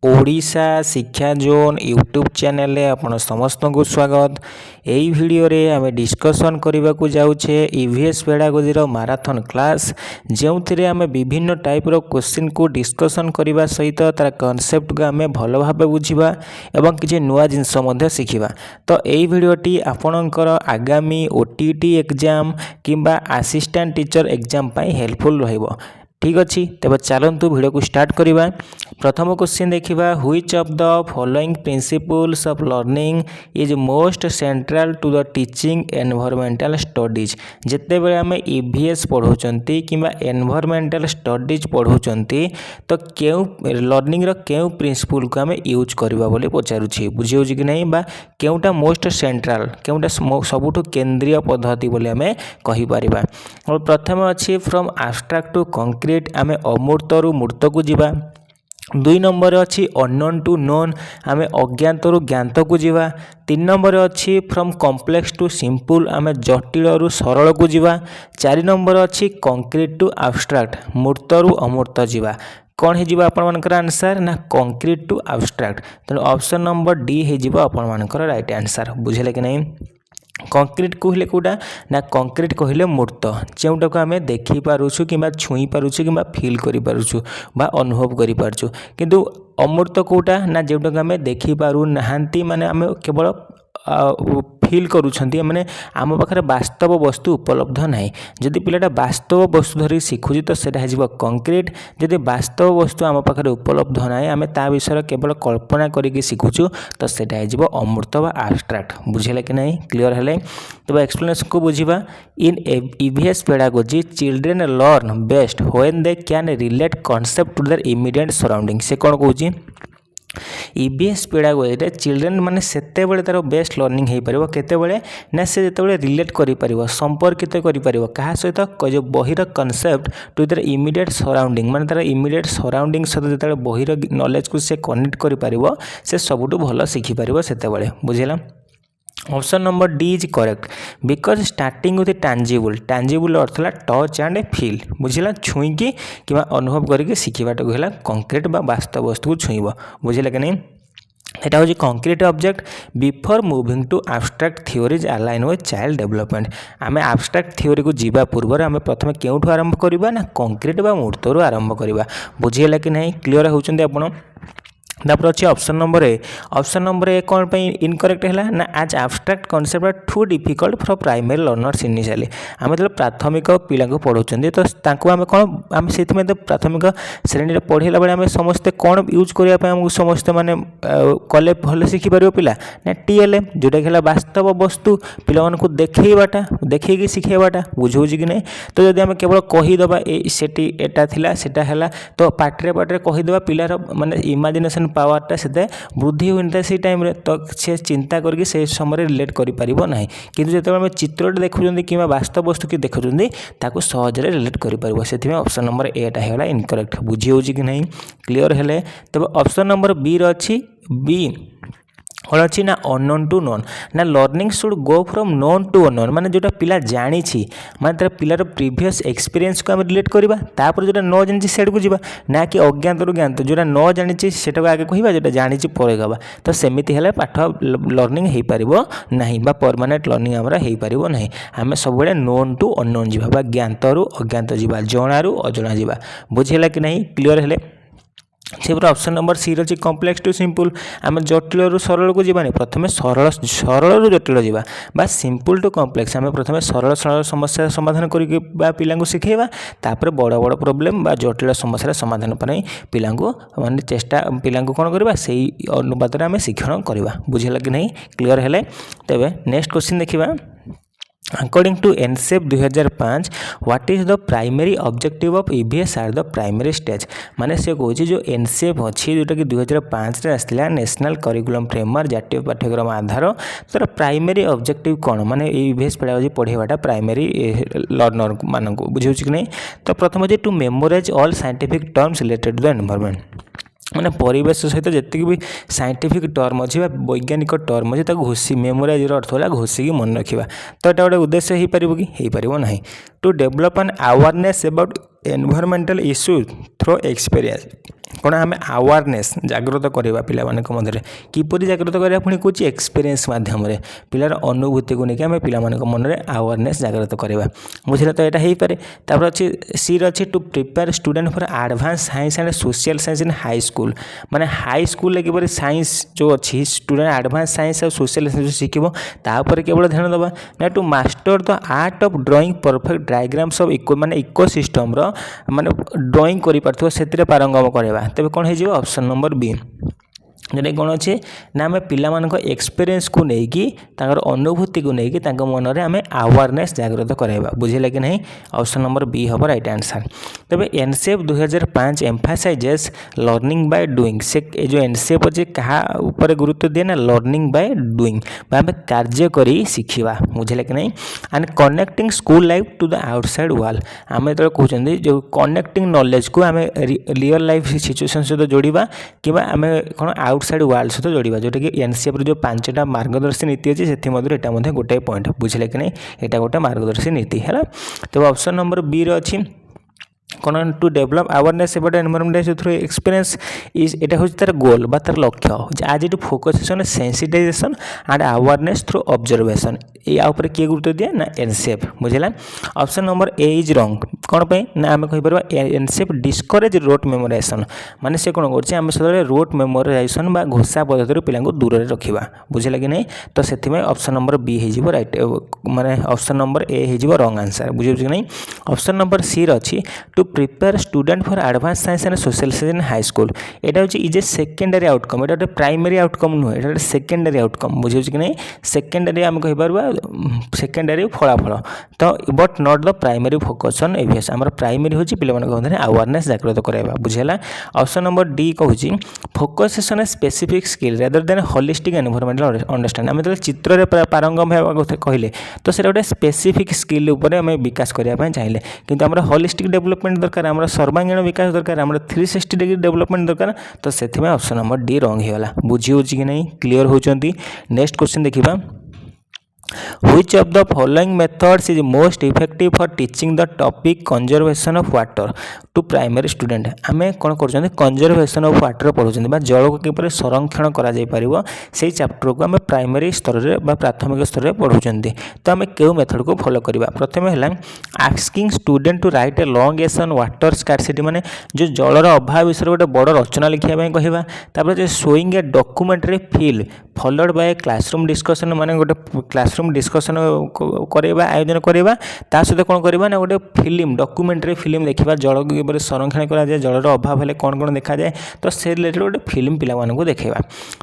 ओडिशा शिक्षा zone YouTube channel आपण समस्त को स्वागत। यही वीडियो रे आमे डिस्कशन करने को जाऊे ईवीएस पेडागोजी माराथन क्लास जो थे आम विभिन्न टाइप रो क्वेश्चन को डिस्कशन करने सहित तार कॉन्सेप्ट को आम भल भाव बुझा एवं किसी नुआ जिनस शिखा। तो यही वीडियोटी आपणकर आगामी ओटीटी एग्जाम किंबा असिस्टेंट टीचर एग्जाम हेल्पफुल रहिबो। ठीक अच्छे तेज चलतु वीडियो को स्टार्ट करवा। प्रथम क्वेश्चन देखा which of the following principles of learning is most central to the teaching environmental studies. जिते बड़े आम ईवीएस पढ़ाऊँच कि एनवायरमेंटल स्टडीज पढ़ाऊँच तो क्यों लर्निंग रो क्यों प्रिंसिपल को आम यूज करवा बोली पचारुछि बुझे कि नहीं बा क्योंटा मोस्ट सेंट्रल क्योंटा सबुठ केंद्रीय पद्धति बोली आम कहीपर। और प्रथम अच्छी फ्रॉम एब्स्ट्रैक्ट टू कंक्रीट आम अमूर्त रु मूर्त को जीवा। 2 नंबर अच्छी अननोन टू नोन आम अज्ञात रु ज्ञात को जीवा। 3 नंबर अच्छी फ्रॉम कॉम्प्लेक्स टू सिंपल आम जटिल रु सरल को जीवा। 4 नंबर अच्छी कंक्रीट टू एब्स्ट्रैक्ट मूर्त रु अमूर्त जीवा। कौन हो आपर आंसर ना कंक्रीट टू एब्स्ट्रैक्ट। तेणु ऑप्शन नंबर डी हो आपर राइट आंसर बुझे कि नहीं। कंक्रीट कहले कौटा ना कंक्रीट कहले मूर्त जोटा को आम देखिपुँ कि छुई पार्छू कि फिल करूँ बा अनुभव करूँ किंतु अमूर्त कौटा ना जोटा को आम देखिपारू ना माने आम केवल फिल करूँ मैंने आम पाखे वास्तव वस्तु उपलब्ध ना। जदि पिलाटा वास्तव वस्तु धरिक शिखुची तो सेटा हो कंक्रीट। जदि वास्तव वस्तु आम पाखे उपलब्ध ना आम ता विषय केवल कल्पना करके शिखुचु तो सेटा हो अमूर्त व एब्स्ट्रैक्ट बुझे कि नहीं क्लियर है। तब एक्सप्लेनेशन को बुझा in EVS pedagogy children learn best when they can relate concept to their immediate surrounding. से कौन कहूँ ईवीएस पेडागोजी चिल्ड्रेन माने सेते बड़े तार बेस्ट लर्निंग हो पार केतेबेले ना से जिते रिलेट कर संपर्कित कर क्या सहित जो बहिर concept to their immediate surrounding माने तार इमीडिएट सराउंडिंग सहित जो बहिर नॉलेज को से कनेक्ट कर से सबुठ भल शिखिपार से बुझेगा। Option number D is correct because starting with tangible अर्थ है टच एंड फील बुझला छुईकी कि अनुभव करके शिखिबाटा को है कंक्रीट बा वास्तव वस्तु को छुईब बुझे कि नहीं। एटा हूँ concrete object before moving to abstract theories align with child development. आम एब्स्ट्रैक्ट थ्योरी को जीवा पूर्व आम प्रथम क्यों आरंभ करवा ना कंक्रीट बा मूर्त आरंभ करवा बुझेगा कि नहीं क्लीयर होउछन्ते आपण। तापर अच्छे option number A. Option number A कौन पे इनकरेक्ट है ना आज abstract concept are too difficult for primary learners initially. आम जो प्राथमिक पिला पढ़ाऊँ तो आम कौन आम से प्राथमिक श्रेणी पढ़ेला बेले आम समस्ते कौन यूज करने आमको समस्ते माने कले भल शिखिपार पिला ना टीएलएम जोटा कि वास्तव वस्तु पिला देखा देखी शिखेबाटा बुझे कि नहीं। तो जब आम केवल कहीदेवा सेटी एटा थिला सेटा है तो पाटे पाटे कहीदेवा पिलार माने इमेजिनेशन पावरटा से वृद्धि होता से टाइम तो सी चिंता करके से समय रिलेट करें कि जो आम चित्र देखुं कि वास्तव वस्तु की देखुं सहजरे रिलेट कर ऑप्शन नंबर एटा है इनकरेक्ट बुझी हो कि नहीं क्लीयर है। तब ऑप्शन नंबर बी रही बी कौन अच्छी ना अननोन टू नोन ना learning should go from known to unknown माने जोटा पिला जानी माने तार पिलार प्रीवियस एक्सपीरियंस को आम रिलेट करवा तापर जोटा न जानी सेड को जीवा ना कि अज्ञात रु ज्ञात जोटा न जानी सेटा को आगे कहवा जोटा जानी पर कहवा तो सेमिति हेले पाठ लर्निंग हो पार ना परमानेंट लर्निंग आमर हो पार ना। आम सब नोन टू अननोन जीवा बा ज्ञात रु अज्ञात जीवा जना रु अजना जीवा बुझेगा कि नहीं क्लीयर है। से ऑप्शन नंबर सी रही कॉम्प्लेक्स टू सिंपल आम जटिल रु सरल को जीवानी प्रथम सरल रु जटिल जीवा बा सिंपल टू कॉम्प्लेक्स आम प्रथम सरल सरल समस्या समाधान करके पिला शिखेबा तापर बड़ बड़ प्रोब्लेम बा जटिल समस्या समाधान पर पिला माने चेष्टा पिला कौन करवा से अनुपात आम शिक्षण करवा बुझेगा कि नहीं क्लीयर है। तेज नेक्स्ट क्वेश्चन देखा according to NCF 2005 what is the primary objective of EVS are the primary stage माने से कहूँ जो एनसेप अच्छी जोटा कि 2005 आसला नेशनल करिकुलम फ्रेमवर्क जातीय पाठ्यक्रम आधार तर प्राइमरी ऑब्जेक्टिव कौन माने ईवीएस पेडागोजी पढ़ाटा प्राइमरी लर्नर मान बुझे कि नहीं। तो प्रथम अच्छे to memorise all scientific terms related to the environment मैंने परिवेश सहित जी भी साइंटिफिक टर्म अच्छी वैज्ञानिक टर्म अच्छी घोषी मेमोराइज अर्थ है घोषिकी मन रखा तो यहाँ गोटे उद्देश्य हो पार कि हो पार ना। To develop an awareness about environmental issue through experience कौन आम अवेयरनेस जागृत करवा पिला मध्य किपरि जागृत करवा पुणी कौच एक्सपीरियंस मध्यम पिलार अनुभूति को लेकिन आम पिला मन में अवेयरनेस जागृत करवा बुझे तो यहाँ हो पाए तापर अच्छी सी अच्छी to prepare student for advance science and social science in high school माने हाई स्कूल कि साइंस जो अच्छी स्टूडेंट एडवांस साइंस और सोशल साइंस शिखब तापर केवल ध्यान देवा ना to master the art of drawing perfect diagrams of eco माने इकोसिस्टम रो माने ड्राइंग करि पारथो सेतिरे पारंगम करवा तेज कौन हो ऑप्शन नंबर बी जोटा कौन अच्छे ना आम पिला एक्सपीरियंस को लेकिन अनुभूति को लेकिन मन में आम अवेयरनेस जागृत करवा बुझे कि नहीं ऑप्शन नंबर बी हम राइट आंसर तेज NCF 2005 emphasises learning by doing से जो एनसीएफ अच्छे क्या गुरुत्व दिए ना लर्निंग बाय डूइंग आम कार्य करी शिखा बुझे कि नहीं and connecting school life to the outside world आम जो कहते जो कनेक्टिंग नॉलेज को आम रियल लाइफ सिचुएशन सहित जोड़ा कि आम कौन आउटसाइड वर्ल्ड सहित जोड़ा जोटा कि एनसीएफ जो 5टा मार्गदर्शी नीति अच्छी से गोटे पॉइंट बुझे कि नहीं यहाँ गोटे मार्गदर्शी नीति है तो ऑप्शन नंबर बी रही कौन to develop awareness about environment through experience is एटा हूँ तार गोल बा तार लक्ष्य आज ये focus on sensitisation and awareness through observation या किए गुरुत्व दिए ना एनसीएफ बुझेगा option number A is wrong कौन पे ना आम कहीपर एनसीएफ डिस्करेज रोट मेमोराइजेशन माने से कौन करें सब रोट मेमोराइजेशन बा घोषा पद्धति पिला दूर में रखा बुझेगा कि नहीं तो से ऑप्शन नंबर बी हो राइट माने ऑप्शन नंबर ए हो रॉन्ग आंसर बुझे कि नहीं ऑप्शन नंबर सी रही to prepare student for advance science and social science in high school यहाँ हूँ इज ए सेकेंडरी आउटकम यहाँ गोटे प्राइमरी आउटकम नुहे यहाँ सेकेंडरी आउटकम बुझे कि नहीं सेकेंडरी आम कहीपर सेकेंडरी फलाफल तो but not the primary focus on EVS आम प्राइमरी हूँ पे अवेयरनेस जागृत करवा बुझेगा ऑप्शन नंबर डी कहूँ focus on a specific skill rather than holistic environmental understanding आम जो चित्र पारंगम कहले तो सर गोटे स्पेसिफिक स्किल आम विकास करने चाहिए किंतु आम होलिस्टिक डेवलपमेंट दरकार आम सर्वांगीण विकास दरकार आम 360 डिग्री डेवलपमेंट दरकार तो से ऑप्शन नंबर डी रॉन्ग होगा बुझी हो कि नहीं क्लीयर होती नेक्स्ट क्वेश्चन देखिए Which of the following methods is most effective for teaching the topic conservation of water to primary student आमे कौन कर कंजर्वेशन ऑफ वाटर पढ़ुं जल को किपर संरक्षण कर चैप्टर को आम प्राइमरी स्तर में प्राथमिक स्तर में पढ़ुं तो आम क्यों मेथड को फॉलो करवा प्रथम है asking student to write a long essay on water scarcity माने जो जलर अभाव विषय गोटे बड़ रचना लिखा कहवा तापर showing A documentary film followed by classroom discussion माने गोटे क्लासरूम डिस्कशन करवा आयोजन करवा ता सहित कौन करवा ना गोटे फिल्म डॉक्यूमेंटरी फिल्म देखा जल को संरक्षण कराए जलर अभाव है कौन कौन देखा जाए तो से रिलेटेड गोटे फिल्म पिला देखा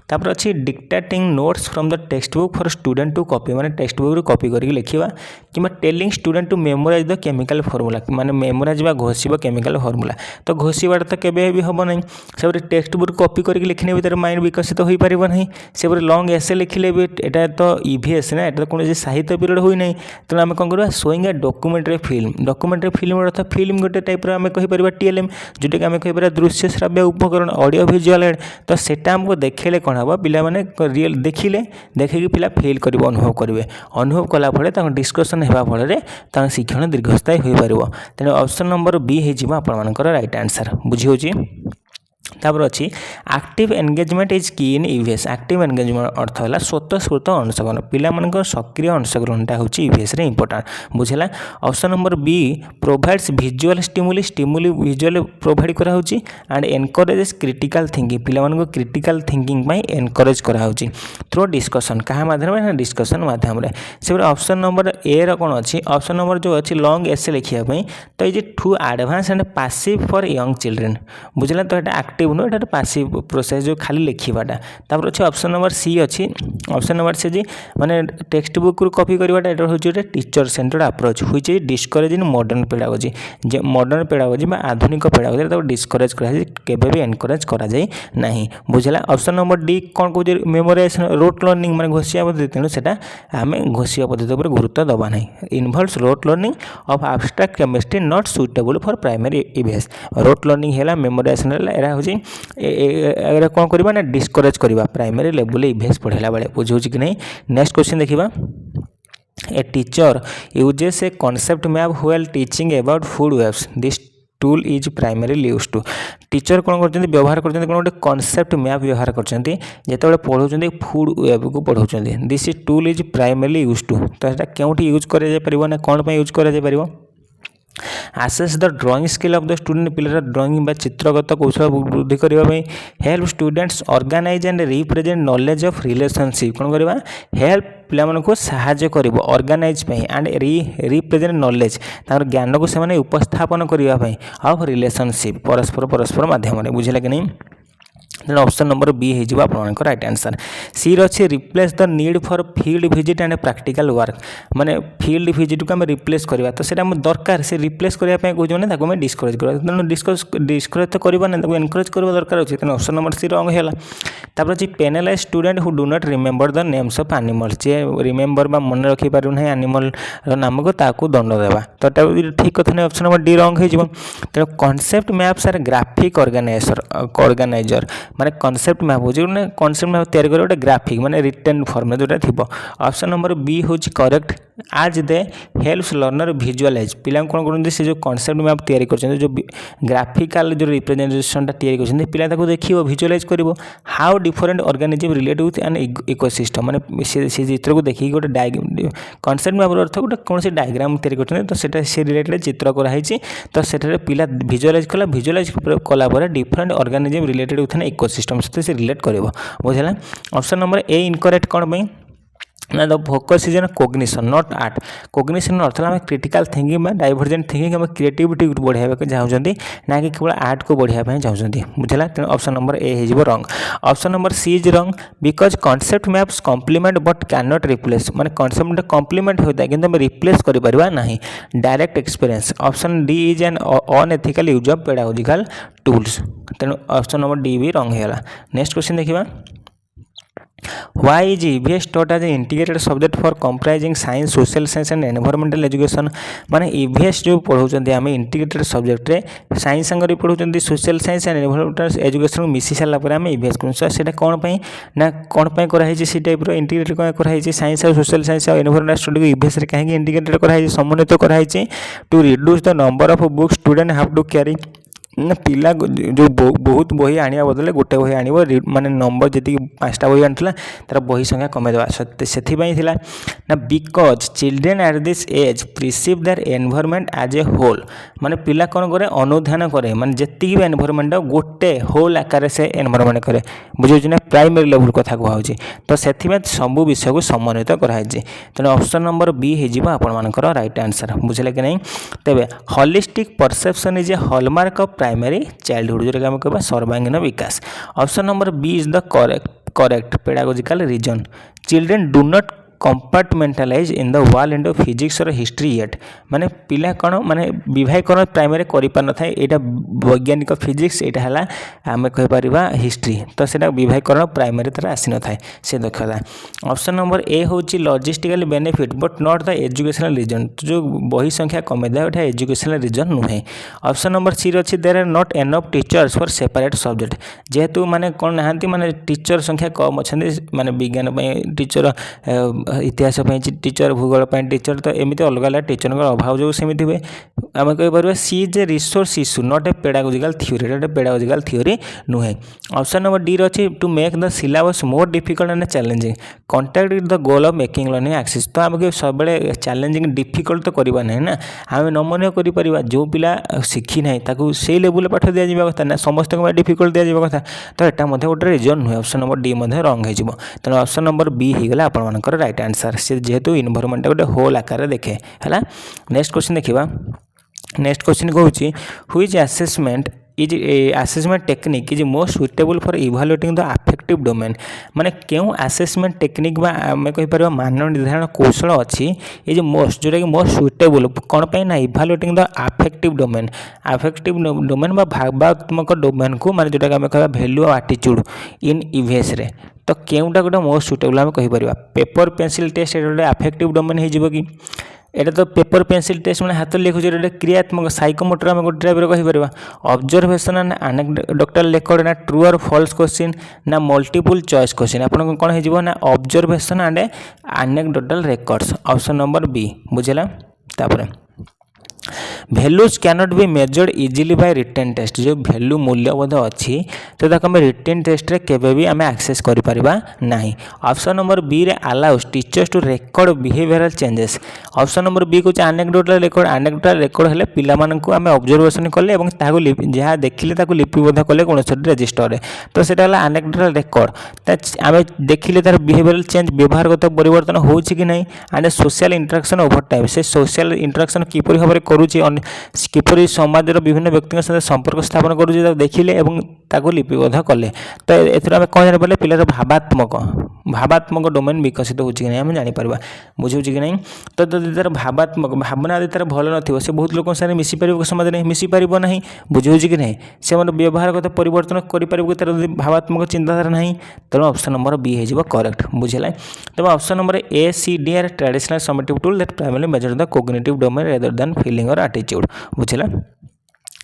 तापर अच्छी dictating notes from the text book for student to copy माने टेक्स्ट बुक रू कॉपी करके लिखा कि telling student to memorise the chemical formula माने मेमोराइज बा घोषिब केमिकल फॉर्मूला तो घोषिबाटा तो केबे भी हम ना से टेक्स्ट बुक कॉपी करके लिखने भी माइंड विकसित हो पार ना से लॉन्ग एसे लिखिले भी यहाँ तो ईवीएस ना यहाँ कौन साहित्य पीरियड हुई ना तेणु आम कौन करवा शोइंग ए डॉक्यूमेंटरी फिल्म अर्थ फिल्म गोटे टाइप आम कहीपर टीएलएम जोटा कि आम कहीपर दृश्य श्राव्य उपकरण ऑडियो विजुअल एड तो सेटा आमको देखले कौन हम पाने रियल देखिले देखिए पिला फिल कर अनुभव करेंगे अनुभव कलाफल डिस्कसन होगा फल शिक्षण दीर्घस्थायी हो पार तेणु ऑप्शन नंबर बी हो राइट आंसर बुझी हो तापर अच्छी active engagement is key in EVS active engagement अर्थ है स्वतःस्फूर्त अंशग्रहण पिला सक्रिय अंशग्रहणटा हूँ ईवीएस रे इंपोर्टेंट बुझेगा option number B provides visual stimuli visual provide करा होची एंड एनकरेजेस क्रिटिकल थिंकिंग पिला क्रिटिकल थिंकिंग एनकरेज करा होची थ्रू डिस्कसन क्या माध्यम ना डिस्कसन माध्यम से ऑप्शन नंबर ए कौन अच्छी ऑप्शन नंबर जो अच्छी लॉन्ग एसे लिखापी तो ये too advance and passive for young children बुझला तो यहाँ एक्टिव नो ये पैसिव प्रोसेस जो खाली लिखाटा तापर अच्छे ऑप्शन नंबर सी अच्छी ऑप्शन नंबर सी जी माने टेक्स्ट बुक कॉपी करवाटा ये हूँ गोटे टीचर सेंटर्ड अप्रोच हुई is discourage in modern pedagogy modern pedagogy आधुनिक पेडागोजी डिस्करेज कर एनकरेज करा जाए नहीं बुझला ऑप्शन नंबर डी कौन कह मेमोराइजेशन रोट लर्निंग माने घोषिया पद्धति तेणु से आम घोषिया पद्धति पर गुरुत्व दबा नहीं involves rote learning of abstract chemistry not suitable for primary EVS rote learning है मेमोराइजेशन है हूँ कौन करवा ना डिस्करेज करवा प्राइमरी लेवल ईवीएस पढ़ेला बेले बुझे कि नहीं नेक्स्ट क्वेश्चन देखिबा a teacher uses a concept map while teaching about food webs this tool is primarily use to teacher कौन कर व्यवहार कर गोटे कॉन्सेप्ट मैप व्यवहार करते पढ़ाऊँ फूड वेब को पढ़ाऊँ this is tool is primarily use to तो यहाँ क्योंकि यूज कर कौन यूज कर assess the drawing skill of the student पिलार ड्रॉइंग बा चित्रगत कौशल वृद्धि करने help students organise and represent knowledge of relationship कौन करवा हेल्प पिला को साहाय्य कर ऑर्गेनाइज एंड रिप्रेजेंट नॉलेज तार ज्ञान को से उपस्थापन करने ऑफ रिलेशनशिप परस्पर परस्पर माध्यम बुझे कि नहीं तेणु ऑप्शन नंबर बी हो आपंकर राइट आंसर सी अच्छे replace the need for field visit and practical work माने फील्ड विजिट को आम रिप्लेस करवा तो से दरकार से रिप्लेस करने कहते डिस्करेज कर तेणु डिस्करेज तो करवा एनकरेज करवा दरकार अच्छे तेणु ऑप्शन नंबर सी रंग है तापर अच्छी penalise student who do not remember the names of animals J remember बा मन रखी पार ना एनिमल नाम को ताकू दंड देवा तो ठीक कथा नहीं ऑप्शन नंबर डी रंग हो तेणु concept maps are graphic organizer माने कॉन्सेप्ट मैप हो कॉन्सेप्ट मैप तैयारी गोटे ग्राफिक माने रिटन फॉर्म जोटा थी ऑप्शन नंबर बी हूँ करेक्ट आज दे हेल्प्स लर्नर विजुअलाइज पिला कौन करते से जो कॉन्सेप्ट मैप तैयारी कर जो ग्राफिकल जो रिप्रेजेंटेशन तैयारी कर पिला देखिए विजुअलाइज कर how different organism relate with an ecosystem माने से चित्र को देखिए गोटे कॉन्सेप्ट मैप अर्थ गोटे कौन से डायग्राम तैयारी कर तो से रिलेटेड चित्र कराई तो से पिला विजुअलाइज कला different organism related with an ecosystem से रिलेट कर बुझे ऑप्शन नंबर ए इनकरेक्ट कौन पे ना the focus is on cognition not art cognition अर्थ है क्रिटिकल थिंकिंग डाइवर्जेंट थिंकिंग आम क्रिएटिविटी बढ़ावा चाहते ना कि केवल आर्ट को बढ़ाया चाहते बुझेगा तेणु ऑप्शन नंबर ए हो रंग ऑप्शन नंबर सी इज रंग because concept maps compliment but can not replace माने कॉन्सेप्ट कॉम्प्लीमेंट होता है कि आम रिप्लेस करना direct experience option D is an unethical use of pedagogical tools तेणु ऑप्शन नंबर डी भी रंग होगा नेक्स्ट क्वेश्चन देखिए Why is EVS taught as an integrated subject for comprising science, social science and environmental education माने EVS जो पढ़ाऊँ आम integrated subject रे science संगे पढ़ाऊँ social science and environmental education मिसी सारा पर आम EVS कर कौन ना कौन कराई सी टाइप इंटीग्रेटेड कौन कराई साइंस और सोशल साइंस और एनवायरमेंटल स्टडी को EVS कहीं इंटीग्रेटेड कराई समन्वित कराई to reduce the number of books student have to carry ना पिला जो बहुत बही आने बदले गोटे बही आने माने नंबर जी 5टा बही आनी तार बही संख्या कमेदेवा से ना because children at this age perceive their environment as a whole माने पिला कौन करे अनुधान करे माने जी भी एनवायरमेंट गोटे होल आकार से एनवायरमेंट करे बुझे ना प्राइमरी लेवल कथा कहूँ तो से सब विषय को समन्वित कराई तेणु ऑप्शन नंबर बी हो आपर राइट आंसर बुझे कि नहीं तेरे holistic perception is a hallmark of primary childhood जो आम कह सर्वांगीन विकास option number B is the correct pedagogical reason children do not compartmentalize in the world and physics और हिस्ट्री येट माने पिला कौन माने विभागीकरण प्राइमरी कर यहाँ वैज्ञानिक फिजिक्स यहाँ आम कहीपर हिस्ट्री तो से विभागीकरण प्राइमरी तरह आसी न था से दक्षता ऑप्शन नंबर ए हूँ logistical benefit but not the educational reason जो बही संख्या कमेदा यहाँ एजुकेशनल रीजन नुहे ऑप्शन नंबर सी अच्छी there are not enough teachers for separate subject जेहेतु माने कौन नहांती माने टीचर संख्या कम अच्छा माने विज्ञान टीचर इतिहास टीचर भूगोल टीचर तो एमती अलग अलग टीचर अभाव जो सेमती हुए आम कहीपर C is a resource issue not a pedagogical theory गोटे पेडागोजिकल थ्योरी नुहे ऑप्शन नंबर डी अच्छी to make the syllabus more difficult and challenging contact with the goal of making learning access तो आम सब चैलेंजिंग डिफिकल्ट तो करवा ना ना आम नमनीय कर जो पिला शिखी ना से लेवल पाठ दिया कथा ना समस्त डिफिकल्ट दिया कथा तो यहाँ गोटे रिजन नुहे ऑप्शन नंबर डी रंग हो तेणु ऑप्शन नंबर बी होगा आपर राइट आंसर से जेहेतु इन्वायरमेंट गोटे होल आकार देखे है नेक्स्ट क्वेश्चन देखा नेक्स्ट क्वेश्चन कहूँ which assessment is assessment technique is most suitable for evaluating the affective domain माने क्यों असेसमेंट टेक्निक बा आम कहीपर मान निर्धारण कौशल अच्छी ये जो मोस्ट जोटा कि मोस्ट सुइटेबल कौन पे ना इवालुएटिंग द अफेक्टिव डोमेन बा भावात्मक डोमेन को माने जोटा कि आम कह वैल्यू और एटीट्यूड इन ईवीएस रे तो क्योंटा गोटे मोस्ट सुइटेबल आम कहीपर पेपर पेंसिल टेस्ट गोटे अफेक्टिव डोमेन हो कि एटा तो पेपर पेंसिल टेस्ट मैंने हाथ लिखुचे गोटे क्रियात्मक साइकोमोटर आम गोटे टाइप कहीपर ऑब्जर्वेशन ना एनेक्डोटल रेकर्ड ना ट्रू और फॉल्स क्वेश्चन ना मल्टीपल चॉइस क्वेश्चन आप कौन हो ना observation and anecdotal records option number B बुझेगा तापर values cannot be measured easily by written test जो भैल्यू मूल्यबोध अच्छी तो ताको आम रिटेन टेस्ट रे केबे भी आम एक्सेस कर परिबा नाही। ऑप्शन नंबर बी रे allows teachers to record behavioural changes. Option number B को एनेक्डोटल रेकॉर्ड हेले पिला मानकु आम ऑब्जर्वेशन कले एवं ताको जहाँ देखिले ताको लिपिबद्ध कले कौन रजिस्टर रे तो सेटा हला एनेक्डोटल रेकॉर्ड आम देखिले तार बिहेवियरल चेंज व्यवहारगत परिवर्तन होउछि कि नहीं and social interaction over time से सोशल इंटरेक्शन किपरि भाव करूछि किपरि समाजर विभिन्न व्यक्ति साथ संपर्क स्थापन करूछि देखिले एवं ताको लिपिबद्ध कले तो एथरा आम कौन जानिपारे पिलार भावात्मक डोमेन विकसित होछि कि नहीं आम जानिपर बुझे कि नहीं तो तार भावात्मक भावना यदि तार भल न से बहुत लोक साथ मिसी पार समाज में मिसी पार ना बुझे कि नहीं से व्यवहारगत परिवर्तन कर तार भावात्मक चिंताधारा ना तेणु ऑप्शन नंबर बी हो करेक्ट बुझेगा। तब option number A C D are traditional summative tool that primary measure the cognitive domain rather than feeling और एटीट्यूड बुझेगा।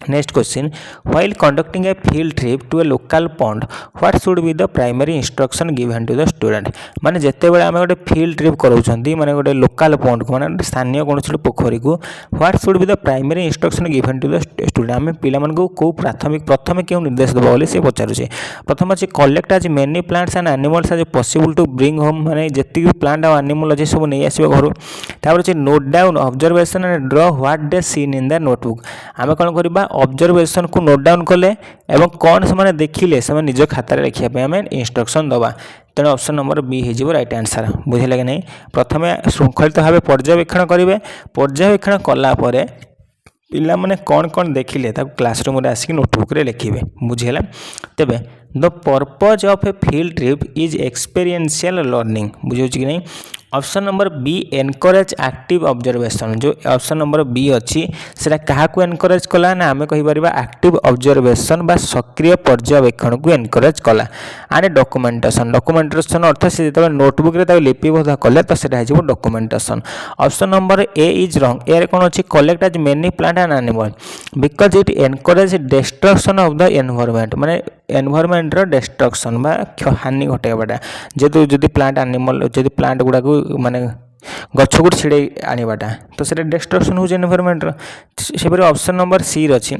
Next question while conducting a field trip to a local pond what should be the primary instruction given to the student माने जेते बेले आमे गोटे field trip करूछंती माने गोटे local pond को माने स्थानीय कोनोसी पोखरी को what should be the primary instruction given to the student आमे पिला मन को प्राथमिक प्रथम केउ निर्देश दबा बोली से पचारुछे। प्रथम अछि collect as many plants and animals as possible to bring home माने जेति प्लांट और एनिमल अछि सब नै आसीबे घर तापर अछि note down observation and draw what they seen in the notebook आमे कोन करबा ऑब्जर्वेशन को नोट डाउन कले एवं कौन से देखिले से निज खातार लिखा आम इंस्ट्रक्शन दबा तेणु ऑप्शन नंबर बी हो राइट आंसर बुझे कि नहीं। प्रथम श्रृंखलित भाव पर्यवेक्षण करेंगे पर्यवेक्षण कलापर पिला माने कौन कौन देखिले क्लासरूम रे आसिक नोटबुक रे लिखिबे बुझेला। तेबे the purpose of A field trip is experiential learning बुझे कि नहीं। Option number be encourage active observation जो ऑप्शन नंबर बी अच्छी से क्या एनकरेज कला ना आम कहीपर एक्टिव ऑब्जर्वेशन बा सक्रिय पर्यवेक्षण को एनकरेज कला एंड डॉक्यूमेंटेशन अर्थ से जो नोटबुक रे लिपिबद्ध कले तो सेटा हो documentation. Option number A is wrong A कौन अच्छी collect as many plant and animal because it encourage destruction of the environment माने एनवायरनमेंट रो डिस्ट्रक्शन बा हानि घटेबाटा जेतु जदि प्लांट एनिमल जदि प्लांट गुडा को माने गछ को छिड़े आनिबाटा तो सेटा डिस्ट्रक्शन हो एनवायरनमेंट रो सेपरि ऑप्शन नंबर सी रछि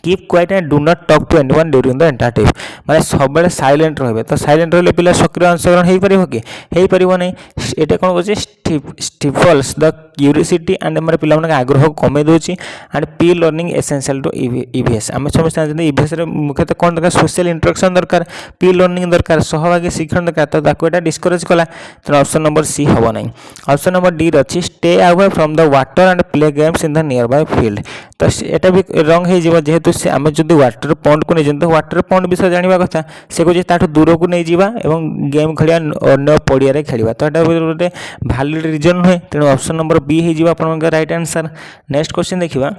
keep quiet and do not talk to anyone during the entire trip माने सब बेले साइलेंट रहिबे तो साइलेंट रहले पिला सक्रिय अंशग्रहण हेई परिबो कि हेई परिबो नै एटा कोन होछि स्टिफल्स द क्यूरियोसिटी एंड माने पिला मन आग्रह कमे दोछि and peer learning essential to EVS आमे समस्त जानते ईवीएस रे मुख्यतः कोन दरकार सोशल इंटरेक्शन दरकार पी लर्निंग दरकार सहभागी शिक्षण दरकार तो ताको एटा डिस्करेज कला तो ऑप्शन नंबर सी हबो नै। ऑप्शन नंबर डी रछि stay away from the water and play games in the near by field तो एटा भी रंग हे जिवो जेहेतु से आम जो वाटर पॉन्ड को नहीं तो वाटर पॉन्ड विषय जाना कथा से कहे ताठू दूर को नहीं जावा एवं गेम खेलिया अन्य पड़िया खेलिया तो यहाँ गोटे भैलिड रीजन नुहे तेणु ऑप्शन नंबर बी हो राइट आंसर। नेक्स्ट क्वेश्चन देखिबा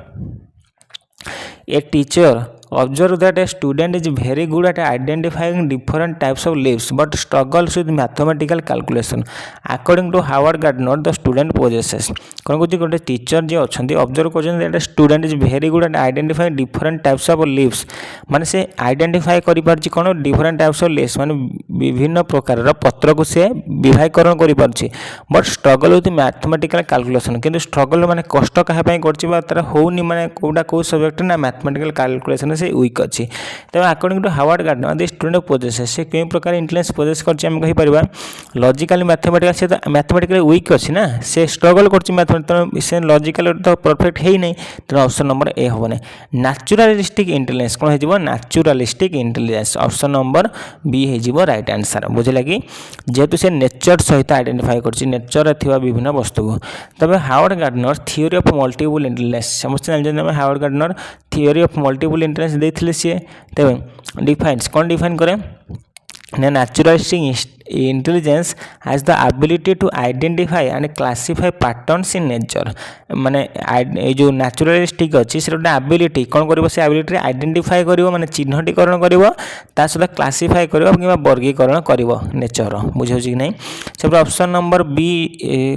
a teacher observe that a student is very good at identifying different types of leaves but struggles with mathematical calculation according to Howard Gardner the student possesses कौन कहते गोटे teacher जी अच्छा observe कर student is very good at identifying different types of leaves माने से identify कर पारछि कौन different types of leaves माने विभिन्न प्रकार पत्र को से विभागीकरण कर पारछि but struggle with mathematical calculation किंतु स्ट्रगल माने कष्ट कहा पई करछि बा तार होउनी माने कोडा को सब्जेक्ट ना मैथमेटिकल कैलकुलेशन से वीक अच्छी तेज according to Howard Gardner the student possesses से कई प्रकार इंटेलिजेंस पोजेस करछि हम कहि परिबा लॉजिकली मैथमेटिकल से मैथमेटिकल वीक अच्छी ना से स्ट्रगल करछि मैथमेटिकल से लॉजिकल तो परफेक्ट है नहीं तेणु ऑप्शन नंबर ए हम नेचुरलिस्टिक इंटेलिजेंस कौन हो naturalistic intelligence option number B हो राइट आंसर बुझे कि जेहेतु से नेचर सहित आइडेंटिफाई करछि नेचर थिबा विभिन्न वस्तु को तबे Howard Gardner theory of multiple intelligence समस्त जानते Howard Gardner theory of multiple intelligence देथिले सी तबे डिफाइन्स कौन डिफाइन करे naturalistic intelligence has the ability to identify and classify patterns in nature माने जो naturalistic अच्छी से ability कौन करिवो से ability आइडेंटिफाई करिवो माने चिन्हटीकरण करिवो ता सहित क्लासिफाई करिवो किबा वर्गीकरण करिवो नेचर बुझौ कि नहीं सब ऑप्शन नंबर बी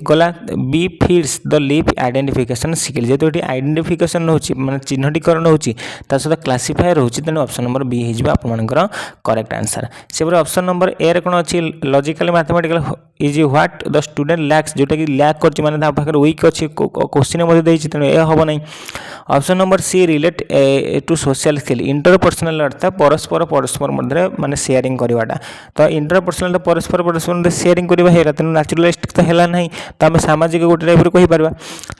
गला B fits the leaf identification skill जेतो एटी आइडेंटिफिकेशन होची माने चिन्हटीकरण होची ता सहित क्लासिफायर होची तेन ऑप्शन नंबर बी हिजबा आपन मनकर करेक्ट आंसर से ऑप्शन नंबर ए रे कोन अछि logical mathematical is what the student lakhs जोटा कि लैक कर माने पाखे वीक अच्छी क्वेश्चन तेणु यह हम ना। Option number C relate to social skill interpersonal अर्थात परस्पर परस्पर मध्य माने शेयरिंग करवाटा तो इंटरपर्सनल परस्पर परस्पर शेयरिंग करवा तेणु नेचुरलिस्टिक तो है ना तो आम सामाजिक गोटे टाइप कहीपर।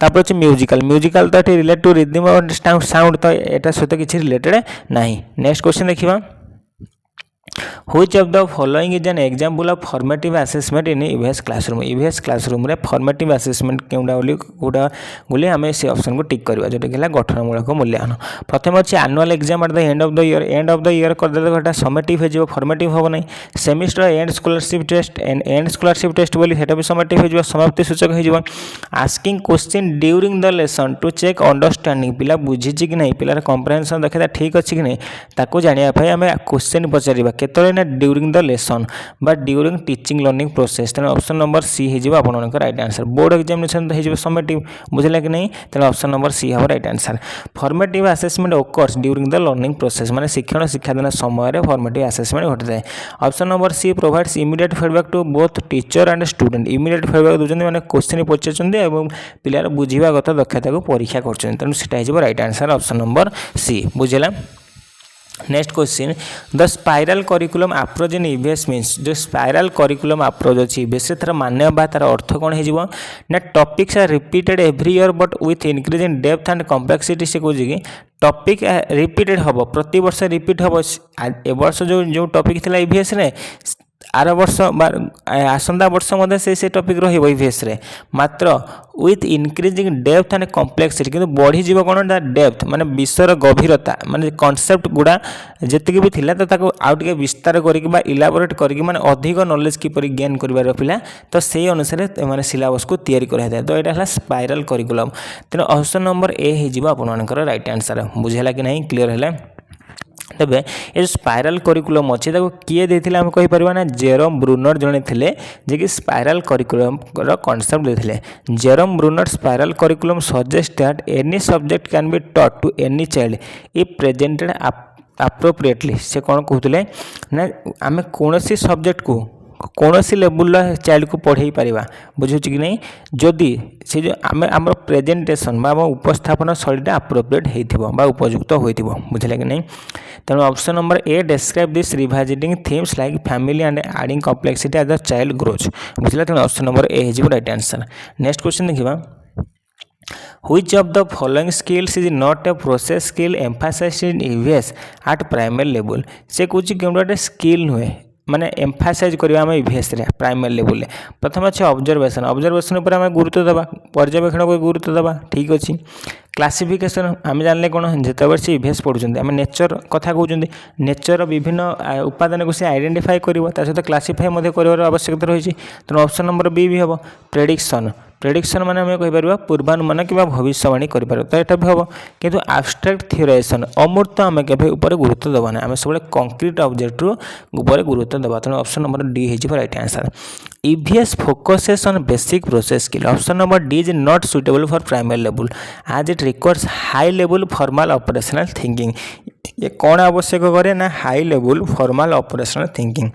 तापर अच्छे म्यूजिकल म्यूजिकल तो ये रिलेट टू रिदम और साउंड तो यहाँ सहित किसी रिलेटेड ना। नेक्स्ट क्वेश्चन देखा Which of the following is an example of formative assessment in EVS classroom? EVS classroom रे formative assessment केउडा बोली आम से ऑप्शन को टिक करवा जोटा कि गठनमूलक मूल्यांकन। प्रथम अच्छे annual exam at the end of the year करदे समेटिव हो फॉर्मेटिव हम ना। सेमिस्टर एंड स्कॉलरशिप टेस्ट बोली सेटा भी समेटिव हो समाप्ति सूचक हो। Asking question during the lesson to check understanding पिला बुझी कि नहीं पिलार कम्प्रेहेंशन देखा ठीक अच्छी कि नहीं ताको जानिया आम क्वेश्चन पचार केतरे ना ड्यूरिंग द लेसन बा ड्यूरिंग टीचिंग लर्निंग प्रोसेस तेणु ऑप्शन नंबर सी हो आपंकर राइट आंसर। बोर्ड एग्जामिनेशन हो समेटिव बुझे कि नहीं तेणु ऑप्शन नंबर सी हम right answer. Formative assessment occurs during the learning process माने शिक्षण शिक्षादान समय फॉर्मेटिव असेसमेंट घटी जाए। Option number C provides immediate feedback to both teacher and student immediate feedback दूसरी मैंने क्वेश्चन पचार पिलार बुझागत दक्षता को परीक्षा कर right answer option number C बुझेगा। Next question the spiral curriculum approach in EVS means जो स्पाइराल करिकुलम अप्रोच अच्छी EVS तार मान्य बा तार अर्थ कौन हो ना topics are repeated every year but with increase in depth and complexity से कौन कि टॉपिक रिपीटेड हम प्रति वर्ष रिपीट हम ए वर्ष जो टॉपिक थी ईवीएस रे आर वर्ष आसंता वर्ष से टॉपिक रीवीएस मात्र with increasing depth and complexity कि बढ़ीज कौन डेप्थ माने विषयर गभीरता माने कॉन्सेप्ट गुड़ा जी भी थिला तो ताको आउ टिके विस्तार करके इलाबोरेट करके माने अधिक नॉलेज किपरि गेन करिवार पिला तो से अनुसार माने सिलेबस को तैयारी कराए तो यहाँ है स्पाइराल करिकुलम तेणु ऑप्शन नंबर ए हो आपंकर राइट आंसर बुझेगा कि नहीं क्लीयर है। तेबे ये स्पाइराल करिकुलम अच्छी किए देथिले आम कहि परबा ना जेरोम ब्रूनर जने थिले जे कि स्पाइराल करिकुलम रो कांसेप्ट देथिले। Jerome Bruner spiral curriculum suggest that any subject can be taught to any child if presented appropriately से कौन कहते ना आम कौन सब्जेक्ट को कौन सी लेवल चाइल्ड को पढ़ाई पारिबा बुझुच कि नहीं जदि से जो आम प्रेजेंटेशन बा उपस्थापन शैलीटा अप्रोप्रिएट होइथिबो बा उपयुक्त होइथिबो बुझले कि नहीं तेणु option number A describe this revisiting themes like family and adding complexity as the child grows बुझले तेणु ऑप्शन नंबर ए हो राइट आंसर। नेक्स्ट क्वेश्चन देखिबा Which of the following skills is not a process skill emphasized in EVS at primary level से कुछ केवल skill नुहे माने emphasise करवा आम ईवीएस प्राइमरी लेवल प्रथम अच्छे ऑब्जर्वेशन पर आम गुरुत्व देवा पर्यवेक्षण को गुरुत्व देवा ठीक अच्छे। क्लासिफिकेशन आम जानले कौन जिते से ईवीएस पढ़ुं आम नेचर कथा कहते नेचर विभिन्न उपादान को सी आइडेंटिफाई कर सहित क्लासीफाई कर आवश्यकता रही तेणु ऑप्शन नंबर बी भी हम। प्रेडिक्शन माने आम कहीपर पूर्वानुमान कि भविष्यवाणी कर तो यहाँ भी हम किंतु एब्स्ट्रैक्ट थियोराइजेशन अमूर्त आम के ऊपर गुरुत्व देवा ना आम सब कंक्रीट ऑब्जेक्ट ऊपर गुरुत्व देवा तेणु ऑप्शन नंबर डी हो right answer. EVS focuses on basic process skill. Option number D is not suitable for primary level as it requires high level formal operational thinking. ये कौन आवश्यक करे ना high level formal operational thinking.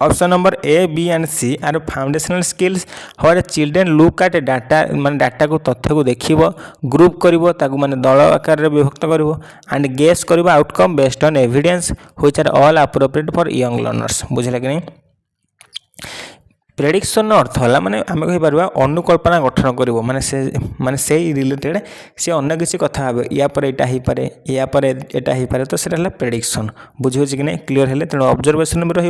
Option number A B and C are foundational skills हमारे children look at data माने data को तथ्य को देखिबो ग्रुप करिवो ताकू माने दल आकार रे विभक्त करिवो एंड गेस करिवो outcome based on evidence which are all appropriate for young learners बुझले कि नहीं। प्रेडिक्शन अर्थ है माने आम कहीपर अनुकल्पना गठन कर से रिलेटेड सी अन्य किसी कथा भाव या पर यहाँ हो पारे या पर यहाँ हो पारे तो सीटा प्रेडिक्शन बुझे कि नहीं क्लीयर है तेणु ऑब्जर्वेशन भी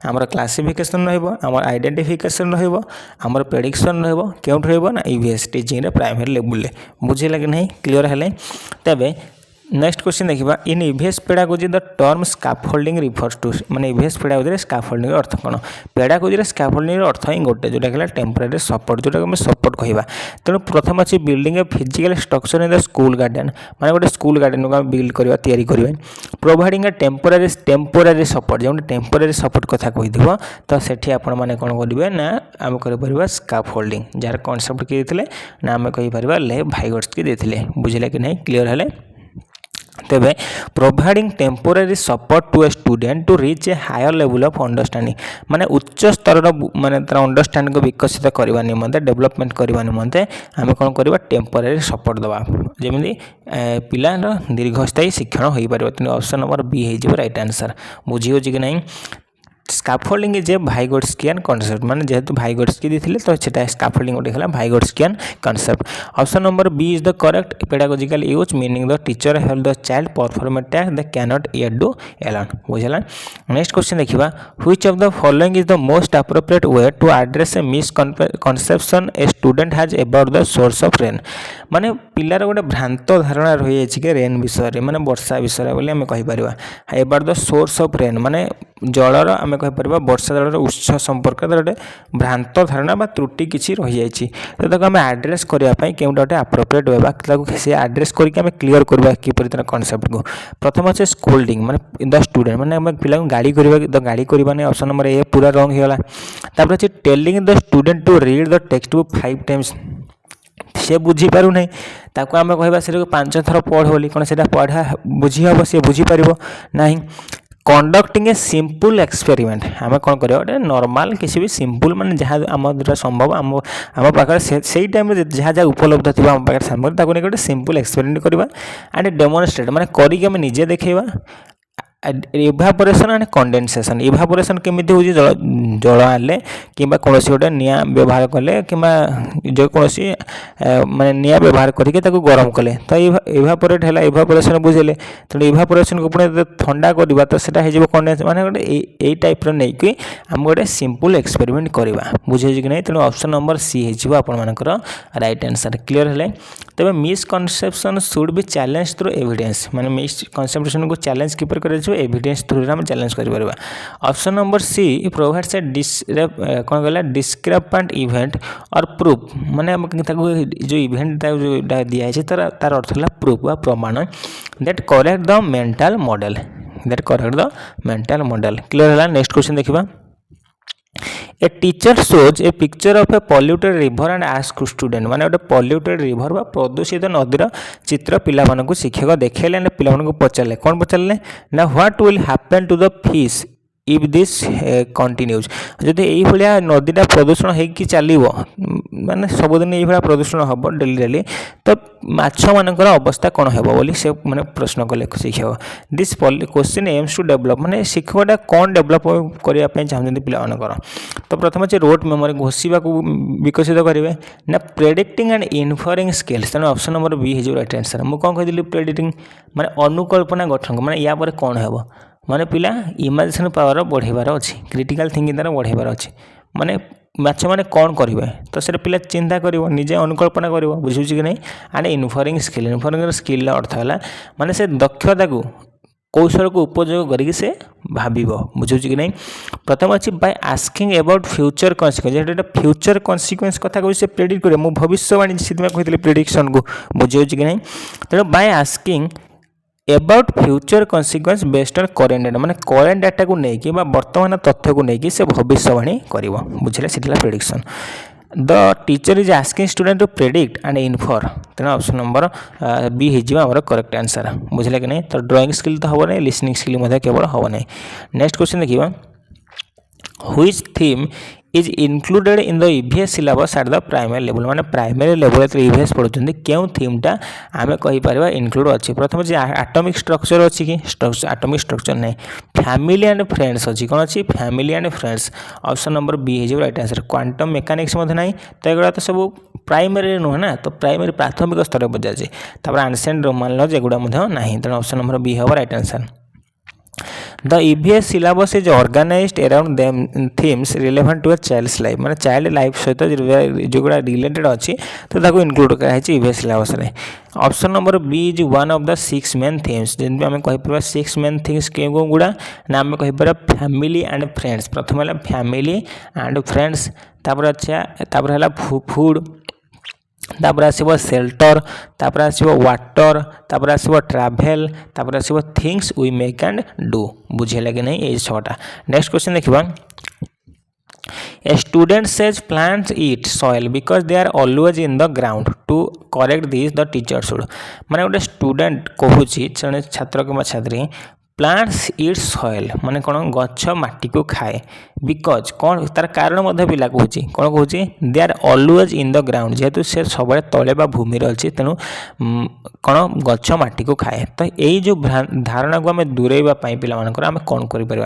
रमर क्लासिफिकेशन रमर आइडेंटिफिकेशन रमर प्रेडिक्शन रहा ना ईवीएस टीचिंग प्राइमरी लेवल बुझे कि नहीं क्लीयर है। तेबे नेक्स्ट क्वेश्चन देखा in EVS pedagogy the term scaffolding refers to माने ईवीएस पेडागोजी स्कैफोल्डिंग अर्थ कौन पेडागोजी स्कैफोल्डिंग अर्थ ही गोटे जोटा है टेम्परेरी सपोर्ट जोटा आम सपोर्ट कहवा तेणु प्रथम अच्छी building a physical structure in the school garden माने गोटे स्कूल गार्डन को बिल्ड करवा तैयारी करेंगे प्रोवाइडिंग ए टेम्पोरारी सपोर्ट जो टेम्पोरारी सपोर्ट कथा कही तो सेठी आपण मैंने कौन करेंगे ना आम कर स्कैफोल्डिंग जार कनसेप्ट किए ना आम कहीपर ले भाइगर्स की देते बुझे कि नहीं क्लीयर है। तेबे providing temporary support to a student to reach a higher level of understanding माने उच्च स्तर माने तार अंडरस्टैंडिंग को विकसित करबा निमंते डेवलपमेंट करबा निमंते आमे कोन करबा टेम्पोरारी सपोर्ट दबा जेमिति पिलार दीर्घस्थायी शिक्षण होई परबो। तने ऑप्शन नंबर बी हे जिवो राइट आंसर बुझी हो कि नहीं। Scaffolding is a Vygotskian concept माने जेहेतु भाइगोट्स्की दिथिले तो सेटा स्काफोल्डिंग गोटे हला Vygotskian concept. Option number B is the correct pedagogical use meaning the teacher help the child perform a task they can not yet do alone बुझला। Next question देखिबा which of the following is the most appropriate way to address a misconception a student has about the source of rain माने पिलार गोटे भ्रांत धारणा रही अछि के rain विषय रे माने वर्षा विषय बोली हम कहि परिबा about the source of rain माने जलर आम कहीपर वर्षा जलर उत्स संपर्क गोटे भ्रांत धारणा बा त्रुटि किसी रही जाइए तो आम आड्रेस करने के गोटे एप्रोप्रिएट वे से आड्रेस करके क्लीयर करवा किपर तार कनसेप्ट को। प्रथम अच्छे स्कोल्डिंग माने द स्टूडेंट माने आम पिला गाड़ी करवा गाड़ी करवाने ऑप्शन नंबर ए पूरा रंग होगा। तापर अच्छे telling the student to read the text book 5 times सी बुझीपार ना ताको आम कह से 5 थर पढ़ बोली कौन से पढ़ा बुझी हम सी बुझीपार ना। कंडक्टिंग ए सिंपल एक्सपेरिमेंट आम कौन कर गोटे नॉर्मल किसी भी सिंपल माने जहाँ आम द्वारा संभव आम आम पाखे से टाइम जहाँ जहाँ उपलब्ध थी आम पाखे सामग्री ताको गोटे सिंपल एक्सपेरिमेंट करवा एंड डेमोन्स्ट्रेट माने करके आम निजे देखा। इभापोरेशन एंड कंडेनसेशन इभापोरेशन केमिति होजी जल आले किंबा कोनोसी गोटे निया व्यवहार कले किंबा जो कोनोसी माने निया व्यवहार करके ताको गरम कले तो इभापोरेट हैला इभापोरेशन बुझेले तो इभापोरेशन को पुणे ठंडा करबा तो सेटा हे जेबो कंडेंस माने गोटे ए टाइप रो नै कि हम गोटे सिंपल एक्सपेरिमेंट करबा बुझे कि नै। तो ऑप्शन नंबर सी हे जेबो आपन मानकर राइट आंसर क्लियर हैले। तबे misconception should be challenge through evidence माने मिसकनसेप्शन को चैलेंज किपर करे एविडेंस थ्रू हम चैलेंज कर। Option number C provides a कौन कहला डिस्क्रिपेंट इवेंट और प्रूफ माने जो इवेंट जो दिया तार अर्थ है प्रूफ व प्रमाण that correct the mental model clear है। नेक्स्ट क्वेश्चन देखिबा a teacher shows A picture of A polluted river and ask student माने गोटे पॉल्यूटेड रिवर बा प्रदूषित नदीर चित्र पिला मानकु शिक्षक देखैले पिला मानकु पचारले कोन पचारले ना what will happen to the fish if this continues जदि एई भलिया नदीटा प्रदूषण हेकि चलिबो माने सबदिन एई भलिया प्रदूषण हबो डेली तो माछ मानकर अवस्था कोन हेबो बोली से माने प्रश्न कले शिक्षक this question aims to develop माने शिक्षकटा कोन डेवलप करिया पे चाहते पिला मानकर तो प्रथम अच्छे रोड मेमोरी घोषिबा को विकसित करेंगे ना प्रेडिक्टिंग एंड इनफरिंग स्किल्स तेना ऑप्शन नंबर बी है राइट आंसर मु कौन कही प्रेडिक्टिंग माने अनुकल्पना गठन माने या पर कौन हेबो माने पिला इमेजिनेशन पावर बढ़ेबार अच्छी क्रिटिकल थिंकिंग तार बढ़ेबार अच्छी माने माछ मैंने कौन करेंगे तो से पिला चिंता कर निजे अनुकल्पना कर बुझे कि नहीं एंड इनफरिंग स्किल अर्थ है माने से दक्षता को कौशल को उपयोग करके से भाव बुझे कि नहीं। प्रथम अच्छी by asking about future consequence future consequence कथा कह प्रेडिक्ट करे मु भविष्यवाणी से कहते प्रेडिक्शन को बुझे कि नहीं तेणु by asking about future consequence based on current data माने करेंट डाटा को लेकिन वर्तमान तथ्य को लेकिन से भविष्यवाणी कर बुझे से prediction. The teacher is asking student to predict and infer तेना ऑप्शन नंबर बी हो करेक्ट आंसर बुझे कि नहीं। तो ड्राइंग स्किल तो हम नहीं लिसनिंग स्किल केवल हम नहीं। नेक्स्ट क्वेश्चन देखिए which theme is included in the EVS syllabus at the primary level माने प्राइमरी लेवल ईवीएस पढ़ुଛନ୍ତି क्यों थीमटा आमे कहि परबा इंक्लूड अछि। प्रथम जे एटॉमिक स्ट्रक्चर अछि कि एटॉमिक स्ट्रक्चर नहीं फैमिली एंड फ्रेंड्स अछि कोन अछि family and friends option number B है राइट आंसर। क्वांटम मेकानिक्स मधे नहीं तो एगुड़ा तो सब प्राइमरी नुह ना तो प्राइमरी प्राथमिक स्तर पर बुझा जाए तापर एंशिएंट रोमन लॉज एगुड़ा मधे नहीं तेणु ऑप्शन नंबर बी है right answer. The EVS syllabus is organized around them themes relevant to a child's life माने चाइल्ड लाइफ सहित जो गुड़ा रिलेटेड अच्छी तो ताको इनक्लूड कराई EVS syllabus रे। Option number B is one of the 6 main themes जिन आम कहीपर 6 मेन थिंग्स के गुड़ा ना आम कहीपर फैमिली एंड फ्रेंड्स प्रथम है फैमिली एंड फ्रेंड्स तापर अच्छा तापर है फूड तापर आसो सेल्टर तापर आसो वाटर तापर आसो ट्रैवल तापर आसो things we make and do बुझेगा कि नहीं ये 6टा। नेक्स्ट क्वेश्चन देखिबा a student says plants eat soil because they are always in the ground to correct this the teacher should माने गोटे स्टूडेंट कहूँ जड़े छात्र कि छात्री प्लांट्स इट सॉइल माने कौन गछ माटी को खाए बिकज कौन तार कारण पिला कहूँ कौन कहूँ they are always in the ground जेहेतु से सब तले भूमि अच्छी तेणु कौन गछ माटी को खाए तो यही जो धारणा को आम दूरेवा पाकर आम कौन कर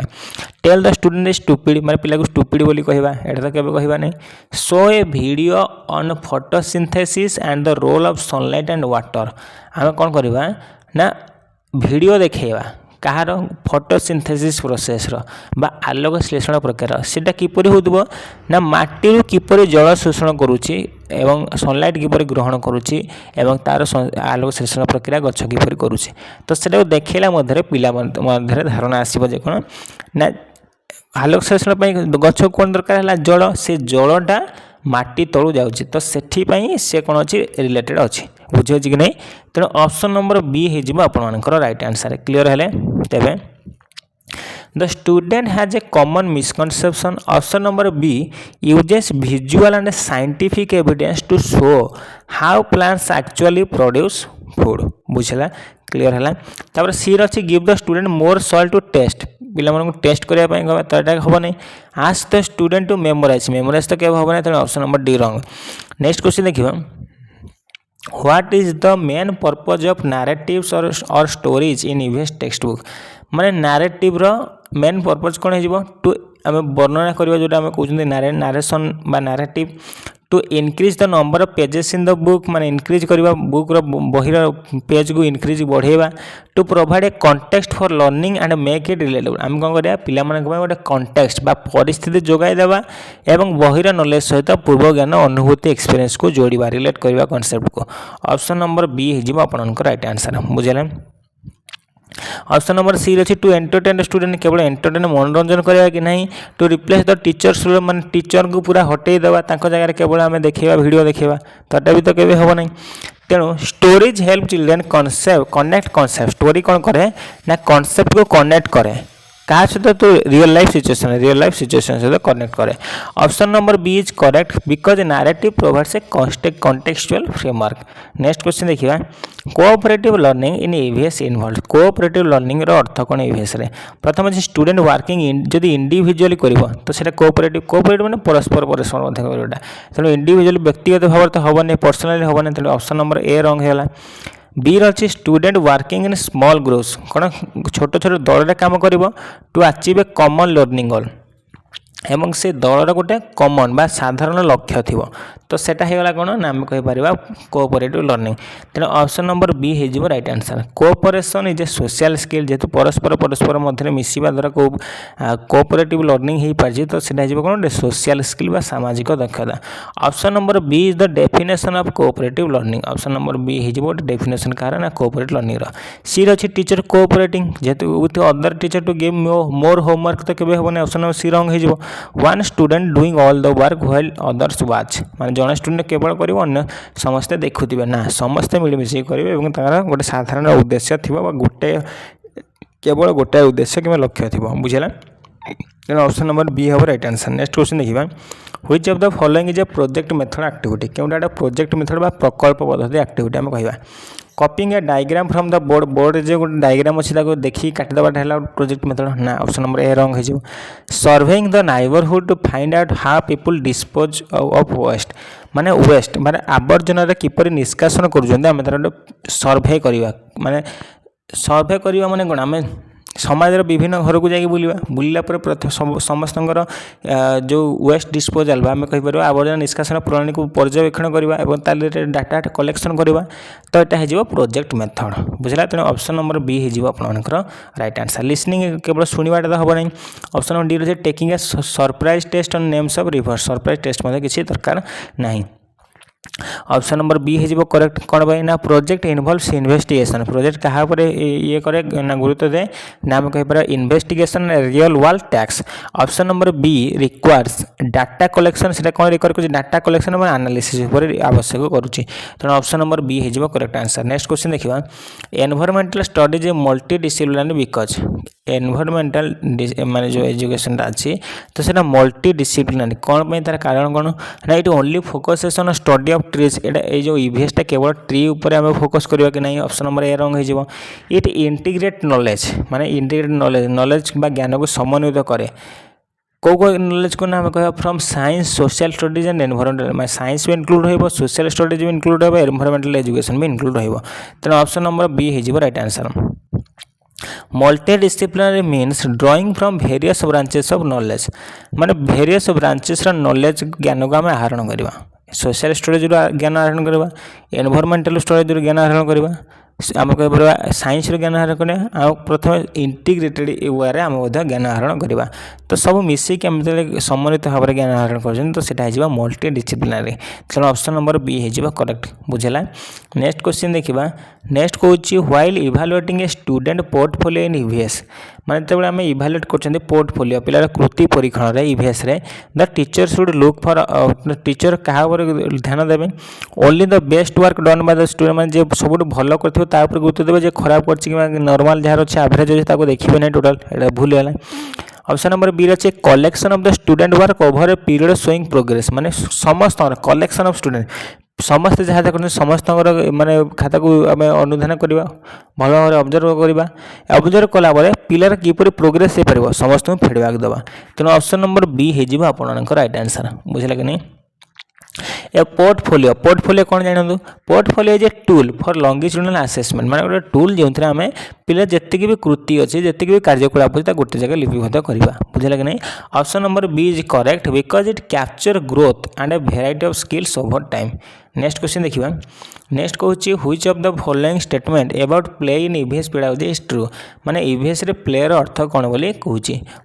टेल द स्टूडेंट स्टूपिड माने पिला को स्टूपिड बोली कहवा एटा तो केबे कहवा नहीं show a video on photosynthesis and the role of sunlight and water आम कौन करवा ना वीडियो देखेवा कहार फोटोसिंथेसिस प्रोसेस बा आलोक श्लेषण प्रकार सेटा किपरि होतबो ना माटी किपरि जल शोषण करूची एवं सनलाइट किपरि ग्रहण करूची एवं तार आलोक श्लेषण प्रक्रिया गछ किपरि करूची तो सेटा देखैला मध्यरे पिला मध्यरे धारणा आसीबो जे कोन ना आलोक श्लेषण पई गछ कोन दरकार हला जल से जलटा माटी तळु जाउची तो सेठी से कोन अछि रिलेटेड अछि बुझे कि नहीं तेणु ऑप्शन नंबर बी हो आपंकर राइट आंसर क्लीयर है तेरे the student has a common misconception option number B uses visual and scientific evidence to show how plants actually produce food बुझला क्लीयर है तापर सी रही give the student more soil to test पिला test करने तो यहाँ हम नहीं ask the student to memorize तो क्या हम ना तेनाली ऑप्शन नंबर डी रंग नेक्स्ट क्वेश्चन देखिए what is the main purpose of narratives और stories in EVS textbook माने नैरेटिव रो मेन पर्पज कौन हो टू आम वर्णना करवा जोटा आम कहते नारेसन बा narrative to increase the number of pages in the book माने इनक्रीज करवा बुक रो बहिर पेज को इनक्रीज बढ़ेवा to provide a context for learning and make it relatable आम कौन करिया पिला मानक गोटे कॉन्टेक्स्ट बा परिस्थिति जोगाई देवा एवं बहिर नॉलेज सहित पूर्व ज्ञान अनुभूति एक्सपीरियंस को जोड़वा रिलेट करवा कॉन्सेप्ट को ऑप्शन नंबर बी हो आपनकर राइट आंसर बुझे ऑप्शन नंबर सी रही टू एंटरटेन स्टूडेंट केवल एंटरटेन मनोरंजन करवा कि नहीं टू रिप्लेस द टीचर्स मान टीचर को पूरा हटई देवा जगह केवल आम देखा वीडियो देखा तो भी तो केवे हम नहीं तेणु stories help children connect concept story कौन करे ना कॉन्सेप्ट को कनेक्ट करे क्या सहित तो रियल लाइफ सिचुएशन सहित कनेक्ट करे option number B is correct because narrative provides a contextual framework next question देखिए cooperative learning in EVS involve cooperative learning रो अर्थ कौन ईवीएस रे प्रथम स्टूडेंट वर्किंग जदि इंडिविजुअली करिवो तो सेटा कोऑपरेटिव माने परस्पर मध्य करबा तेणु इंडिविजुअली व्यक्तिगत भाव तो हेनी पर्सनाली हेनी तेणु ऑप्शन नंबर ए रंग है बी रही student working in small groups कौन छोट छोट दल काम कर to achieve a common learning goal एवं से दलर गोटे कॉमन बा साधारण लक्ष्य थी तो सेटा होगा कौन ना आम कहीपर कोऑपरेटिव लर्निंग तेणु ऑप्शन नंबर बी हो right answer cooperation is a social skill जेहेतु परस्पर मध्य मिसवा द्वारा कोऑपरेटिव लर्निंग हो पार्टी तो सेटा हो कौन सोशल स्किल बा सामाजिक दक्षता option number B is the definition of cooperative learning option number B हो डेफिनेशन कह ना कोऑपरेटिव लर्निंग सी रही टीचर कोऑपरेटिंग जेहेतु with other teacher to give more homework तो केवे हेनी ऑप्शन नंबर सी रंग हो one student doing all the work while others watch माने जड़े स्टूडेंट केवल कर अन्य समस्ते देखुवे ना समस्ते मिलमिश करेंगे गोटे साधारण उद्देश्य थी गोटे केवल गोटे उद्देश्य कि लक्ष्य थी बुझेगा तेणु ऑप्शन नंबर बी हम राइट आंसर नेक्स्ट क्वेश्चन देखिए which of the following is a project method activity क्योंटा प्रोजेक्ट मेथड बा प्रकल्प पद्धति एक्टिविटी आम कहवा copying a diagram from the board जो गोटे डायग्राम अच्छी देखिए काटिदेवाटा है प्रोजेक्ट मेथड ना ऑप्शन नंबर ए रंग हो surveying the neighbourhood to find out how people dispose of waste माने आवर्जन किपर निष्कासन कर सर्भे करवा माने सर्भे करवा माने कौन आम समाज विभिन्न घर को जाकि बुलला समस्त जो वेस्ट डिस्पोजाल आम कहीपर आवर्जना निष्कासन प्रणाली को पर्यवेक्षण करवा डाटा कलेक्शन करवा तो यहाँ हो प्रोजेक्ट मेथड बुझला तेणु ऑप्शन नंबर बी हो आपंकर राइट आंसर लिसनिंग केवल शुणवाटा तो हम नहीं ऑप्शन नंबर डी रही taking a surprise test on names of river surprise test किसी दरकार नहीं ऑप्शन नंबर बी हो करेक्ट कौन भाई ना प्रोजेक्ट इनवॉल्व्स इन्वेस्टिगेशन प्रोजेक्ट क्या ये करे ना गुरुत्व दे ना आम कहीपर investigation real world tasks option number B requires data collection से कौन रिक्वायर कर डाटा कलेक्शन और एनालिसिस पर आवश्यक करुच्ची तेणु ऑप्शन नंबर बी हो करेक्ट आंसर नेक्स्ट क्वेश्चन देखा environmental studies multi disciplinary because environmental माने जो एजुकेशन अच्छी तो सेटा मल्टी डिसिप्लिनरी कौन पर तार कारण कौन ना ये only focus on study of trees ये जो इवीएस टा केवल ट्री उपर आम फोकस करवा कि नहीं ऑप्शन नंबर ए रंग हो इट इंटीग्रेट नॉलेज माने इंटीग्रेट नॉलेज बा ज्ञान को समन्वित करे कौ नॉलेज को ना आम कह from science social studies and environmental science भी इनक्लूड हो सोशल स्टडीज भी इनक्लूड हो एनवायरमेंटल एजुकेशन भी इनक्लूड हो तेणु ऑप्शन नंबर बी हो right answer multidisciplinary means drawing from various branches of knowledge माने वेरियस ब्रांचेस नॉलेज ज्ञान को आम आहरण करवा सोशल स्टडीज ज्ञान आहरण करवा एनवायरमेंटल स्टडीज ज्ञान आहरण करवा आम कह साइंस ज्ञान आहरण करवा प्रथम इंटीग्रेटेड वे आम ज्ञान आहरण करवा तो सब मिसिक सम्मिलित भाव में ज्ञान आहरण कर मल्टी डिसिप्लिनरी तेणु ऑप्शन नंबर बी हो करेक्ट बुझेगा नेक्स्ट क्वेश्चन देखा नेक्स्ट कौन while evaluating a student portfolio in EVS माने जो आम इभालुएट कर पोर्टफोलियो पिलार कृति परीक्षण EVS the teacher should look for teacher क्या ध्यान देवे only the best work done by the student माने सब भल कर गुरुत्व देवे खराब कर नॉर्मल जहाँ अच्छे एवरेज अच्छे देखिए ना टोटाल ये भूल है ऑप्शन नंबर बी अच्छे collection of the student work over a period showing progress माने समस्त कलेक्शन ऑफ स्टूडेंट समस्त जहाँ देखते समस्त माने खाता को आम अनुधान करवा भल भाव ऑब्जर्व करवा ऑब्जर्व कलापर पिलार किपर प्रोग्रेस हो पार समस्त को फीडबैक देवा तेणु ऑप्शन नंबर बी हो आपंकर राइट आंसर बुझे कि नहीं ए पोर्टफोलियो कौन जानते portfolio is a tool for longitudinal assessment माने गोटे टूल जो आम पिला जी भी कृति अच्छी जी भी कार्यकलाप अच्छे गोटे जगह लिपिबद्ध करवा बुझे कि नहीं option number B is correct because it capture growth and a variety of skills over time next question देखा नेक्स्ट कौन which of the following statement about play in EVS pedagogy is true माने EVS रे प्लेयर अर्थ कौन बोली कहूँ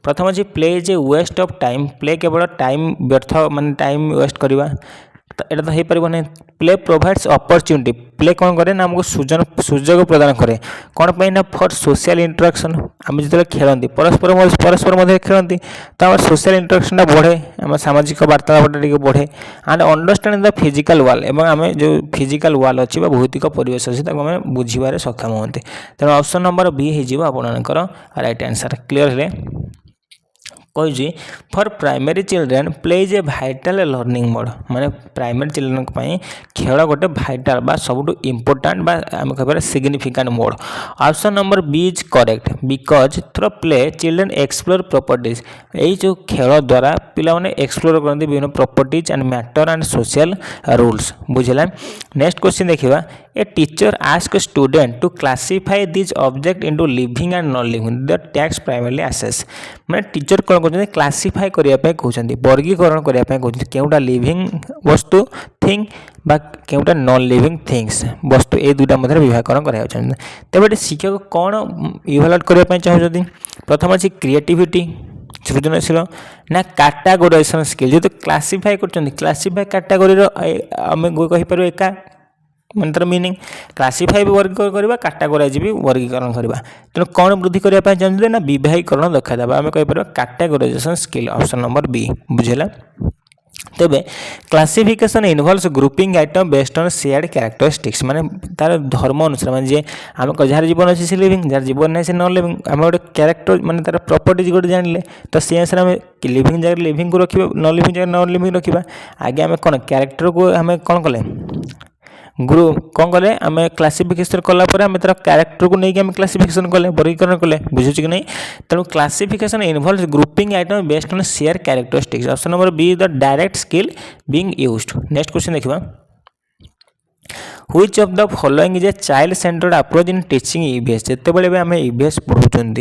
प्रथम अच्छे play is a waste of time play केवल टाइम व्यर्थ माने टाइम वेस्ट करवा एटा तो हो पार प्ले प्रोवाइड्स अपॉर्चुनिटी प्ले कौन करे ना हमको सुजोग प्रदान करे कौन पर ना फॉर सोशल इंटरेक्शन आम जो खेलती परस्पर मध्य खेलती तो आम सोशल इंटरेक्शन बढ़े आम सामाजिक वार्तालाप बढ़े and understanding the physical world एवं आम जो फिजिकल वर्ल्ड अच्छी भौतिक परिवेश अच्छी आम बुझे सक्षम होते तेणु ऑप्शन नंबर बी हो आपंकर राइट आंसर क्लीयर है कही for primary children play is a vital learning mode माने प्राइमरी चिल्ड्रेन खेल गोटे भाइटाल बा सबुठ इम्पोर्टाट बा आम कह significant mode option number B is correct because through play children explore properties यही जो खेल द्वारा पिला माने एक्सप्लोर करते विभिन्न properties and matter and social rules बुझेगा नेक्स्ट क्वेश्चन देखा a teacher ask student to classify these object into living and non living the tax primarily access मैंने टीचर कौन कहते क्लासीफाई करने कहते वर्गीकरण करने कहते केउटा लिविंग वस्तु थिंग बा केउटा नॉन लिविंग थिंग्स वस्तु ए दुटा मध्य विभागकरण कर तेज शिक्षक कौन इभालुएट करने चाहते प्रथम अच्छी क्रिएटिविटी सृजनशील ना कैटेगोराइजेशन स्किल जो क्लासीफाई कर क्लासीफाई कैटेगोरी आम कहीपर एका मान तर मीनिंग क्लासीफाई भी वर्गीकरण करवा कैटेगोराइज भी वर्गीकरण करवा तेणु कौन वृद्धि करने चाहते ना विभागीकरण देखा आम कहीपर कैटेगोराइजेशन स्किल ऑप्शन नंबर बी बुझेगा तेबे classification involves grouping item based on shared characteristics माने तार धर्म अनुसार माने जे आम जार जीवन अच्छे से लिविंग जार जीवन नहीं से नॉन लिविंग आम गोटे कैरेक्टर माने तार प्रॉपर्टीज गोटे जानिले तो सी अनुसार आम लिविंग जगह लिविंग को रखा नॉन लिविंग जगह नॉन लिविंग रखा आगे आम कौन कैरेक्टर को आम कौन कले ग्रुप कौन कले आम क्लासिफिकेशन कलापर आम तार कैरेक्टर को लेकिन आम क्लासिफिकेशन कले वर्गीकरण कले बुझे कि नहीं तेणु classification involves grouping item based on share characteristics option number B the direct skill being used next question देखा which of the following is a child centred approach in teaching EVS जितेबाला भी आम ईवीएस पढ़ुंट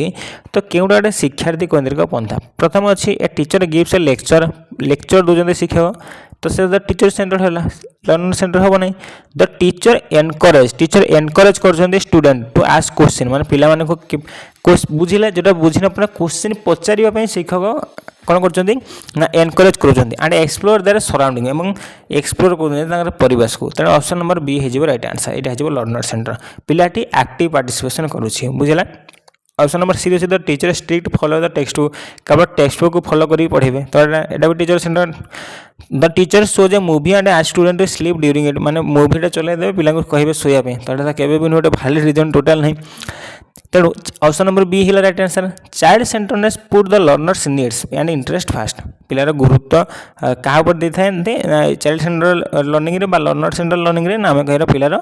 तो क्योंटा गोटे शिक्षार्थी केन्द्रिक पंथा प्रथम अच्छी a teacher gives A lecture दूसरे शिक्षक तो से द टीचर सेंटर है लर्निंग सेंटर हम नहीं द टीचर एनकरेज कर स्टूडेंट टू आस्क क्वेश्चन माने पिला माने को बुझिला जोटा बुझी न पड़ा क्वेश्चन पचारिबा पई शिक्षक कौन कर एनकरेज करुँच एंड एक्सप्लोर देयर सराउंडिंग एवं एक्सप्लोर कर परिवेश को। तेणु ऑप्शन नंबर बी हो राइट आंसर। यहाँ हो लर्नर सेंटर पिलाटी एक्टिव पार्टिसिपेशन करुँची बुझला। Option number C the teacher strict follow the text book केवल टेक्स्ट बुक को फॉलो करी पढ़े तो यहाँ भी teacher centre. The teacher shows a movie and as student sleep during it माने मूवीटा चलाई देवे पिला कहे शोया तो यहाँ केवे भी गोटे वैलिड रीजन टोटाल नहीं। तेणु ऑप्शन नंबर बी है right answer. Child centredness put the learners needs and interest first पिलार गुरुत्व क्या दे था child centre learning learner centre learning ना आम कह पिलार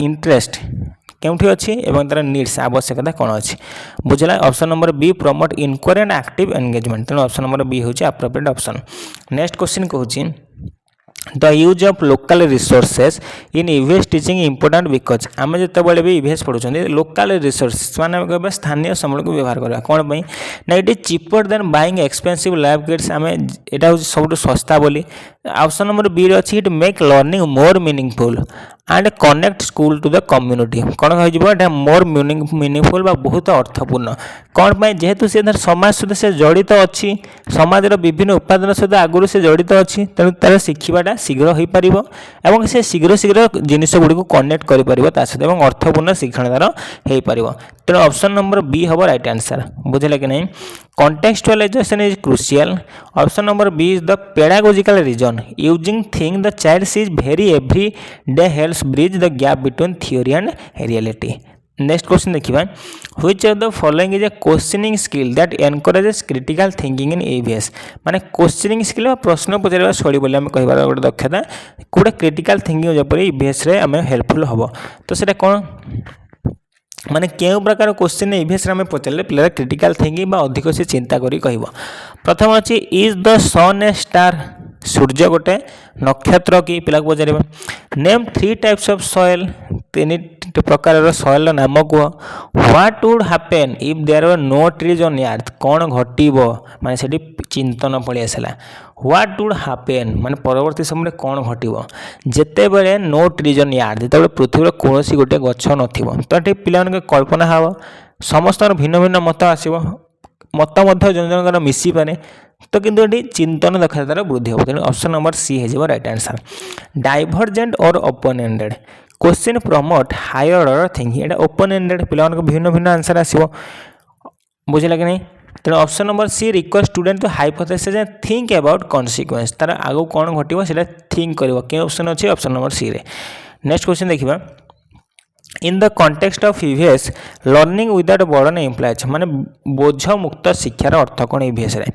इंटरेस्ट केउठी अच्छी एवं तार नीड्स आवश्यकता कौन अच्छी बुझला। Option number B promote inquiry and active engagement तेणु ऑप्शन नंबर बी हूँ एप्रोप्रिएट ऑप्शन। नेक्स्ट क्वेश्चन कहूँ the use of local resources in EVS teaching important because आम जो भी ईवीएस पढ़ुं लोकल रिसोर्सेस माने कह स्थानीय संबल को व्यवहार करवा कौन पाई ना ये cheaper than buying expensive lab kits आम यहाँ हूँ सब सस्ता बोली। ऑप्शन नंबर बी अच्छी it make learning more meaningful and connect school to the community कौन कह मोर मीनिंगफुल बहुत अर्थपूर्ण कौन पाई जेहेतु से समाज सहित से जड़ित अच्छी समाजर विभिन्न उपादान सहित आगुरी से जड़ित अच्छी तेणु तार शिखाटा शीघ्र हो पार और से शीघ्र शीघ्र जिनिस गुड़ी को कनेक्ट कर सहित अर्थपूर्ण शिक्षण तार हो पार तेणु ऑप्शन नंबर बी हम राइट आंसर बुझे कि नहीं। Contextualisation is crucial. Option number B is the pedagogical reason using thing the child is very every day helps bridge the gap between theory and reality. Next question देखिए which of the following is a questioning skill that encourages critical thinking in EVS माने questioning skill प्रश्न पचार शैली बोली आम कह गोटे दक्षता गोटे क्रिटिकल थिंकिंग जपर ईवीएस रे आम हेल्पफुल हम तो सेटा कौन माने केउ प्रकार क्वेश्चन ईवीएस रे आम पचारे पिला क्रिटिकल थिंकिंग अधिक से चिंता करी कहब। प्रथम अच्छी is the sun a star सूर्य गोटे नक्षत्र कि पिला पचार। नेम 3 टाइप्स ऑफ सॉइल 3 प्रकार सॉइल नाम कह। What would happen if there were no trees on earth कौन घटब माने सेठी चिंतन पलि आसला। व्हाट वुड हैपन माने परवर्ती समय कौन घटब जेते बेले नो ट्रीज ऑन अर्थ जेते पृथ्वी कौन गोटे गछ नथिबो तो ये पिला कल्पना हम समस्त भिन्न भिन्न मत आसो मत जन जनकर मिसी पारे तो किंतु ये चिंतन दक्षतार वृद्धि हो तेणु ऑप्शन नंबर सी हो right answer. Divergent or open ended question promote higher order thinking ये ओपन एंडेड पिला भिन्न भिन्न आंसर आसो बुझे कि नहीं। तेणु option number C request student to hypothesis and think about consequence तार आगो कौन घटो से थिंक कर ऑप्शन अच्छे ऑप्शन नंबर सी रे। नेक्स्ट क्वेश्चन देखिए in the context of EVS learning without burden implies माने बोझ मुक्त शिक्षार अर्थ कौन ईवीएस रे।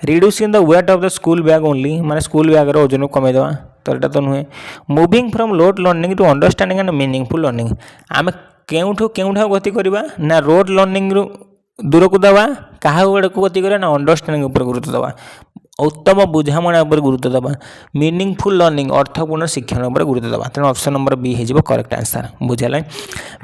Reducing the weight of the school bag only माने स्कूल बैग ओजन को कमेदेवा तो यहाँ तो नुहे। Moving from load learning to understanding and meaningful learning आम केउठू गति करवा ना रोड लर्निंग रु दूर को दवा क्या को गति करवा ना अंडरस्टैंडिंग उपर गुरुत्व दवा उत्तम बुझामणा उपर गुरुत्व दवा मीनिंगफुल लर्निंग अर्थपूर्ण शिक्षण उपर गुरुत्व दवा तेणु ऑप्शन नंबर बी हो करेक्ट आंसर बुझे।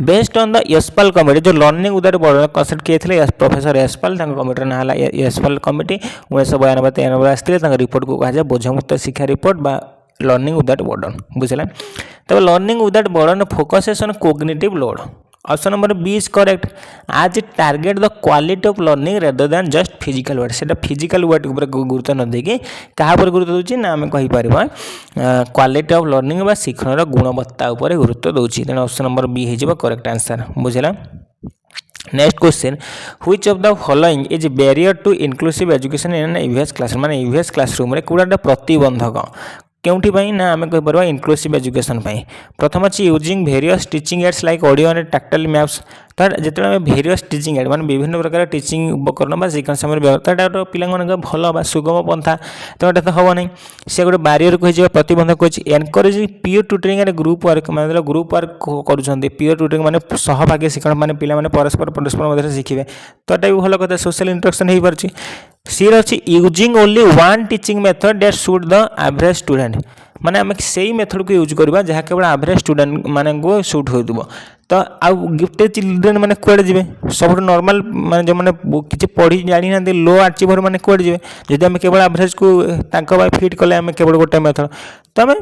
Based on the Yashpal committee जो लर्निंग विदाउट बर्डन कनसेप्ट किए थे प्रोफेसर यशपाल कमिटर ना यशपाल कमिटी 1992-93 आसते रिपोर्ट को कहुए बोझमुक्त शिक्षा रिपोर्ट बा लर्निंग विदाउट बर्डन बुझे। तब learning without burden focuses on cognitive load option number B is correct as target the quality of learning rather than just physical weight से फिजिकल वेट गुरुत्व न देकी क्या गुरुत्व दूसरी ना आम कहीपर क्वालिटी ऑफ लर्निंग बा शिक्षण गुणवत्ता उपर गुरुत्व दूसरी तेणु ऑप्शन नंबर बी हो करेक्ट आंसर बुझला। Next question which of the following is barrier to inclusive education in EVS classroom माने ईवीएस क्लासरूम रे कौटा प्रतिबंधक केउठी ना आम कहीपर इनक्लूसिव एजुकेशन प्रथम अच्छी using various teaching ads like audio and tactile maps तो जो भेरियस टीचिंग एड माने विभिन्न प्रकार टीचिंग उपकरण शिक्षण समय व्यवस्था तो पिला भल सुगम पंथा तो ये तो हम नहीं से गोटे बारियर को प्रतिबंधक को encourage peer tutoring and group work मतलब ग्रुप वर्क कर पीयर ट्यूटरिंग माने सहभागी शिक्षण माने पिला माने परस्पर मध्य शिखे तो ये भल कथा सोशल इंटरेक्शन हो पार्टी। सी अच्छी using only one teaching method that suit the average student माने आम से मेथड को यूज करवा जहाँ केवल एवरेज स्टूडेंट माने को सूट हो तो आउ गिफ्टेड चिल्ड्रेन माने कुआडे जिवे सब नॉर्मल माने जो माने किसी पढ़ी जानी ना लो अचीवर माने कुआडे जिवे जदि आम केवल एवरेज को तांको फिट कले आम केवल गोटे मेथड तो आम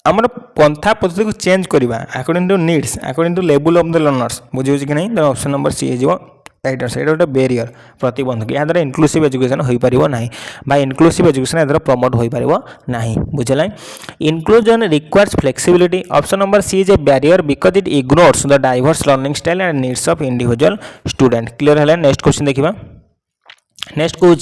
आमर पंथा पद्धति को चेंज करवा according to needs according to level of the learners बुझे कि नहीं ऑप्शन नंबर सी हो राइट आंसर। गोटे बेरियर प्रतिबंधक या द्वारा इनक्लूसिव एजुकेशन हो पार ना बा इनक्लूसिव एजुकेशन या द्वारा प्रमोट हो पार ना बुझे। Inclusion requires flexibility option number C is a barrier because it ignores the diverse learning style and needs of individual student. Clear है। नेक्स्ट क्वेश्चन देखिए। नेक्स्ट कौन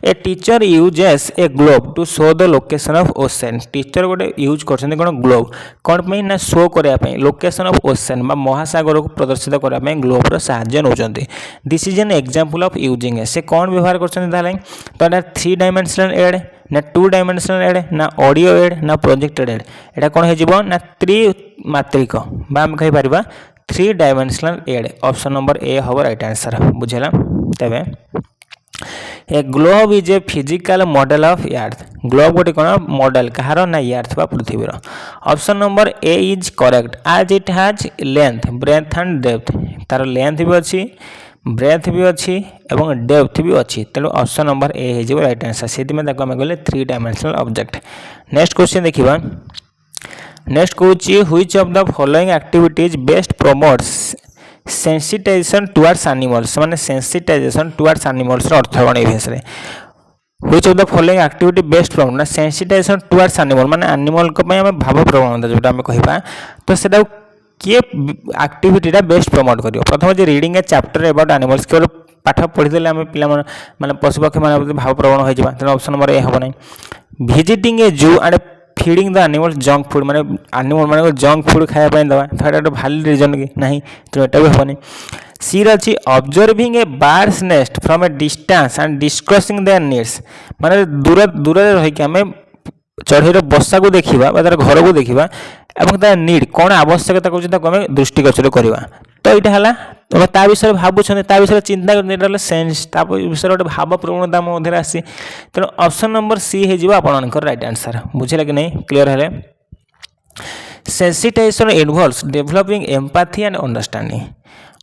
a teacher uses a globe to show the location of ocean. Teacher गोटे use कर globe कौन पे ना show करने location of ocean बा महासागर को प्रदर्शित करने ग्लोबर साहाय्य नौकरी। This is an example of using से कौन व्यवहार कर 3 डायमेंशनल एड ना 2 डायमेंशनल एड ना ऑडियो एड ना प्रोजेक्टेड एड एटा कौन हो ना त्रिमात्रिक बा आम कही पार 3 dimensional aid. Option number A हम राइट आंसर बुझेगा। तेरे a globe is a physical model of earth. Globe गोटे कौन मॉडल कहार ना अर्थ बा पृथ्वीर। Option number A is correct as it has length breadth and depth. तार लेंथ भी अच्छी ब्रेथ भी अच्छी एवं डेप्थ भी अच्छी तेणु ऑप्शन नंबर ए हो राइट आंसर। से आम कहले 3 डायमेंशनल ऑब्जेक्ट। नेक्स्ट क्वेश्चन देखिए। नेक्स्ट कौन which of the following activities best promotes sensitization towards animals माने सेंसिटाइजेशन टुवर्ड्स एनिमल्स अर्थ कौन is which of the following activity best promote ना सेंसिटाइजेशन टुवर्ड्स एनिमल माने एनिमल को आम भाव प्रवणता जोटा आम कह तो सेटा किए एक्टिविटीटा बेस्ट प्रमोट कर। प्रथम जो reading A chapter about animals केवल पाठ पढ़ीदे आम पे माने पशुपक्षी मान भाव प्रवण हो तेनाली ऑप्शन नंबर ए हम ना। विजिटिंग ए जू and feeding the animals junk food माने एनिमल मान जंक फूड खाया दवा तो गोटे भैलिड रिजन कि ना तो यहाँ भी हेनी। सी रही observing A birds nest from A distance and discussing there needs माने दूर दूर रहीकि आम चढ़ईर बसा को देखा तार घर को देखा और तार नीड कौन आवश्यकता करें दृष्टिगोचर करवा तो यहाँ है ता विषय भावुं ता विषय चिंता कर सेन्स विषय गोटे भाव प्रवणता मध्य आसी तेणु ऑप्शन नंबर सी हो आपंकर राइट आंसर बुझे कि नहीं। क्लियर है। Sensitisation involves developing empathy and understanding.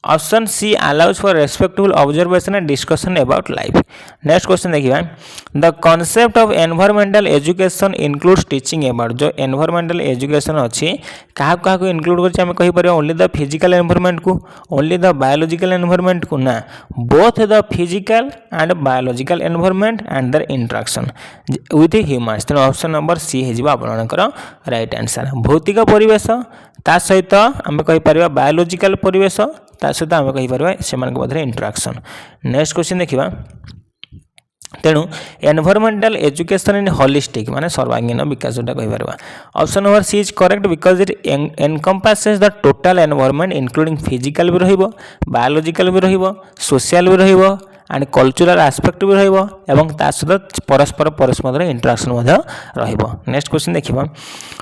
Option C allows for respectful observation and discussion about life. Next question देखिए। The concept of environmental education includes teaching about जो environmental education अच्छी क्या क्या include कर ओनली द फिजिकल एनवायरमेंट को only the biological environment को ना both the physical and biological environment and their interaction with humans तेणु ऑप्शन नंबर सी हो आपंकर राइट आंसर। भौतिक परिवेश ता सहित आम कहीपर बायोलॉजिकल परिवेश ता सहित आम कहीपर से मध्य इंटरेक्शन। नेक्स्ट क्वेश्चन देखिए। तेणु एनवायरमेंटल एजुकेशन इन होलिस्टिक माने सर्वांगीन विकास जोटा कहीपर। Option number C is correct because it encompasses the total environment including physical भी रहिबो बायोलॉजिकल भी रहिबो सोशल भी रहिबो एंड कल्चरल आस्पेक्ट भी रहा सहित परस्पर परस्पर इंटरेक्शन रहिबो। नेक्स्ट क्वेश्चन देखिए।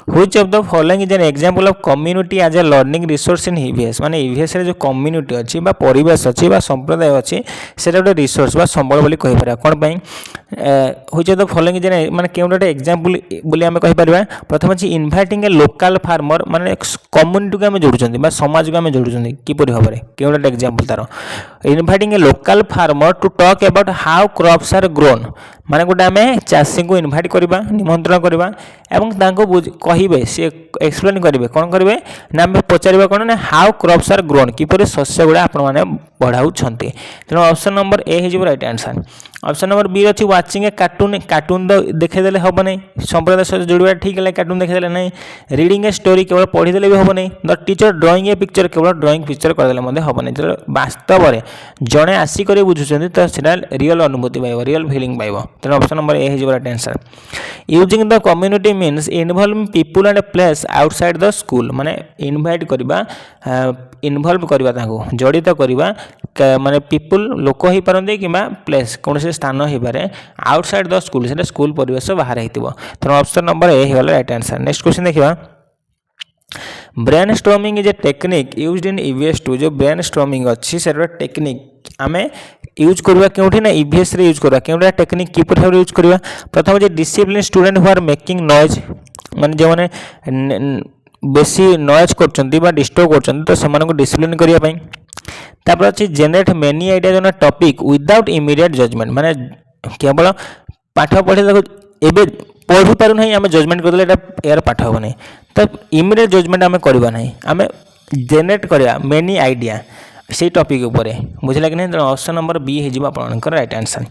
Which of the following is an example of community as a learning resource in EVS माने ईवीएस रे जो कम्युनिटी अच्छी बा परिवेश अच्छी बा संप्रदाय अच्छी सेटा गोटे रिसोर्स बा संबल बोली कहि पारा कोन पई। Which of the following is N माने केउ गोटे एग्जांपल बोली आमे कहि पारबा। प्रथम अछि इनवाइटिंग ए लोकल फार्मर माने कम्युनिटी को आमे जोडुचंदी बा समाज को आमे जोडुचंदी किपरि भाबरे केउ गोटे एग्जांपल तारो inviting a local farmer to talk about how crops are grown माने गोटे आम चाषी को इनभाइट करवा निमंत्रण करवा एवं कहे सी एक्सप्लेन करेंगे कौन करेंगे ना आम पचार कौन ना हाउ क्रॉप्स आर ग्रोन किपर शस्य गुड़ा आपने बढ़ाऊँ तेणु ऑप्शन नंबर ए हो right answer. Option number B अच्छी वाचिंग ए कार्टून कार्टून तो देखीदे हम ना संप्रदाय सहित जोड़ा ठीक है कार्टून देखीदे ना रीडिंग ए स्टोरी केवल पढ़ीदे भी हम ना the teacher drawing a picture केवल ड्रॉइंग पिक्चर करदे हम ना वास्तव में जड़े आसिक बुझुं तो सीटा रियल अनुभूति पाइब रियल फिलिंग पाइब तेणु ऑप्शन नंबर ए हो right answer. Using the community means involving people and place outside the school माने इनवाइट करवा इनवॉल्व करवा जड़ित करवा माने पीपुल लोक हो पारती कि प्लेस कौन से स्थान हो पारे आउटसाइड द स्कूल से स्कूल परिवेश बाहर हो तेणु ऑप्शन नंबर ए हो राइट आंसर। नेक्स्ट क्वेश्चन देखिए। Brain storming is a technique used in EVS 2 जो ब्रेन स्टॉर्मिंग अच्छी से टेक्निक आम यूज करवा क्योंकि ना ईवीएस रे यूज करवा क्योंकि टेक्निक किपर भाव यूज करवा। प्रथम जो discipline student who are making noise माने जो माने बेसी नॉइज कर डिस्टर्ब कर तो से डिसिप्लिन करने तापर अच्छी जेनेरेट मेनी आइडिया जो टॉपिक विदाउट इमीडिएट जजमेंट माने केवल पाठ पढ़े एबे पढ़ी पारू ना आम जजमेंट करदे यार पाठ हम ना तो इमीडिएट जजमेंट आम करवा ना आम जेनेरेट करवा मेनी आइडिया से टॉपिक ऊपर बुझला कि नहीं। तेणु ऑप्शन नंबर बी हो आपंकर राइट आंसर।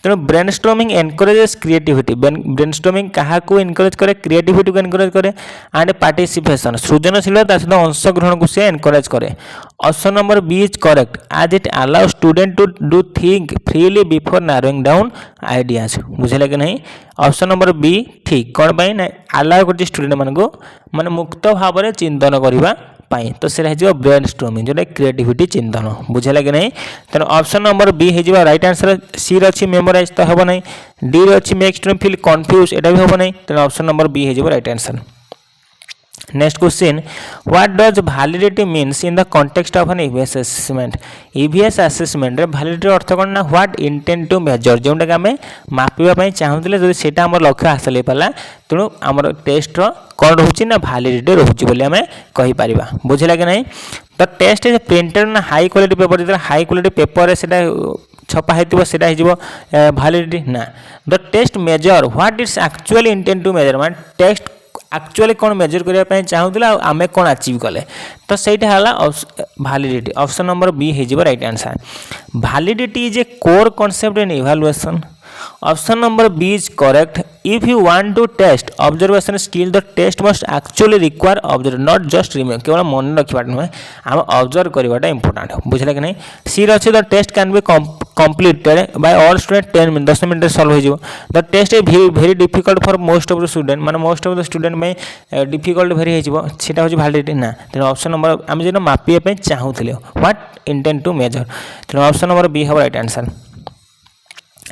तेणु ब्रेनस्टॉर्मिंग एनकरेजेस क्रिएटिविटी। ब्रेनस्टॉर्मिंग क्या एनकरेज करे, क्रिएटिविटी को एनकरेज करे एंड पार्टिसिपेशन सृजनशीलता सहित अंशग्रहण को से एनकरेज करे। Option number B is correct as it allow student to do think freely before narrowing down ideas. बुझला कि नहीं। ऑप्शन नंबर बी ठीक कौन पाई ना अलाउ कर स्टूडेंट मान को माने मुक्त भाव में चिंतन करने तो से ब्रेन स्टॉर्मिंग जो क्रिएटिविटी चिंतन। बुझला कि नहीं। तेणु ऑप्शन नंबर बी हो राइट आंसर। सी अच्छी मेमोराइज तो हम ना, डी अच्छी मेक स्टूडेंट फील कन्फ्यूज एटा भी हम ना। तेणु ऑप्शन नंबर बी हो right answer. Next question what does validity means in the context of an EVS assessment. EVS assessment रे वैलिडिटी अर्थ कौन ना व्हाट इंटेंट टू मेजर जोटा कि आम मापिबा चाहूले जब से लक्ष्य हासिल हो पाला तेणु आम टेस्ट कौन रोचे ना वैलिडिटी रोचे बोली आम कहीपर। बुझला कि नहीं। द टेस्ट इज प्रिंटेड ना हाई क्वालिटी पेपर जो हाई क्वालिटी पेपर से छपा हो वैलिडिटी ना। The test measure what is actually intent to measure मान टेस्ट एक्चुअली कौन मेजर करने चाहूला आम कौन अचीव कले तो सहीटा है वैलिडिटी। ऑप्शन नंबर बी हो right answer. Validity is a core concept in evaluation. Option number B is correct. If you want to test observation skill the test must actually require observe not just remember केवल मन रखा नुहे आम observe करवाटा important. बुझला कि नहीं। C अच्छे the test can be completed by all student 10 minute 10 minute solve हो। The test is very difficult for most of the student माने मोस्ट ऑफ द स्टूडेंट में डिफिकल्ट भेरी हो सीटा हूँ वैलिडिटी ना। तेणु ऑप्शन नंबर आम जो मापिया चाहूले व्हाट इंटेंट टू मेजर तेणु ऑप्शन नंबर बी हम right answer.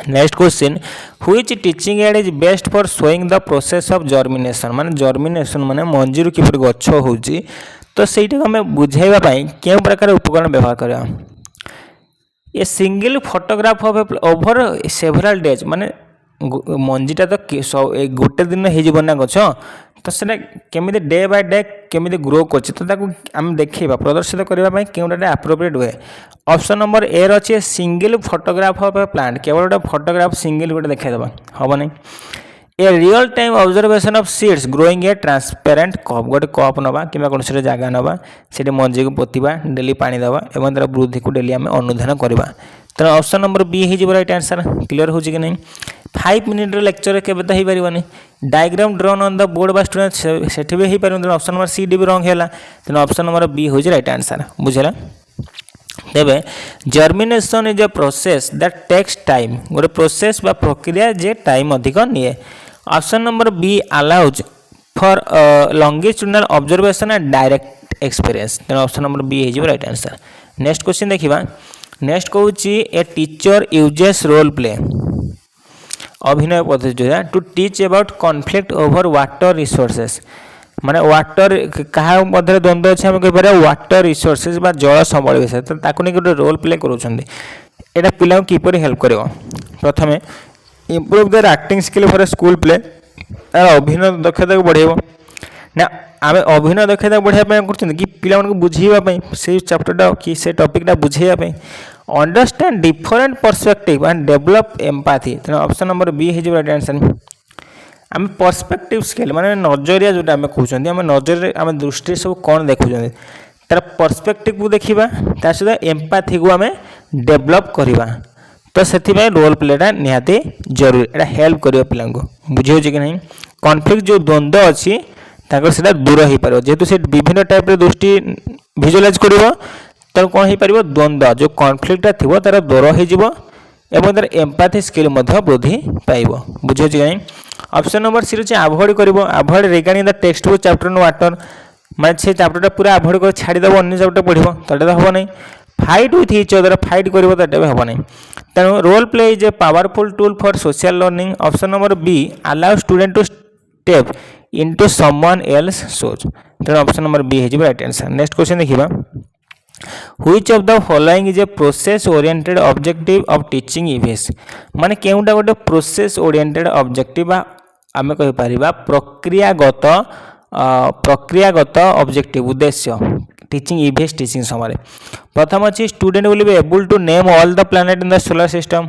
Next question which teaching add is best for showing the process of germination माने जर्मिनेशन माने मंजीर किपर गछ होउची तो सेटा को हमें बुझाइबा पई केउ प्रकार उपकरण व्यवहार करबा। A single photograph of over several days माने मंजीटा तो गोटे दिन हो ना गछ तो से केमी डे बाय डे केमी ग्रो कर देखा प्रदर्शित करने क्योंटा एप्रोप्रिएट हुए। ऑप्शन नंबर ए अच्छे single photograph of a plant केवल गोटे फोटोग्राफ सिंगल गोटे देखा हम नहीं। A real time observation of seeds growing A transparent cup गोटे कप नवा कि कौन से जगह नवा से मंजी को पोता डेली पानी देवा और तार वृद्धि को डेली आम अनुधान करवा। तेणु ऑप्शन नंबर बी हो राइट आंसर। क्लियर हो कि नहीं। 5 मिनिट लेक्चर केवे तो हो पारे diagram drawn on the board बा स्टूडेंट से भी हो पारे ऑप्शन नंबर सी डी भी रंग है। तेणु ऑप्शन नंबर बी हो राइट आंसर। बुझला तेरे germination is a process that takes time गोटे प्रोसेस बा प्रक्रिया जे टाइम अधिक निए। Option number B allows for longitudinal observation and direct experience. तेणु ऑप्शन नंबर बी हो राइट आंसर। नेक्स्ट क्वेश्चन देखा। नेक्स्ट कहूँ a teacher uses role play अभिनय पद्धति जो to teach about conflict over water resources माने वाटर क्या मध्य द्वंद्व अच्छे आम कहीपर वाटर रिसोर्सेस बा जल संबल विषय तो नहीं गोटे रोल प्ले करा पिला किपर हेल्प कर। प्रथम improve their acting skill for school play अभिनय दक्षता को बढ़ेब ना आम अभिनय दक्षता बढ़ाया कि पिला बुझाई से चैप्टरटा कि से टॉपिकटा बुझाई understand different perspective and develop empathy. तेणु ऑप्शन नंबर बी हो राइट आंसर। आम पर्सपेक्टिव स्केल माने नजरिया जोटा आम कहते आम नजर आम दृष्टि सब कौन देखुं तार पर्सपेक्टिव को देखा तार सहित एम्पैथी को आम डेवलप करवा तो से रोल प्लेटा निहाती जरूरी एटा हेल्प कर पिला बुझे कि नहीं। कॉन्फ्लिक्ट जो द्वंद्व अच्छी से दूर हो पार जेहेतु से विभिन्न टाइप दृष्टि विजुअलाइज कर तो कौन हो पार द्वंद्व जो कॉन्फ्लिक्टा थी तार दूर हो तार एम्पैथी स्किल वृद्धि पाइब बुझे कि नहीं। ऑप्शन नंबर सी अच्छे अवॉइड कर avoid regarding the text book chapter no water मैं से चैप्टरटा पूरा अवॉइड कर छाड़देव अन्य चैप्टर पढ़ो तो हम नहीं। Fight with each other fight कर हम नहीं। तेणु role play is a powerful tool for social learning. Option number B allow student to step into someone else सोच। तेणु ऑप्शन नंबर बी हो राइट आंसर। नेक्स्ट क्वेश्चन देखिए which of the following is a process oriented objective of teaching EVS माने केउटा गोटे process oriented objective आम कहीपर प्रक्रियागत ऑब्जेक्टिव उद्देश्य टीचिंग ईवीएस टीचिंग समय। प्रथम अच्छी student will be able to name all the planet in the solar system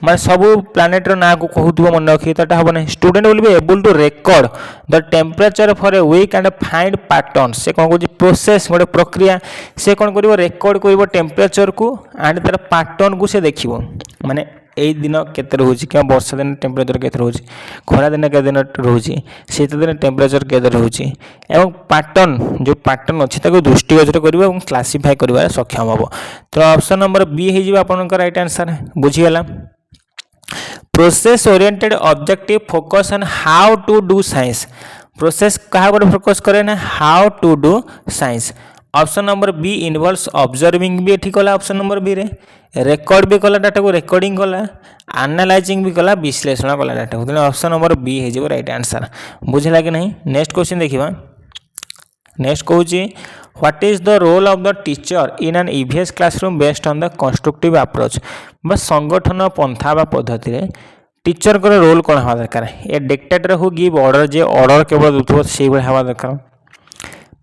माने सब प्लानेट ना को कहूथिबो मन रखी तटा हबो नै student will be able to record the temperature for a week and find patterns से कोन को प्रोसेस गोटे प्रक्रिया से कोन करिवो रिकॉर्ड करिवो टेम्परेचर को एंड तार पैटर्न को से देखिवो माने एई दिन केते रहउची कि वर्षा दिन टेम्परेचर केते रहउची खरा दिन केते दिन रहउची शीत दिन टेम्परेचर केते रहउची एवं पैटर्न जो पैटर्न अछि ताको दृष्टिगोचर करिवो एवं क्लासिफाई करिवा सक्षम हबो। तो ऑप्शन नंबर बी हे जिवो आपनकर राइट आंसर बुझी गेला। Process oriented objective focus on how to do science process कहा पर फोकस करे ना how to do science. Option number B involves observing भी ठीक कला ऑप्शन नंबर बी रे रेकॉर्ड भी कला डाटा को रेकॉर्डिंग कला एनालाइजिंग भी कला विश्लेषण कला डाटा को ऑप्शन नंबर बी हे जिवो राइट आंसर बुझला कि नहीं। नेक्स्ट क्वेश्चन देखिबा नेक्स्ट कहूची what is the role of the teacher in an EVS classroom based on the constructive approach बस संगठन पंथा बा पद्धति रे टीचर को रोल कौन हवा दरकार ए dictator who give order J order केवल दुथो से भाई हवा दरकार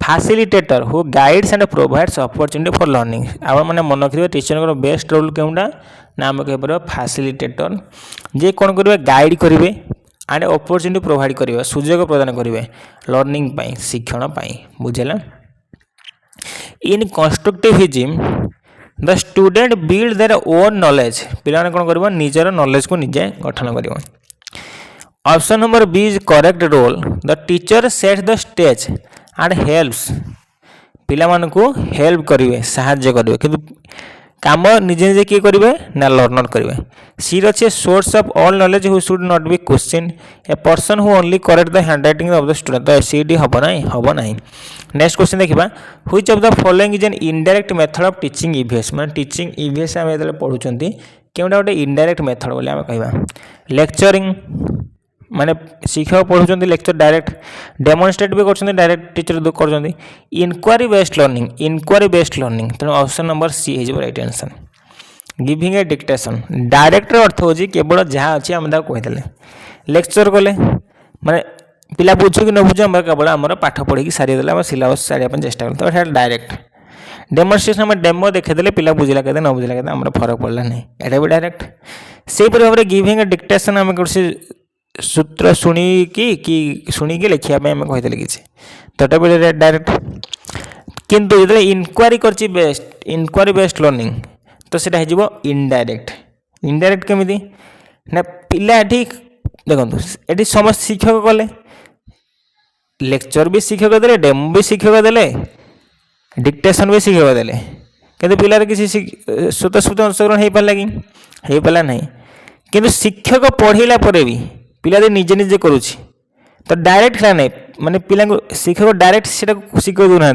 facilitator who guides and provides opportunity for learning आप मैंने मन रखिए टीचर को बेस्ट रोल केउटा ना आम कह पार फैसिलिटेटर जे कौन करेंगे गाइड करेंगे एंड अपॉर्चुनिटी प्रोवाइड करेंगे सुजोग प्रदान करेंगे लर्निंग पाई शिक्षण पाई बुझेला। In constructivism the student build their own knowledge पिला कौन कर निजर नॉलेज को निजे गठन कर। Option number B is correct role the teacher set the stage and helps पिला मानकु हेल्प करेंगे साहाय्य करेंगे किंतु काम निजे निजे किए करेंगे ना लर्नर करेंगे। सी अच्छे source of all knowledge who should not be question a person who only correct the handwriting of the student तो सीडी हम ना। नेक्स्ट क्वेश्चन देखा which of the following is an indirect method of teaching EVS मैंने teaching EVS आम जो पढ़ुंट केउटा गोटे indirect method बोली आम कह लेक्चरिंग माने शिक्षक पढ़ुंट लेक्चर डायरेक्ट डेमोन्स्ट्रेट भी कर डायरेक्ट टीचर कर इनक्वारी बेस्ड लर्निंग तेणु ऑप्शन नंबर सी हो right answer. Giving a dictation direct अर्थ हो केवल जहाँ अच्छी आम कहीदे लेक्चर कले माने पिला बुझु कि न बुझु आम केवल आम पाठ पढ़ी सारीदे आम सिलेबस सारे चेष्टा कर तो डायरेक्ट डेमोन्स्ट्रेशन आम डेमो देखीदे पिला बुझला के न बुझला के आम फरक पड़ला नहीं एटा भी डायरेक्ट से भाव में गिविंग ए डिक्टेशन आम कौन सूत्र शुणिकी लिखापी आम कहीदे किसी तो भी डायरेक्ट किंतु जो इनक्वारी इनक्वारी बेस्ड लर्निंग तो सीटा हो इनडायरेक्ट केमी ना पिला ये देखो ये समस्त शिक्षक कले लेक्चर भी शिक्षक दे डेमो भी शिक्षक दे डिक्टेशन भी शिक्षक दे कि पिलार किसी स्वतःस्फूर्त अंशग्रहण हो पारा कि हो पारा ना कि शिक्षक पढ़ला भी पिला निजे निजे करुच्ची तो डायरेक्ट है ना माने पिला शिक्षक डायरेक्ट से शिक्षक दूना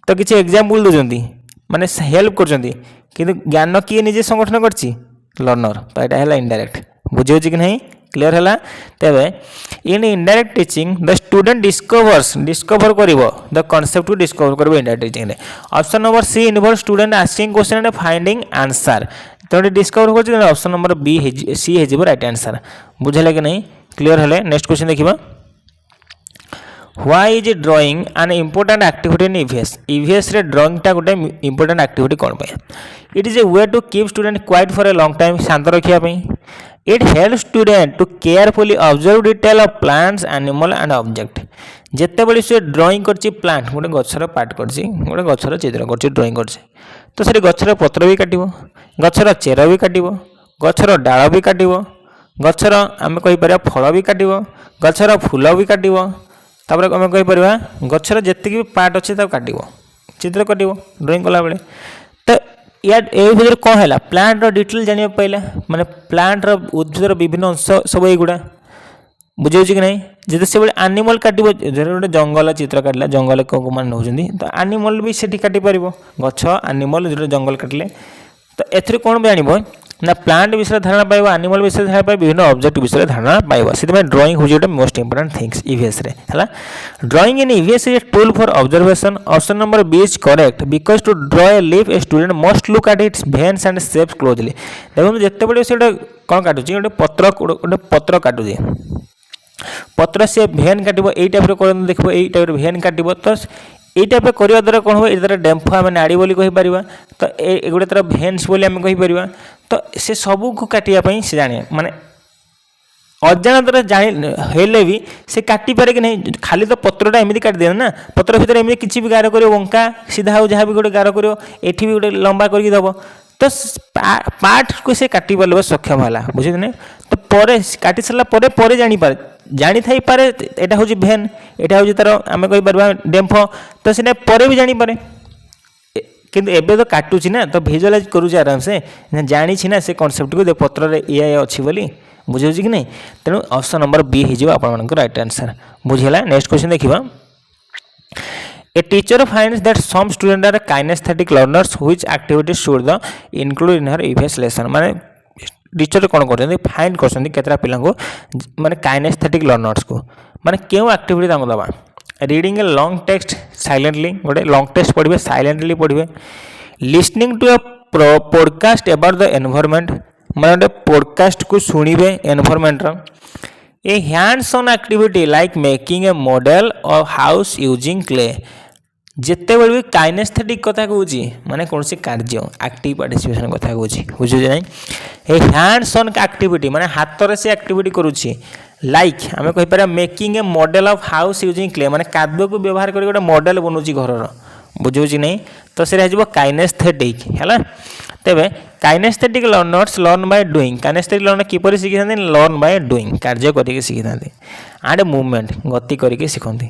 तो किसी एग्जाम्पल दूसरी माने हेल्प कर ज्ञान किए निजे संगठन करची लर्नर तो यहाँ है इनडायरेक्ट बुझे कि नहीं क्लीयर है तेरे in indirect teaching the student discover कर द कॉन्सेप्ट को डिस्कवर कर indirect teaching option number C involve student asking question and finding answer तो डिस्कवर कर ऑप्शन नंबर बी सी हो राइट आंसर बुझे कि नहीं क्लीयर है। नेक्स्ट क्वेश्चन देखा why is drawing an important activity in EVS रे ड्राइंगटा गोटे इम्पोर्टेंट एक्टिविटी कौन पे it is a way to keep student quiet for a long time शांत रखापी it help student to carefully observe detail of plants animal and object जितेबाला सी drawing कर प्लांट गोटे गचर पार्ट कर गोटे गचर चित्र कर ड्राइंग कर तो से गचर पत्र भी काट गचर चेर भी काट गचर डाल भी काट गचर आम कहीपर फल भी काट गचर फूल भी काट तापर आम कहीपर गचर जितकी भी पार्ट अच्छे काट चित्र काट ड्राइंग कला बेले तो या भर कौन है प्लांट डिटेल जाना पाइला माने प्लांट उद्भिदर विभिन्न अंश सब युवा बुझे कि नहीं जब से एनिमल काट गोटे जंगल चित्र काटला जंगल कौन मान नौ तो एनिमल भी से काटी पार गछ एनिमल जो जंगल काटिले तो एथि कौन भी आनब ना प्लांट विषय धारणा पाइब एनिमल विषय धारणा पाइब विभिन्न ऑब्जेक्ट विषय धारणा पाइब से ड्राइंग हूँ गोटे मोस्ट इंपोर्टेंट थिंग्स ईवीएस रे है drawing in EVS is a tool for observation option number B is correct because to draw a leaf a student must look at its veins and shapes closely देखो जिते से कौन काटुची गोटे पत्र काटुची पत्र से भेन काट टाइप देख टाइप भेन काट तो ये टाइप करने द्वारा कौन हो द्वारा डेम्फो आम नाड़ी बोली कहीपर तो ये गोटे तरह भेन्स बोली आम कहीपर तो से सबू को काटिया से जाने माने अजाणत जाने भी से काटी पारे कि नहीं खाली तो पत्रटा एमती काट दिए ना पत्र भितर एमती किसी भी गार कर बंका सीधा हो जहाँ भी गोटे गार कर एठी भी गोटे लंबा करके दब तो पार्ट को से काटी पारे सक्षम है बुझे ना तो पर काटी सारा पर जानी थाई पारे एटा हूँ भेन एटा हूँ तार आम कहीपर डेम्फ तो से पर भी जानीपे किंतु एबे तो काटुची ना तो भिजुअलाइज करूँ आराम से जानी ना से कनसेप्ट को पत्र ये अच्छी बोली बुझे कि नहीं तेणु ऑप्शन नंबर बी हो आप राइट आंसर बुझेगा। नेक्स्ट क्वेश्चन देखा a teacher finds that some student are kinesthetic learners which activity should the include in her EVS lesson माने टीचर कौन कर फाइंड कर पिला माने काइनेस्थेटिक लर्नर्स को माने क्यों एक्टिविटी दवा reading a long text silently गोटे लॉन्ग टेक्स्ट पढ़े साइलेंटली पढ़े listening to a podcast about the environment माने गोटे पॉडकास्ट को शुणिबे environment a hands on activity like making a model of house using clay जिते बड़े भी काइनेस्थेटिक कथा कहूँ माने कौन सी कार्य एक्टिव पार्टिसिपेशन कथा कहूँ बुझे ना ए हैंड्स ऑन एक्टिविटी माने हाथ से एक्टिविटी करुँची लाइक आम कहीपर making a model of house using clay माने कादुआ को व्यवहार कर गोटे मॉडल बनाऊँगी घर बुझे नहीं तो से काइनेस्थेटिक है तेबे kinaesthetic learners learn by doing kinaesthetic learner किपर शिखी था लर्न बाय डूइंग कार्य करके शिखी था एंड मूवमेंट गति करके शिखती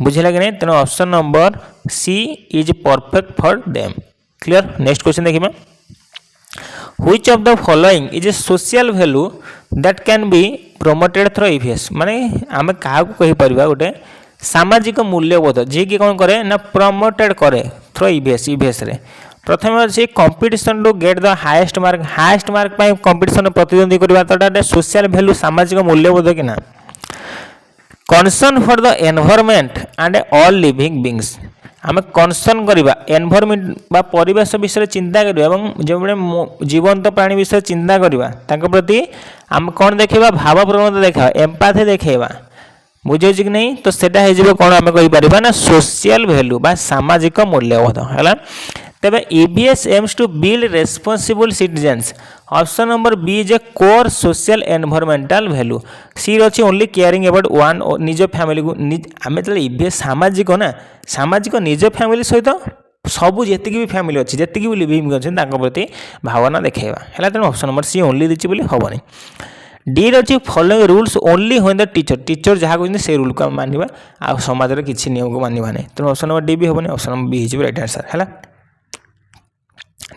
बुझेगा कि नहीं तेणु option number C is perfect for them clear. Next question देखिए which of the following is a social value that can be promoted through EVS माने आम क्या कही पार गोटे सामाजिक मूल्यबोध जी कि कौन करे ना प्रमोटेड करे थ्रू ईवीएस रे प्रथम अच्छे competition to get the highest mark competition प्रतिद्वंदी करवा तो सोशल वैल्यू सामाजिक मूल्यबोध कि ना concern for the environment and all living beings आम कनसर्न करवा एनवायरनमेंट बा परिवेश विषय चिंता करवा जो जीवंत प्राणी विषय चिंता करवा प्रति आम कौन देखा भाव प्रवणता देखा एम्पाथी देखा बुझे कि नहीं तो सेटा हो कौन आम कहीपर ना सोशल वैल्यू बा सामाजिक मूल्यबोध है तेबे EVS aims to build responsible citizens option number B is a core social environmental value C अच्छी ओनली केयरिंग अबाउट वन निज फैमिली को आम जो ईवीएस सामाजिक ना सामाजिक निज फैमिली सहित सबू जी भी फैमिली अच्छी जी भी लिविंग अच्छे प्रति भावना देखा है तेनाली ऑप्शन नंबर सी ओनली देती हेनी डी अच्छी following rules only when the teacher जहाँ कहते से रूल को मानवा आ समाज में किसी नियम को मानवा नहीं तेनाली ऑप्शन नंबर डी भी हेनी ऑप्शन नंबर बी हो राइट आंसर है।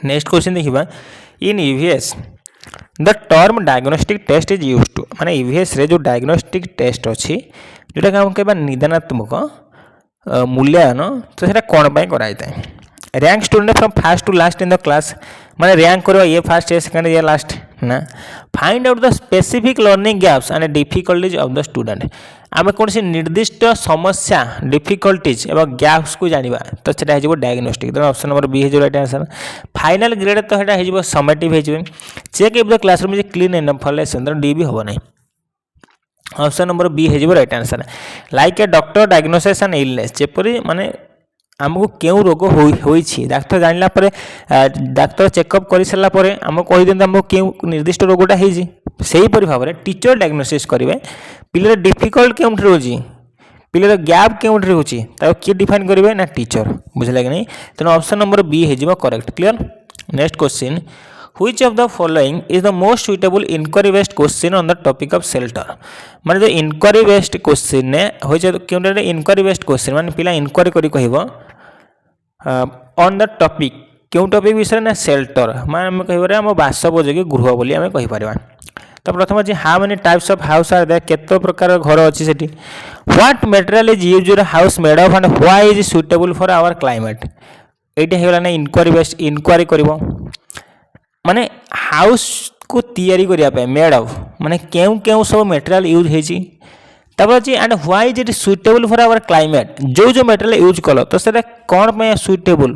नेक्स्ट क्वेश्चन देखिए in EVS the term diagnostic test is use to माने ईवीएस रे जो डायग्नोस्टिक टेस्ट अच्छी जोटा कि हम कहबा निदानात्मक मूल्यांकन तो सेटा कौन पाई कराई था rank student from first to last in the class माने रैंक करवा ये फर्स्ट ये सेकंड ये लास्ट ना find out the specific learning gaps and difficulties of the student आम कौन से निर्दिष्ट समस्या डिफिकल्टीज एवं गैप्स को जाना तो सेटा हो डायग्नोस्टिक तो ऑप्शन नंबर बी हो राइट आंसर फाइनल ग्रेड तो यहाँ हो समेटिव हो check if the classroom is clean and फॉरलेसन तो डी भी हम ना ऑप्शन नंबर बी हो right answer like a doctor diagnosis and illness जेपरी माने आमको क्यों रोग होइछि डाक्टर जानला परे डाक्टर चेकअप कर सारा पर आम कही दिखाते आमको क्यों निर्दिष्ट रोगटा होइछि सेही परि भाव में टीचर डायग्नोसिस करेंगे पिलर डिफिकल्ट क्यों रोचे पिलर गैप क्यों रोचे किए डिफाइन करेंगे ना टीचर बुझे कि नहीं तेना ऑप्शन नंबर बी हो correct clear. Next question which of the following is the most suitable inquiry based question on the topic of shelter माने जो इंक्वायरी बेस्ड क्वेश्चन ने हो क्यों इंक्वायरी बेस्ड क्वेश्चन माने पिला इंक्वायरी करी कहबो ऑन द टॉपिक क्यों टॉपिक विषय ना शेल्टर माने हम कहबरे हम बासोपयोगी गृह बोली आम कहि परबा तो प्रथम अच्छे how many types of house are there केतो प्रकार घर अच्छी सेठी what material is used house made of and why is suitable for our climate एटा हेगला ना इंक्वायरी बेस्ड इंक्वायरी करबो माने हाउस को तैयारी करिया मेड ऑफ माने केउ केउ सब मटेरियल यूज होइछि तब अच्छी and why is it suitable for our climate जो जो मटेरियल यूज कल तो सेटा कौन पे सुइटेबल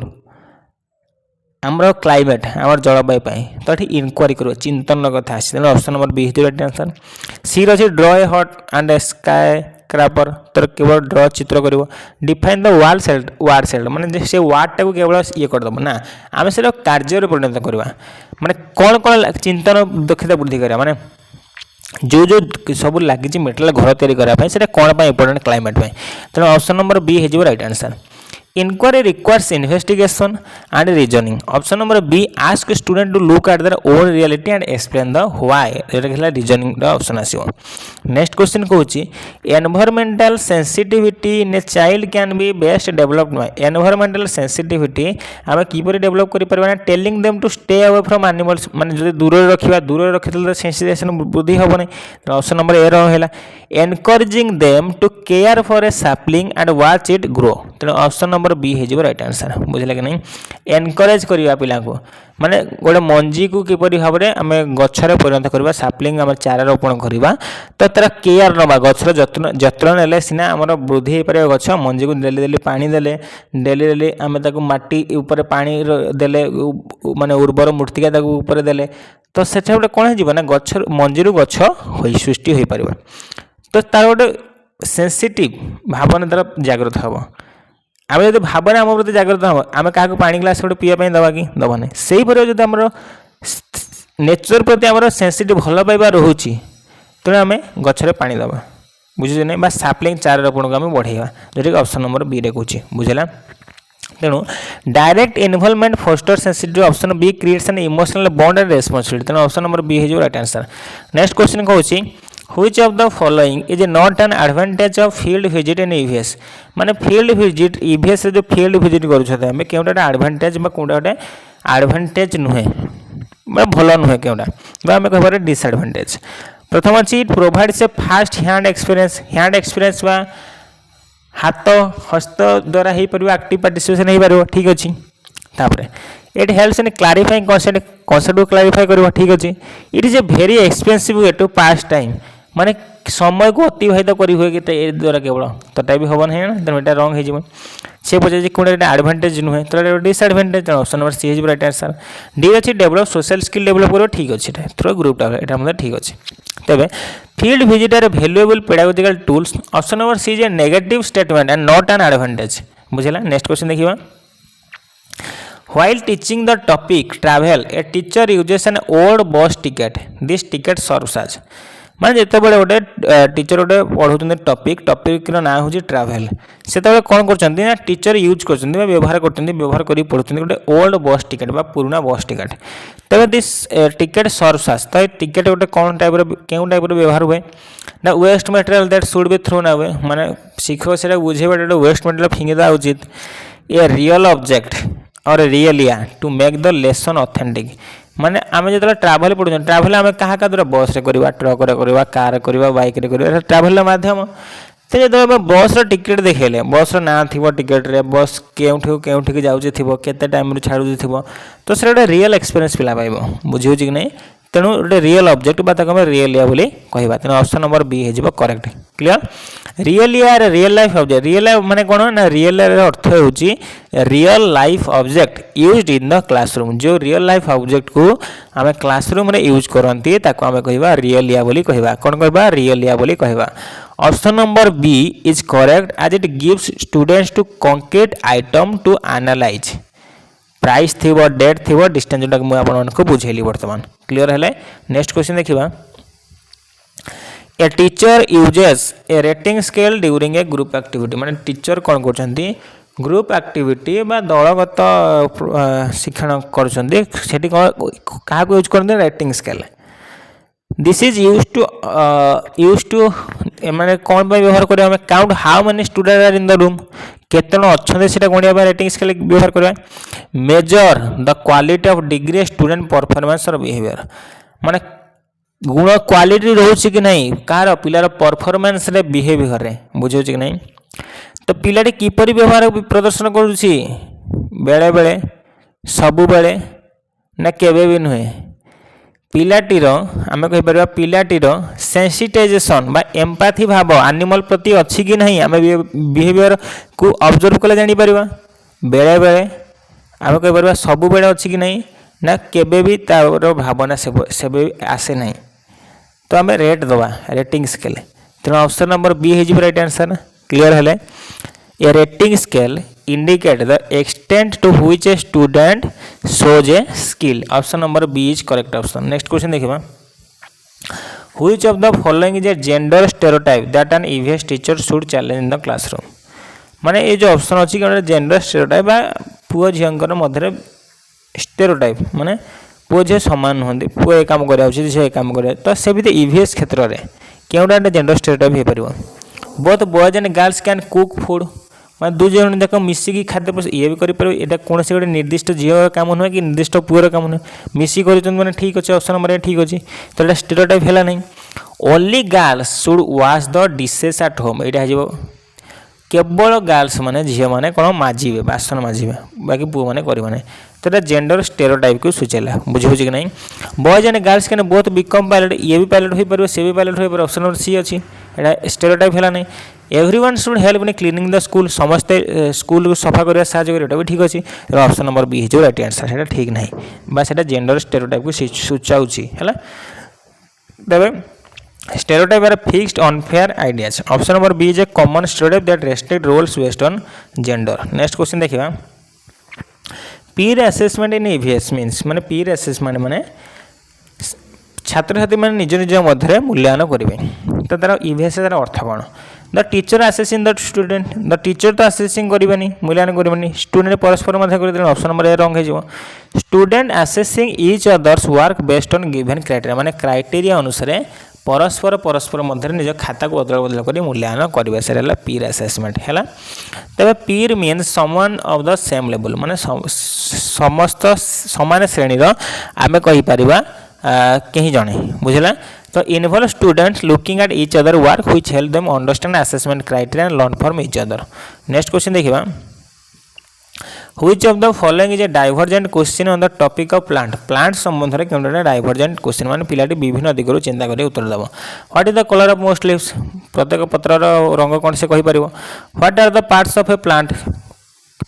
आमर क्लाइमेट आमर जलवायु तो ये इनक्वारी कर चिंतन कथा option number B right answer C अच्छे ड्र ए हट एंड स्काई स्क्रैपर तर केवल ड्र चित्र कर डिफाइन द वार्ड सेट माने से वार्ड टाक केवल ये करदेव ना आम से कार्य परिणत करवा माने कौन कौन चिंतन दक्षता वृद्धि करा माने जो जो सब लगी मेटेरियल घर तैयारी से कौन इंपोर्टेंट क्लाइमेट तेणु ऑप्शन नंबर बी हो right answer Inquiry requires investigation and reasoning. Option number B ask student to look at their own reality and explain the why. ये reasoning the option आसियो. Next question कहूची environmental sensitivity in a child can be best developed by environmental sensitivity आमे किपरि develop करि परबा telling them to stay away from animals माने जदि दूर रखितले sensitization वृद्धि होबो नै. Option number A रहला encouraging them to care for a sapling and watch it grow. तेणु ऑप्शन नंबर बी हो राइट आंसर बुझे कि नहीं एनकरेज करवा पिला को माने गोटे मंजी को किपरि भाव में आम गचर परिणत करवा साप्लिंग आम चारा रोपण करवा तो तार केयर नवा गचर जत्न नेले सीना आमर वृद्धि हो पारे गछ मंजी को डेली डेली पानी देले डेली डेली आम ताको माटी ऊपर पानी देले माने उर्वर मृत्तिका ताको ऊपर देले तो सेटा गोटे कौन हो ना गछ मंजीरू गछ सृष्टि हो पार तो तार गोटे सेंसिटिव भावना तार जागृत हम आम जो भावना आम प्रति जागृत हम आम क्या पानी ग्लास गोटे पीवा दवा कि दबा ना से जो आम नेचर प्रति आम सेंसिटिव भल पाइबा रोचे तेणु आम गचर पा दबा बुझे ना बा साप्लिंग चारा रोपण को आम बढ़ेगा जोटा कि ऑप्शन नंबर बी रे कहूँ बुझेगा तेणु direct involvement foster sensitive option B creates an emotional bond and responsibility तेणु ऑप्शन नंबर बी हो राइट आंसर नेक्स्ट क्वेश्चन कहूँ Which of the following is not an advantage of field visit in EVS माने field visit EVS जो field visit करूछते हमें केउटा advantage बा कोउटा advantage नुहे बा भलो नुहे केउटा बा हमें कहबारे डिसएडवांटेज प्रथम अछि it provides a fast hand experience बा हाथ हस्त द्वारा हे परबा एक्टिव पार्टिसिपेशन हे परबा ठीक अछि तापरे it helps in clarifying concept को क्लैरिफाई करबा ठीक अछि it is a very expensive way to pass time माने समय को अतिबाहित करी हुए कि द्वारा केवल तोटा भी हम ना तेनाली ये रंग हो से पचार कौन एडभांटेज नुहे तो disadvantage option number C right answer D अच्छी डेभलप सोशल स्किल डेभलप कर ठीक अच्छे थ्रू ग्रुपटा यहाँ ठीक अच्छे तेज field visit are valuable pedagogical tools option number C is a negative statement and not an advantage बुझेगा नेक्स्ट क्वेश्चन देखिए While teaching the topic travel, a teacher uses an old bus ticket. This ticket serves as माने जिते बड़े गोटे teacher गोटे पढ़ाऊँ topic ना हूँ travel से कौन कर टीचर यूज कर व्यवहार कर पढ़ुं गोटे ओल्ड बस टिकेट बा पुराना बस टिकेट तेज दिस टिकेट सर्व्स एज तो टिकेट गोटे कौन टाइप क्यों टाइप व्यवहार हुए ना waste material that should be thrown away माने शिक्षक से बुझेगा वेस्ट मटेरियल फिंगिदा उचित ए real object or realia to make the lesson authentic माने आम जो ट्राभेल पढ़ुँ ट्राभेल आम क्या द्वारा बस रे करवा ट्रक रे करवा कार करवा बाइक रे करवा ट्राभेल माध्यम तो जो बस टिकेट देखेले बस ना थी टिकेट रे बस केउठी जाऊँगी थी केते टाइम छाड़ू थी तो से गोटे रियल एक्सपीरियंस पिला पाइब बुझे कि नहीं तेणु गोटे रियल ऑब्जेक्ट बा ताको रियलिया बोली कहबा तेणु ऑप्शन नंबर बी हो correct clear realia real life object real life माने कोन ना रियल अर्थ होची real life object used in the classroom जो रियल लाइफ ऑब्जेक्ट को आमे क्लासरूम रे यूज करंती ताको आमे कहबा रियलिया बोली कहबा कोन कहबा रियलिया बोली कहबा option number B is correct as it gives students to concrete item to analyze price थी डेट थी डिस्टेंस जोटा मुझे आपको बुझेली बर्तमान क्लियर है नेक्स्ट क्वेश्चन देखा a teacher uses A rating scale during a group activity माने टीचर कौन करछंती ग्रुप एक्टिविटी बा दलगत शिक्षण करछंती सेठी क्या यूज करते rating scale this is use to माने कौन व्यवहार करें हमें count how many student are in the room केतन अच्छे से गणिया रेटिंग स्केल व्यवहार करवा measure the quality of degree student performance और बिहेवियर माने गुण क्वालिटी रोचे कि नहीं कार पिलार परफॉर्मेंस रे बिहेवियर रे बुझे कि नहीं तो पिलाटी किपरि व्यवहार प्रदर्शन करुछि बेले बेले सबु बेले ना केबे भी नुहे पिलाटीर आम कहीपर पिलाटीर सेंसिटाइजेशन बा एम्पाथी भाव एनिमल प्रति अच्छी कि नहीं आम बिहेवियर को ऑब्जर्व कले जानी परिबा बेले बेले आम कहीपर सबु बेले अच्छी कि नहीं ना केबे भी तार भावना से आसे नहीं तो आम रेट दवा रेटिंग स्केल तेणु ऑप्शन नंबर बी है राइट आंसर। क्लियर है। A rating scale indicate the extent to which a student shows a skill. Option number B is correct option. Next question देखिए, which of the following is a gender stereotype that an EVS teacher should challenge in the classroom. माने ये जो option अच्छी gender stereotype पुओ झीर मध्य stereotype माने पुओ झील सामान नुहति, पुओ ये कम करा झील ये कम कर, तो से भी ईवीएस क्षेत्र में क्योंटा जेंडर स्टेरियोटाइप हो पार। Both boys and girls can cook food, मैं दुई जन जाक मिसिकी खाद्य ये भी करें, यहाँ कौन से गोटे निर्दिष्ट झील कम नुहे कि निर्दिष्ट पुअर कम नुहे, मिसिक मैंने ठीक अच्छे। ऑप्शन नंबर ए ठीक अच्छे, तो यहाँ स्टेरियोटाइप है नहीं। Only girls should wash the dishes at home, यहाँ केवल गर्ल्स माने झील मैंने कौन माजिबे बासन माजिबे, बाकी पुओ मैंने करेंगे, तो ये जेंडर स्टेरियोटाइप को सूचेला। बुझे कि नहीं। Boys and girls can both become pilot, ये भी पायलट हो पारे से भी पायलट हो पारे। ऑप्शन नंबर सी अच्छी, यहाँ स्टेरियोटाइप है नहीं। Everyone should help in cleaning the school, समस्ते स्कूल को सफा करने साहय कर, भी ठीक अच्छे। तो ऑप्शन नंबर बी हो राइट आंसर, है ठीक नहीं बस ये जेंडर स्टेरियोटाइप को सूचाऊँगी है। तेरे stereotype are fixed unfair ideas. Option number B is a common stereotype that restrict roles based on gender. Next question देखिए, peer assessment in EVS means माने पीर असेसमेंट माने छात्र छात्री मैंने निज निज मध्य मूल्यांकन करेंगे, तो तार ईवीएस तार अर्थ कौन। The teacher assessing the student, the teacher तो आसेसिंग करेंगे मूल्यांकन करेंगे, स्टूडेंट परस्पर मध्य करें। ऑप्शन नंबर ए रंग हो। Student assessing each others work based on given criteria, माने क्राइटेरिया अनुसार परस्पर मध्य निज खाता को अदल बदल कर मूल्यांकन करेंगे, से पीर असेसमेंट है। तेज पीर means someone of the same level, माने समस्त समान श्रेणीर आम कहीपर कहीं जड़े बुझला। तो involve students looking at each other work which help them understand assessment criteria and learn from each other. Next question देखिए, which of the following is a divergent question on the topic of plant. Plant संबंध में क्यों divergent question माने पिलाटी विभिन्न दिगरू चिंता कर उत्तर देव। What is the colour of most leaves, प्रत्येक पत्रर रंग कौन से कहीपर। What are the parts of a plant,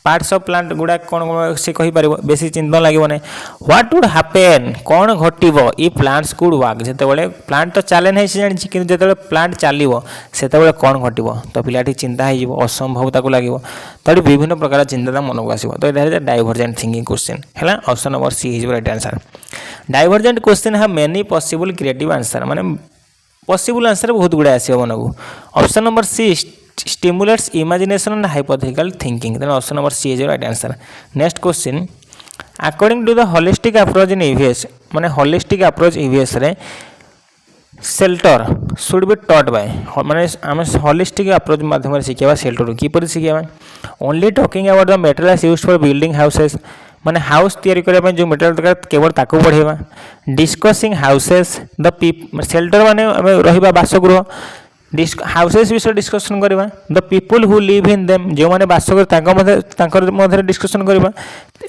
parts of plant गुड़ा कौन कौन से कहीपर, बेसी चिंता लगे ना। व्हाट वुड हैपेन, कौन घटव इ प्लांट्स कुड वर्क, जिते प्लांट तो चले ना जानी कि जो प्लांट चलो से कौन घटव, तो पिलाटी चिंता हो असंभवता को लगे, तो विभिन्न प्रकार चिंता मन को आसो। तो ये डाइवर्जेंट थिंकिंग क्वेश्चन है। Option number C is right answer. Divergent question have many possible creative answer, माने पॉसिबल आंसर बहुत गुड़ा आसो मन को। Option number C stimulates imagination and hypothetical thinking, then option number C is right answer. Next question, according to the holistic approach in EVS, माने holistic approach EVS रे shelter should be taught by, माने आम holistic approach माध्यम शिखा shelter keeper Shikha. Only talking about the materials used for building houses, माने house तैयारी करने जो मटेरियल दरकार केवल ताकू पढ़ेगा। डिस्कसिंग हाउसेस द शेल्टर माने रहिबा बासगृह, हाउसेस विषय डिस्कसन करवा। The people who live in them, जो मैंने बास कर डिस्कसन करवा,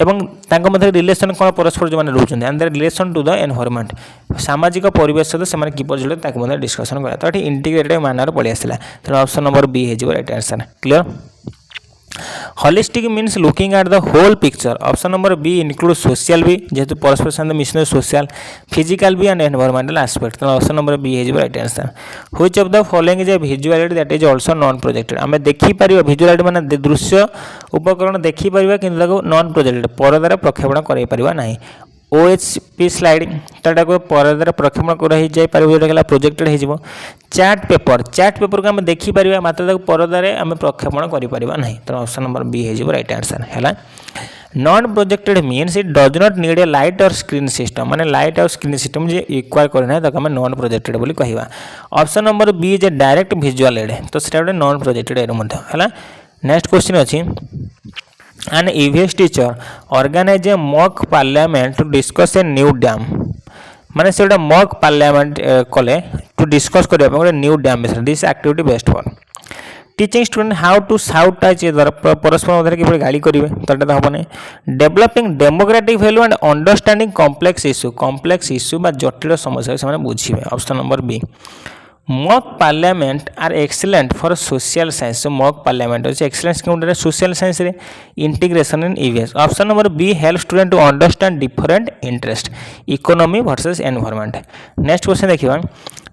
एवं रिलेशन कौन परस्पर जो मैंने रोचे and the relation to the environment, सामाजिक परिवेश सहित से किपर जोड़े डिस्कसन करा। तो ये इंटीग्रेटेड मैनर पलि आसला, तो ऑप्शन नंबर बी है right answer. Clear. Holistic means looking at the whole picture. Option number B include social भी, जेहेतु परस्पर साथ मिशन सोशल फिजिकल भी एंड एनवायरमेंटल एस्पेक्ट, तो ऑप्शन नंबर बी है right answer. Which of the following is a visuality that is also non projected, आम देखिपर विजुअलिटी माने दृश्य उपकरण देखिपर कि नॉन प्रोजेक्टेड परदार प्रक्षेपण कर ना। OHP स्लाइडिंग तो परदार प्रक्षेपण कर प्रोजेक्टेड हो। चार्ट पेपर को आम देखिपर मात्र परदार आम प्रक्षेपण कर ना, तो ऑप्शन नंबर बी है राइट आंसर है। Non projected means it does not need a light और स्क्रीन सिस्टम, माने लाइट और स्क्रीन सिस्टम जो इक्वायर करना है आम नॉन प्रोजेक्टेड बोली कहवा। Option number B is a direct visual aid, तो सीटा नॉन प्रोजेक्टेड एड है। नेक्स्ट क्वेश्चन अच्छी, an EVS teacher organize a mock parliament to discuss a new dam, माने से mock parliament कले to discuss करबा गोटे न्यू डैम विषय। This activity best for teaching student how to साउट टच परस्पर मध्य किपर गाड़ी करेंगे, तो ये हम नहीं। Developing democratic value and understanding complex issue बा जटिल समस्या से बुझे। Option number B. Mock parliament are excellent for social science, mock parliament अच्छे एक्सीलेंस क्यों सोशल साइंस रे integration in EVS. Option number B help student to understand different interest economy versus environment. Next question देखिए,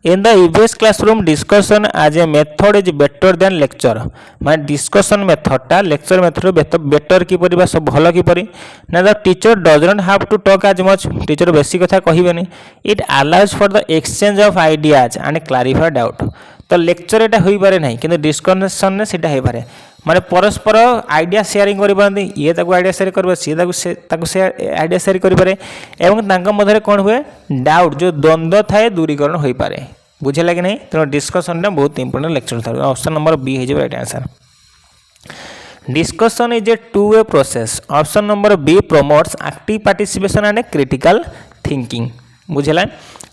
in the EVS classroom discussion as a method is better than lecture माने discussion मेथडटा lecture method better किपरि सब भल किपरि ना the teacher does not have to talk as much teacher बेसी कथा कहबेनी it allows for the exchange of ideas and clarify doubt तो लेक्चर एटा होई पारे नहीं किंतु डिस्कशन ने सेटा होई पारे माने परस्पर आइडिया शेयरिंग करि पारंती ये ताको आइडिया शेयर करबा सी ताको से आइडिया शेयर करि पारे एवं तांका मधरे कोन हुए डाउट जो द्वंद्व थाए दूरीकरण होई पारे बुझेला कि नहीं तो डिस्कशन टा बहुत इंपोर्टेंट लेक्चर था ऑप्शन नंबर बी है right answer discussion is a two way process option number B promotes active participation and critical thinking बुझेला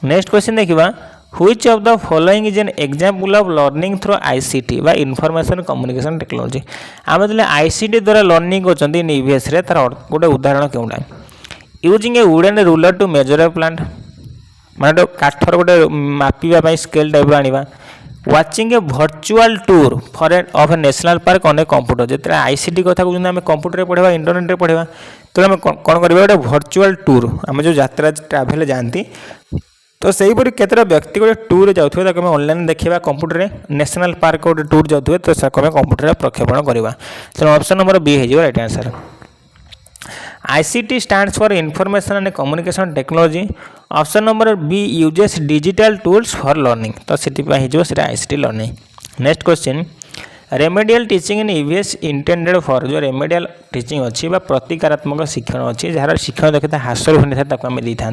नेक्स्ट क्वेश्चन देखिबा which of the following is an example of learning through ICT बा information communication technology आम जो ICT द्वारा learning होचंदी इन EVS रे तार गोटे उदाहरण केउडा using a wooden ruler to measure a plant माने काठर गोटे मापिबा स्केल टाइप आनिबा watching a virtual tour for of a national park on a computer जिते आईसीटी कथा कहते आम कंप्यूटर पढ़ा इंटरनेट रे पढ़ा तो आम कौन करवा गोटे वर्चुअल टूर आम जो यात्रा ट्राभेल जाती तो सहीपरि केतटा व्यक्ति गोटे टूर जाऊे आम ऑनलाइन देखा कंप्यूटर रे नेशनल पार्क गोटे टूर जाऊे तो आम कंप्यूटर प्रक्षेपण करवा तो ऑप्शन नंबर बी है right answer ICT stands for Information and Communication Technology. Option number B uses digital tools for learning तो से ICT learning next question remedial teaching in EVS intended for जो remedial teaching अच्छी प्रतिकारात्मक शिक्षण अच्छी jar शिक्षण दक्षता हासिल होने आम दी था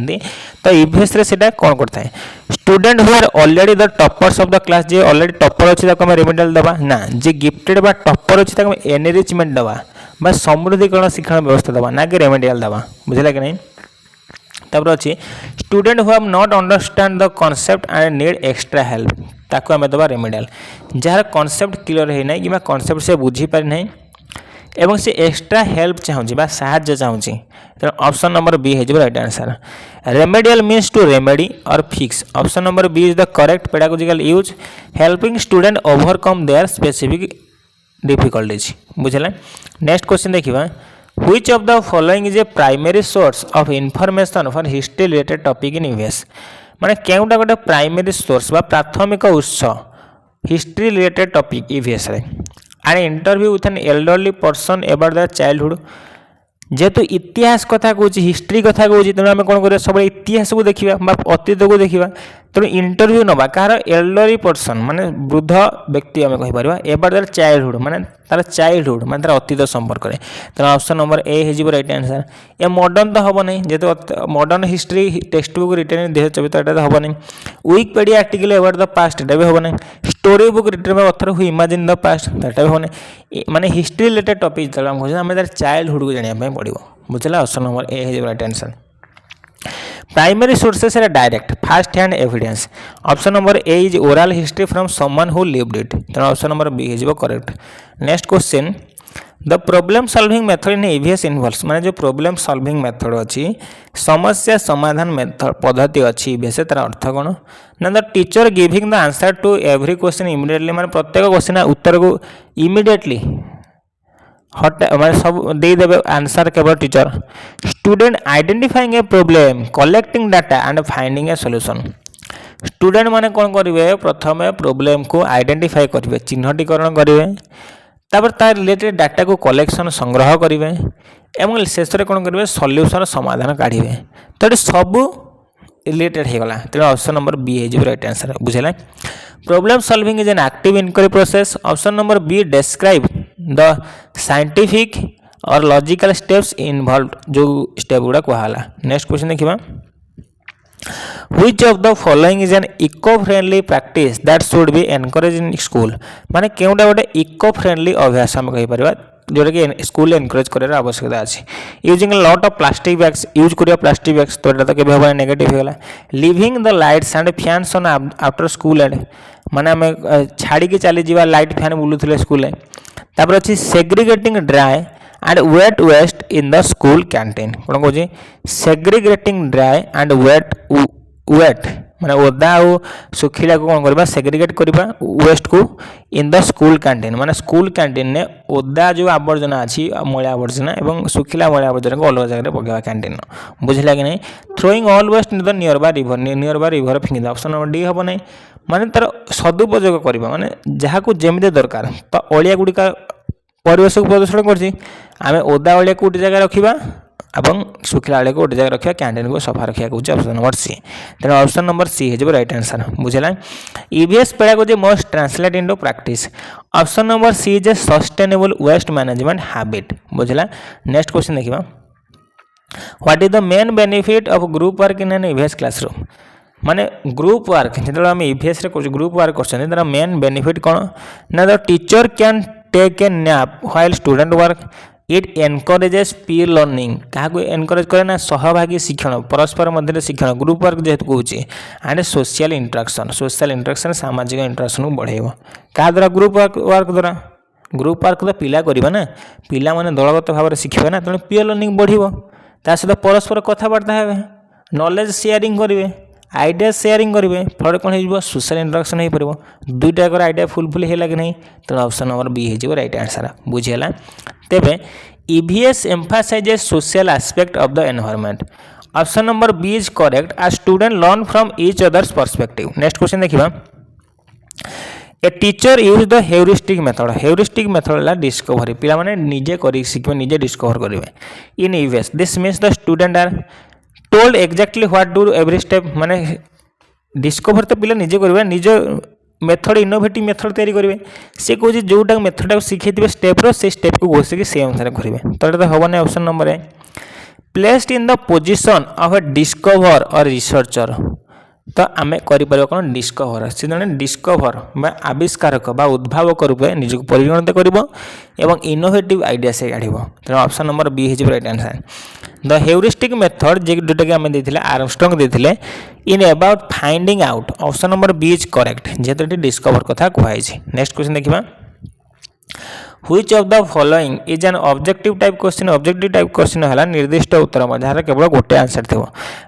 तो ईवीएस रे कौन करता है student who are already the toppers of the class जे ऑलरेडी टॉपर अच्छी रेमेडियल दबा ना जे गिफ्टेड बा टॉपर अच्छी एनरिचमेंट दबा बा समृद्धिकरण शिक्षण व्यवस्था दबा ना कि रेमेडियल दबा बुझला कि नहीं तापर अच्छी student who have not understand the concept and need extra help ताको आम दबा रेमेडियल जार कॉन्सेप्ट क्लियर है ना कि कॉन्सेप्ट से बुझी पारि नहीं एवं से एक्स्ट्रा हेल्प चाहूँगी बा साहाय्य चाहूँगी तो ऑप्शन नंबर बी है right answer remedial means to remedy or fix option number B is the correct pedagogical use helping student overcome their specific difficulties बुझला नेक्स्ट क्वेश्चन देखिबा which of the following is a primary source of information for history related topic in EVS माने केउटा गोटे primary source बा प्राथमिक उत्स history related topic EVS रे and interview with an elderly person about their childhood जेहेतु इतिहास कथा कहूँ हिस्ट्री कथा कहूँ तेणु आम कौन कर सब इतिहास को देखा अतीत को देखा तेणु इंटरव्यू नवा कहार एल्डरली पर्सन माने वृद्ध व्यक्ति आम कहीपर एबाउट देयर चाइल्डहुड माने तार चाइल्डहुड माने तार अतीत संपर्क में तेणु ऑप्शन नंबर ए है राइट आंसर ए मॉडर्न तो हम नहीं जेहेतु modern history text book return 2024 तो हम नहीं Wikipedia article about the past एटा भी हम नहीं story book return by author who imagine the past एटा भी हम नहीं माने हिस्ट्री रिलेटेड टॉपिक जो हम आम तार चाइल्डहुड को जाना पड़ो बुझला ऑप्शन नंबर ए है right answer primary sources are direct fast hand evidence option number A is oral history from someone who lived it तो ऑप्शन नंबर बी है correct next question the problem solving method in EVS involves माने जो problem solving method अच्छी समस्या समाधान method पद्धति अच्छी EVS तार अर्थ कौन ना the teacher giving the answer to every question immediately माने प्रत्येक क्वेश्चन उत्तर को इमिडिएटली हट मैं सब देदेवे आंसर केवल teacher student identifying a problem collecting data and finding a solution student माने कौन करेंगे प्रथम प्रॉब्लम को आइडेंटिफाई करेंगे चिन्हटीकरण करेंगे तापर तार रिलेटेड डाटा को कलेक्शन संग्रह करेंगे एवं शेष में कौन करेंगे सॉल्यूशन समाधान काढ़े तो सब रिलेटेड होगा तेणु ऑप्शन नंबर बी है राइट आंसर बुझेगा problem solving is an active inquiry process option number B describe the scientific or logical steps involve जो स्टेप गुड़ा कहला नेक्स्ट क्वेश्चन देखिबा which of the following is an eco friendly practice that should be encourage in school माने केउटा गोटे eco friendly अभ्यास हम कहि परबा जोटा कि स्कूल एनकरेज करार आवश्यकता अच्छी using lot of plastic bags use करिया प्लास्टिक बैग्स तो एटा तो केबे होबा नेगेटिव होगा living the lights and fans on after school and माने आम छाड़ी के चली जीवा लाइट फैन बुलुथिले स्कूल तापर अच्छी segregating dry and wet waste in the school canteen कौन कौन सेग्रीगेटिंग ड्राई एंड वेट माने ओदा और सुखिला को कौन करबा सेग्रीगेट करबा वेस्ट को इन द स्कूल कैंटीन माने स्कूल कैंटीन ने ओदा जो आवर्जना अछि मैला आवर्जना एवं सुखिला मैला आवर्जना को अलग जगह पकेबा कैंटीन बुझिला कि नहीं throwing all waste in the near by river फिंगी ऑप्शन नंबर डी हबो नहीं माने तार सदुपयोग करबा माने जहा को जेमिते दरकार तो अलिया गुडिका परिवेश को प्रदूषण करछि आमे ओदा अलिया को जगह रखिबा एवं सुखिला वाले को गोटे जगह रखा कैंटीन को सफा रखा ऑप्शन नंबर सी तेना ऑप्शन नंबर सी हो राइट आंसर बुझला EVS pedagogy must translate into practice option number C is a sustainable waste management habit बुझला नेक्स्ट क्वेश्चन देखिबा what is the main benefit of group work in an EVS classroom माने group work जेतले हम EVS रे group work करछन तार main benefit कोन ना the teacher can take a nap while student work it encourages peer learning क्या encourage करे ना सहभागी शिक्षण परस्पर मध्य शिक्षण ग्रुप वर्क जेहेतु कहूँ एंड सोशल इंटरेक्शन सामाजिक इंटरेक्शन को बढ़ेब क्या द्वारा ग्रुप वर्क द्वारा ग्रुप वर्क तो पिला करबा ना पिला माने दलगत भाव में शिखिबे ना तेणु पीर लर्निंग बढ़िबो ता सहित परस्पर कथबार्ता हेबे नॉलेज शेयरिंग करेंगे आइडिया शेयरिंग करेंगे फल कौन हो सोशल इंटरेक्शन हो पार दुईटा आइडिया फुलफिल है कि नहीं तेणु ऑप्शन नंबर बी हो राइट आंसर बुझीगला तेबे EVS emphasises social aspect of the environment option number B is correct आ student learn from each others perspective next question देखिबा a teacher use the heuristic method ला discovery पिला माने निजे करी शिखबे निजे डिस्कवर करिवे in EVS this means the student are told exactly what do every step माने डिस्कवर तो पिला निजे करिवे निजे मेथड इनोवेटिव मेथड तैयारी करेंगे से कौन जोटा मेथड शिखे स्टेप से स्टेप को घोषिक से अनुसार करेंगे तो ये हम ना option number A placed in the position of A discover और रिसर्चर तो आम कर कौन डिस्कवर से जन डिस्कवर आविष्कारक उद्भावक रूपे निजक परिगणित कर इनोवेटिव आइडिया से काढ़ तेनाली ऑप्शन नंबर बी हो right answer the heuristic method जोटा कि आम देते आर्मस्ट्रंग देते in about finding out option number B is correct जेहेतु ये डिस्कवर कथा कहुई नेक्स्ट क्वेश्चन देखिए which of the following is an objective type question है निर्दिष्ट उत्तर जहाँ केवल गोटे आंसर थो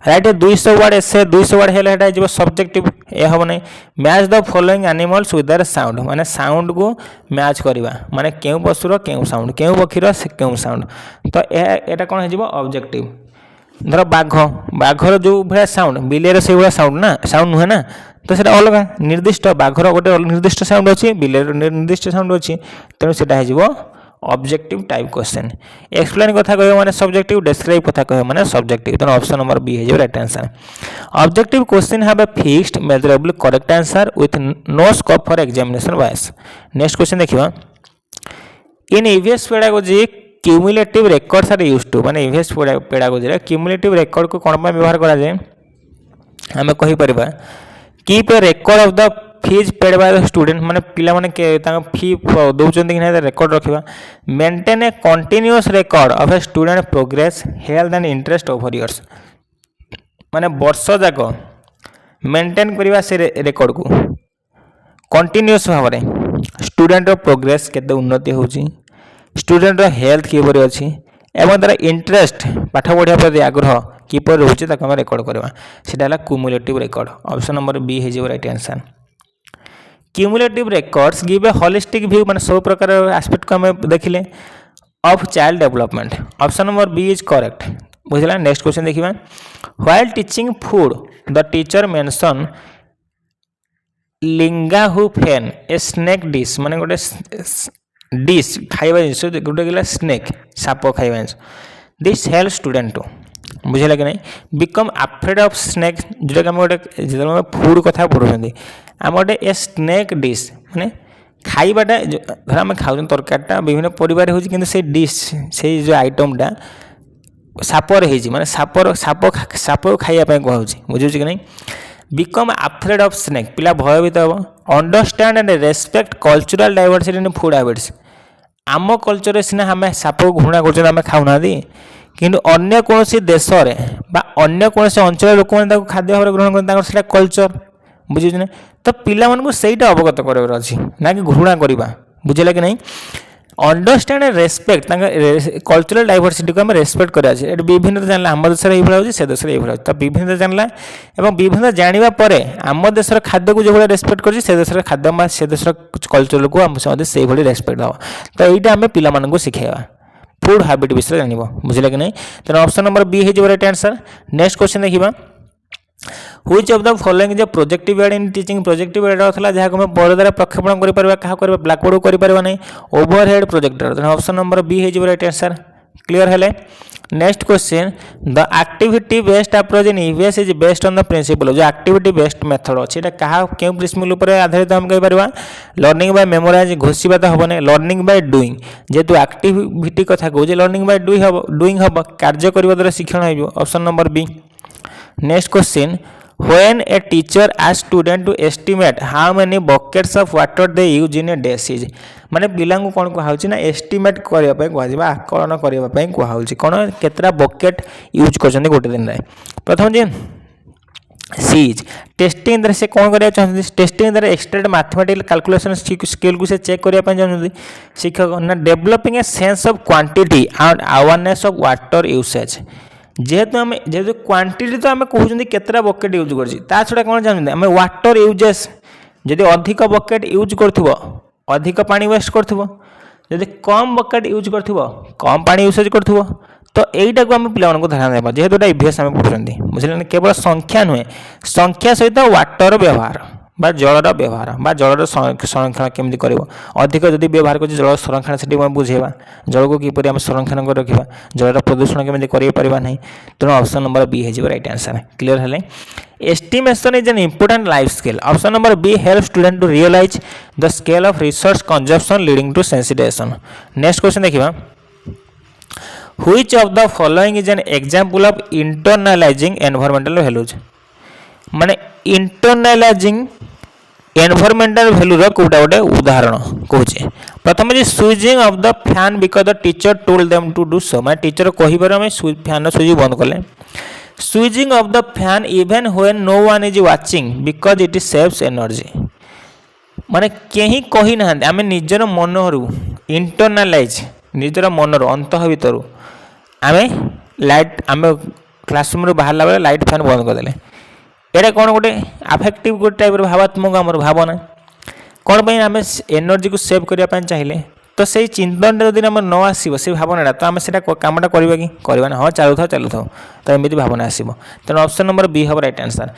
राइट 200 वर्ड एसे 200 वर्ड है सब्जेक्टिव ये हम नहीं match the following animals with their sound माने साउंड को मैच करवा माने केउ पशुर केउ साउंड केउ पक्षीर केउ साउंड तो यहाँ कौन हो ऑब्जेक्टिव धर बाघर जो भाया साउंड बिलेर से भाया साउंड ना साउंड नुहे ना तो सेटा अलग निर्दिष्ट बाघर गोटे निर्दिष्ट साउंड अच्छी बिलेर निर्दिष्ट साउंड अच्छी तेणु सेटा हो ऑब्जेक्टिव टाइप क्वेश्चन एक्सप्लेन कथा कह माने सब्जेक्टिव डिस्क्राइब कथा कह माने सब्जेक्टिव तेणु ऑप्शन नंबर बी हो right answer objective question have a fixed measurable correct answer with no scope for examination bias next question देखिबा in EVS pedagogy cumulative records are used to माने EVS pedagogy cumulative record को कौन व्यवहार करा जाए आम कहि परिबा keep a record of the fees paid by the student माने पिला माने फी दौरान कि रेकॉर्ड रखा maintain a continuous record of a student progress health and interest over years माने वर्ष जाक मेंटेन करवा से रेकॉर्ड को कंटिन्यूअस भाव में स्टूडेंट प्रोग्रेस केते उन्नति होची स्टूडेंट हेल्थ किपर अच्छी एवं तार इंटरेस्ट पाठ पढ़ा प्रति आग्रह किपर रोचे रेकॉर्ड करवा सेटा cumulative record option number B हो right answer cumulative records give a holistic view माने सब प्रकार एस्पेक्ट को हमें देखिले of child development option number B is correct बुझला नेक्स्ट क्वेश्चन देखिबा while teaching food the teacher mention लिंगा हु फेन ए स्नेक डिश माने गोटे डिश खाइबा जिनिस गोटे गला स्नेक साप खाइबा जिनिस दिस हेल्प स्टूडेंट टू बुझेगा कि नहीं बिकम अफ्रेड ऑफ स्नेक जोटा कि गोटे जो फूड कथा पढ़ुं आम गोटे ए स्नेक डिश माने खाइबाटा धर आम खाऊ तरकारीटा विभिन्न परिवार हो डिश से जो आइटमटा सापर हो माने साप खाइबा कहूँ बुझे कि नहीं बिकम अफ्रेड ऑफ स्नेक पिला भयभीत हम understand and respect cultural diversity in food habits आम कल्चर सीना आम साप को घृणा कर खाऊना किंतु अन्य कौन देश अन्य कौन अंचल लोक मैंने खाद्य भाव ग्रहण कर कल्चर बुझे तो पिला मानक सहीटा अवगत करार अच्छी ना कि घृणा करवा बुझेगा कि नहीं understand and respect cultural diversity को आम रेस्पेक्ट कराए विभिन्न जानला आम देश ये हो से देश ये हो तो विभिन्न जानला और विभिन्न जाना पर आम देशर खाद्य को जो भाई रेस्पेक्ट कर देशर खाद्य से देशर कल्चर को आम से भाई रेस्पेक्ट दवा तो यहाँ आम पिला शिखेगा फूड हैबिट विषय जान बुझे कि नहीं तेना ऑप्शन नंबर बी हो राइट आंसर। नेक्स्ट क्वेश्चन देखा व्हिच ऑफ द फॉलोइंग जो projective aid in teaching projective aid था जहाँ को बोर्ड द्वारा प्रक्षेपण कर ब्लैकबोर्ड को कर नहीं ओवरहेड प्रोजेक्टर तेना ऑप्शन नंबर बी हो राइट आंसर क्लियर है। Next question the activity based approach in EVS is based on the principle जो एक्टिविटी बेस्ड मेथड अच्छी क्या क्यों प्रिंसिपल आधारित हम कहीपर लर्निंग बाय मेमोराइज घोषिबा तो हम लर्निंग बाय डुईंग जेहेतु एक्टिविटी कथा कहे लर्निंग बाय डुईंग हम कार्य करने द्वारा शिक्षण हो option number B. Next question when a teacher asks student to estimate how many buckets of water they use in a day is माने पिला को कौन कहुच्छी ना एस्टिमेट करने कह आकलन करने कहुच्छी कौन केतरा बकेट यूज कर गोटे दिन में प्रथम जे सीज टेस्टिंग द्वारा से कौन करना चाहते टेस्टिंग द्वारा एक्सटेंड मैथमेटिकल कैलकुलेशन स्किल को से चेक करने चाहते शिक्षक ना developing a sense of quantity and awareness of water usage जेहेतु क्वांटिटी तो आम कहते केतरा बकेट यूज कर छड़ा कौन जानते आम वाटर यूजेस जदि अधिक बकेट यूज कर अधिक पानी वेस्ट कर कम बकेट यूज कर कम पानी यूसेज कर तो यहीटा को आम पिला ध्यान देवा जेहेतु ईवीएस आम पढ़ुंट बुझे केवल संख्या नुहे संख्या सहित वाटर व्यवहार बा जलर व्यवहार बा जलर संरक्षण केमती कर अधिक जदि व्यवहार कर जल संरक्षण से बुझेगा जल को किपर आम संरक्षण कर रखा जलर प्रदूषण केमती करना नहीं तेणु ऑप्शन नंबर बी हो राइट आंसर क्लियर है। Estimation is an important life skill option number B help student to realise the scale of resource consumption leading to sensitisation. Next question देखिए which of the following is an example of internalising environmental values माने internalising environmental value रो कोटा गोटे उदाहरण कहूचे प्रथम जे switching off the fan because the teacher told them to do सो माने टीचर कहिबार हम फैन स्विच बंद कले switching off the fan even when no one is watching because it saves energy माने कहीं कही ना आम निजर मनरू इंटरनलाइज निजर मनर अंतः भीतर आम लाइट आम क्लासरूम बाहर बेले लाइट फैन बंद करदे एटा कौन गोटे आफेक्टिव गोटे टाइप भावात्मक आम भावना कौन पर आम एनर्जी को सेव करने चाहिए तो से चिंतन जब न आसो से भावना तो आम से कमटा करवा कि करवा हाँ चलु था तो एमती भावना आसो तेणु ऑप्शन नंबर बी हम राइट आंसर।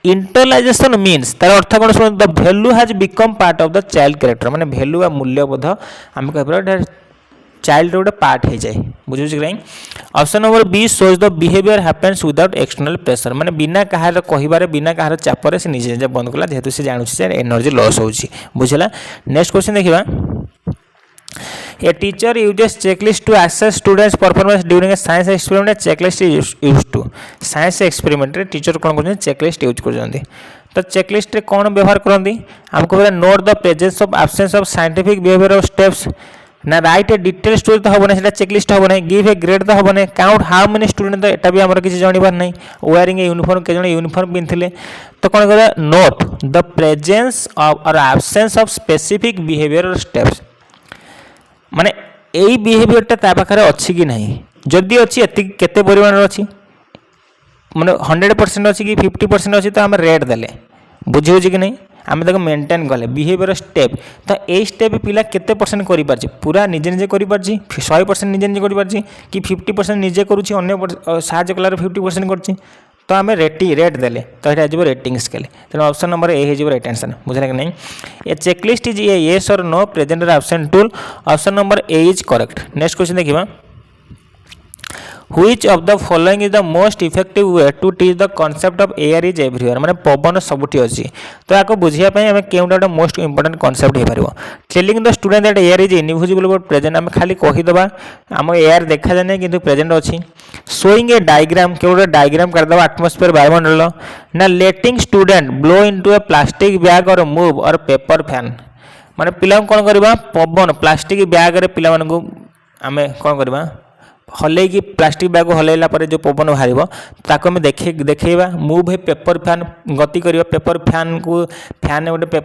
इंटरलाइजेशन मीन्स तार अर्थ कौन शुण the value has become part of the child character माने भैल्यू मूल्यबोध आम कह चाइल्ड गोटे पार्ट हो जाए बुझे कि नहीं। Option number B shows the behaviour happens without external pressure माने बिना कहार कहिबारे बिना कहार चापर से निजे निजे बंद कला जेहेतु से जानूँ से एनर्जी लॉस होची बुझला। नेक्स्ट क्वेश्चन देखिबा a teacher uses checklist to assess students performance during a science experiment checklist is used to science experiment रे टीचर कौन कर चेकलिस्ट यूज कर तो चेकलिस्ट रे कौन व्यवहार करती आमको note the presence of absence of scientific behaviour of steps ना राइट ए डिटेल स्टोरी तो हम ना चेकलिस्ट हम ना गिव ए ग्रेड तो हम ना काउंट हाउ मेनी स्टूडेंट तो यहाँ भी आम किसी जानवर ना वेयरिंग ए यूनिफॉर्म के यूनिफॉर्म पिंधे तो कौन कर नोट द प्रेजेंस ऑफ और एब्सेंस ऑफ स्पेसिफिक बिहेवियर और स्टेप्स माने यही बिहेवियरटा ता पाखरे अच्छी कि नहीं जदि अच्छी केते परिमाण अच्छी माने 100% अच्छी कि 50% अच्छी तो आम रेट देले बुझे कि नहीं आम तक मेंटेन कले बिहेवियर स्टेप तो यही स्टेप पिला केते परसेंट करि पारछि पूरा निजे निजे करि पारछि 100% निजे निजे करि पारछि कि 50% निजे करूछि अन्य साहाय्य कलार 50% करछि तो आम रेट देले तो ये हो rating scale Tenali option number A हो राइट आंसर बुझे कि नहीं। ए चेकलिस्ट इज ए येस और नो प्रेजेंट और absent tool option number A is correct. Next question देखिए Which of the following is the most effective way to teach the concept of air is everywhere माने पवन सबुठी अच्छी तो आपको बुझापी आम केउटा most important concept हो पार telling the student that air is invisible but present आम खाली कहीदेवा आम एयर देखा जाए कि प्रेजेंट अच्छी शोइंग ए डायग्राम केवल डायग्राम करदेवा आटमोस्फियर वायुमंडल ना लेटिंग स्टूडेंट ब्लो इनटू ए प्लास्टिक बैग और मूव और पेपर फैन माने पिला कौन करवा पवन प्लास्टिक बैग रे पिला आम कौन करवा हल कि प्लास्टिक बैग हलैला जो पवन बाहर ताको आम देखा मूव है पेपर फैन गति कर पेपर फैन को फैन गोटे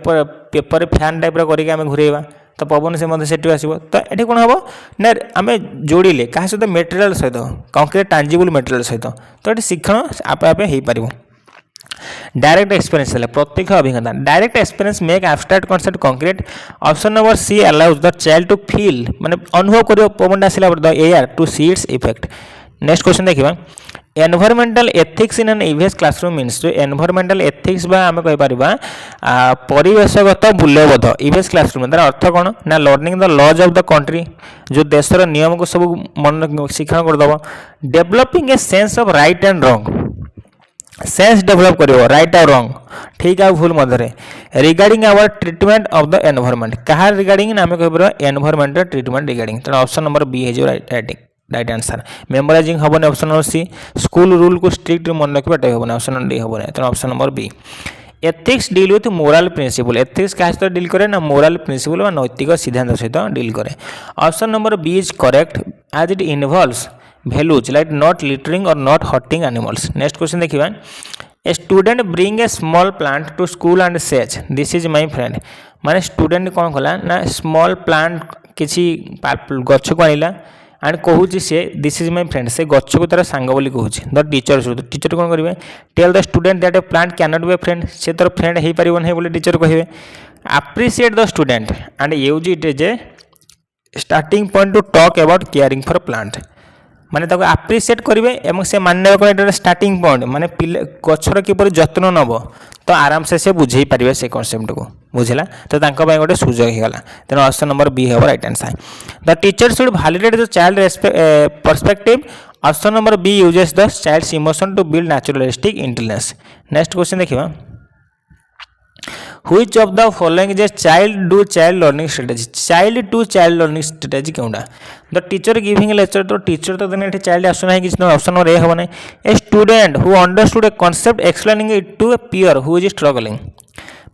पेपर फैन टाइप करके घूरेवा तो पवन से मध्य सेठी आसीबो तो एठी कोन हबो ना आमे जोड़िले कहा सहित मटेरियल सहित कंक्रीट टांजिबल मटेरियल सहित तो एठी शिक्षण आपे आपे हेई परिबो। डायरेक्ट एक्सपीरियंस है प्रत्यक्ष अभिज्ञता direct experience make abstract concept concrete. Option number C allows the child to feel माने अनुभव करियो पवन आसिला the air to see its effect. Next question देखिबा environmental ethics in an EVS classroom means जो एनवायरमेंटल एथिक्स बा आमे कहि परिबा परिवेशगत मूल्यबोध ईवीएस क्लासरूम तार अर्थ कोन ना learning the laws of the country जो देशर नियम को सब मन शिक्षण कर दबो। Developing a sense of right and wrong sense develop करियो राइट और रॉन्ग ठीक है भूल मध्य regarding our treatment of the environment कहा रिगार्डिंग ना आमे कहि परिबा एनवायरमेंटल ट्रीटमेंट रिगार्डिंग तो ऑप्शन नंबर बी है जो राइट आंसर। मेमोराइजिंग हबने option number C school rule को स्ट्रिक्ट मन रखिबा टे हबने ऑप्शन नंबर डी हबने तो option number B. Ethics deal with moral principle ethics क्या सहित डील करे ना मोरल प्रिंसिपल व नैतिक सिद्धांत सहित डील करे। Option number B is correct as it involves values like not littering or not hurting animals। Next question देखिबा a student bring a small plant to school and says this is my friend माने student कोन कला ना small plant किछि गछ को आइला and कहूची से this is my friend से गछ को तार सांग बोली कहूची द टीचर कोन करिवे tell the student that a plant can not be a friend से तार फ्रेंड हेई परिबो नै बोली टीचर कहिवे। Appreciate the student and use it as a starting point to talk about caring for plant माने ताको अप्रिशिएट करिवे एवं से मानने को एटा स्टार्टिंग पॉइंट माने गछर किपर जत्न नबो तो आराम से बुझेई पारिबे से कांसेप्ट को बुझला तो तांको बाय गोटे सुजोग हे गला तेन ऑप्शन नंबर बी हेबो right answer. The teacher should validate the child perspective option number B uses the child's emotion to build naturalistic intelligence. Next question देखिबा Which of the following is a child to child learning strategy child to child learning strategy केउडा the teacher giving a lecture तो teacher तो देने child आसु नाही किछ option number A हबने a student who understood a concept explaining it to a peer who is struggling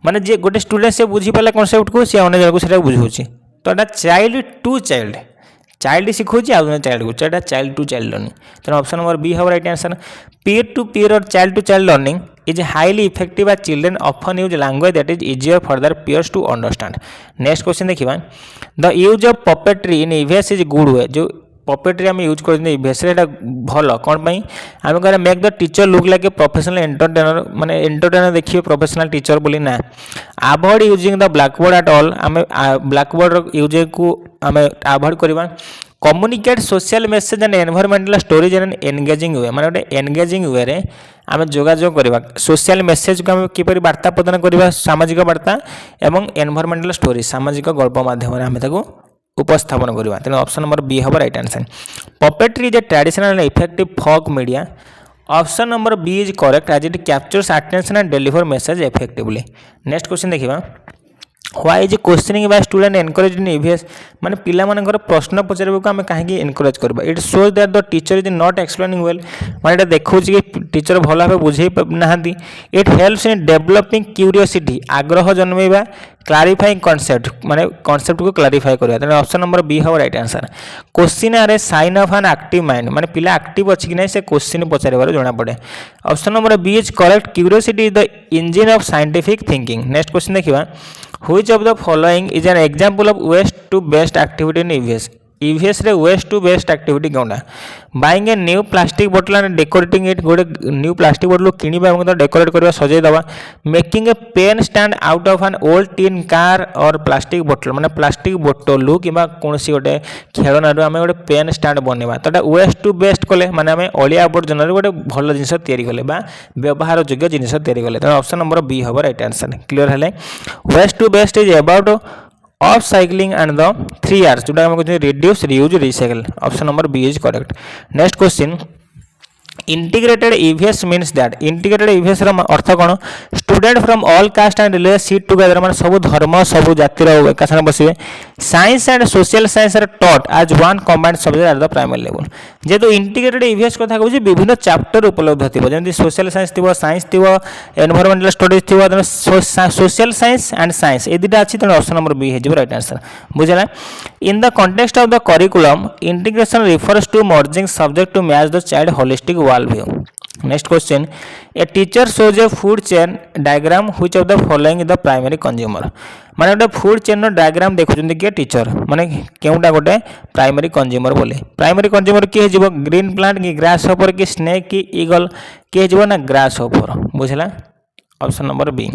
माने जे गोटे स्टूडेंट से बुझी पाला कांसेप्ट को से अन्य जन को सेटा बुझौची तो एटा चाइल्ड टू चाइल्ड चाइल्ड सिखौची आ चाइल्ड को एटा चाइल्ड टू चाइल्ड लर्निंग तो ऑप्शन नंबर बी हबो right answer. peer to peer or child to child learning is highly effective as children often use language that is easier for their peers to understand। Next question देखिबा the use of puppetry in EVS is good way जो puppetry हम use करते EVS एटा भलो कोन पई हम कहले make the teacher look like a professional entertainer माने एंटरटेनर देखिए प्रोफेशनल टीचर बोली ना। Avoid using the blackboard at all हमें ब्लैक बोर्ड यूज को हमें अवॉइड करबा। Communicate social message and environmental stories in engaging way माने गोटे एंगेजिंग वे रे आम जोगाजोग करवा सोशल मेसेज को आम किपरि वार्ता प्रदान करवा सामाजिक वार्ता एवं एनवायरमेंटल स्टोरी सामाजिक गल्प माध्यम आम ताको उपस्थापन करवा तेणु ऑप्शन नंबर बी हम right answer. Puppetry is a traditional and effective folk media option number B is correct as it captures attention and deliver message effectively. Next question देखिबा why is questioning by student encourage in EVS माने पिला मानकर प्रश्न पचारबा को हमें काहे encourage करबा it shows that the teacher is not explaining well माने एटा देखौची कि टीचर भला भाबे बुझेई नाहांती। It helps in developing curiosity आग्रह जन्मेबा क्लारिफाइंग कॉन्सेप्ट माने कॉन्सेप्ट को क्लारिफाई करबा तेन ऑप्शन नंबर बी हम right answer. Question are a sign of an active mind माने पिला एक्टिव अछि कि नै से क्वेश्चन पचारबार जणा पड़े option number B is correct curiosity is the engine of scientific thinking. Next question देखिबा Which of the following is an example of waste to best activity in EVS EVS रे waste to best activity कोना buying a new plastic बोतल and decorating it गोटे new plastic बोतल किनिबा एवं decorate करबा सजाई दबा। Making a pen stand out of an old tin कार और प्लास्टिक बोतल माने प्लास्टिक बोतल किबा कोनसी गोटे खेलना रो आमे गोटे पेन स्टैंड बनेबा तटा वेस्ट टू बेस्ट कोले माने आमे ओलिया आबर्जन रे गोटे भलो जिंस तयारी कोले बा व्यवहार योग्य जिंस तयारी कोले त ऑप्शन नंबर बी हबो राइट आंसर। क्लियर हेले waste to best is about upcycling and the 3 R's जोटा हम कहते reduce reuse recycle option number B is correct. Next question integrated EVS means that integrated EVS रो अर्थ कोन student from all caste and religion sit together माने सब धर्म सब जाति रो एका साथ बसिबे। Science and social science are taught as one combined subject at the primary level जेतो इंटीग्रेटेड ईवीएस कथा कहू विभिन्न चैप्टर उपलब्ध थिबो जेंति सोशल साइंस थिबो साइंस थिबो एनवायरमेंटल स्टडीज थिबो त सोशल साइंस एंड साइंस ए दिटा अछि त ऑप्शन नंबर बी हे जो राइट आंसर बुझला। In the context of the curriculum integration refers to merging subject to match the child holistic world view next question a teacher shows a food chain diagram which of the following the primary consumer माने गोटे food chain diagram देखुछन कि teacher माने केउटा गोटे primary consumer बोले primary consumer किए जीवो green plant कि ग्रास हॉपर कि स्नेक कि ईगल किए जीवो ना ग्रास हॉपर बुझला option number be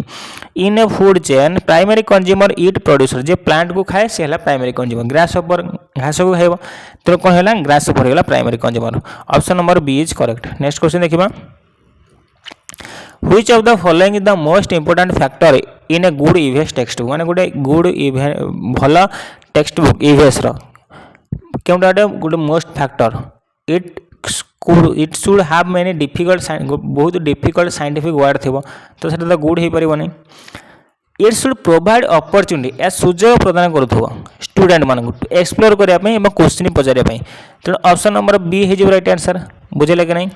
in A food chain primary consumer eat producer J plant को खाए से हला प्राइमरी कंज्यूमर ग्रास हॉपर घास को खाइबो तो कोन हला ग्रास हॉपर हला primary consumer option number B is correct next question देखिबा which of the following is the most important factor in a good EVS textbook माने गोटे गुड भला टेक्स्ट बुक ईवीएस रो केउटा गोटे most factor it should have many difficult बहुत difficult scientific word थी तो सेटा तो गुड हो पारे इट शुड प्रोवाइड अपॉर्चुनिटी ए सुजोग प्रदान करूँ स्टूडेंट मान एक्सप्लोर करने क्वेश्चन पचारे तेणु ऑप्शन नंबर बी हो राइट आंसर बुझे कि नहीं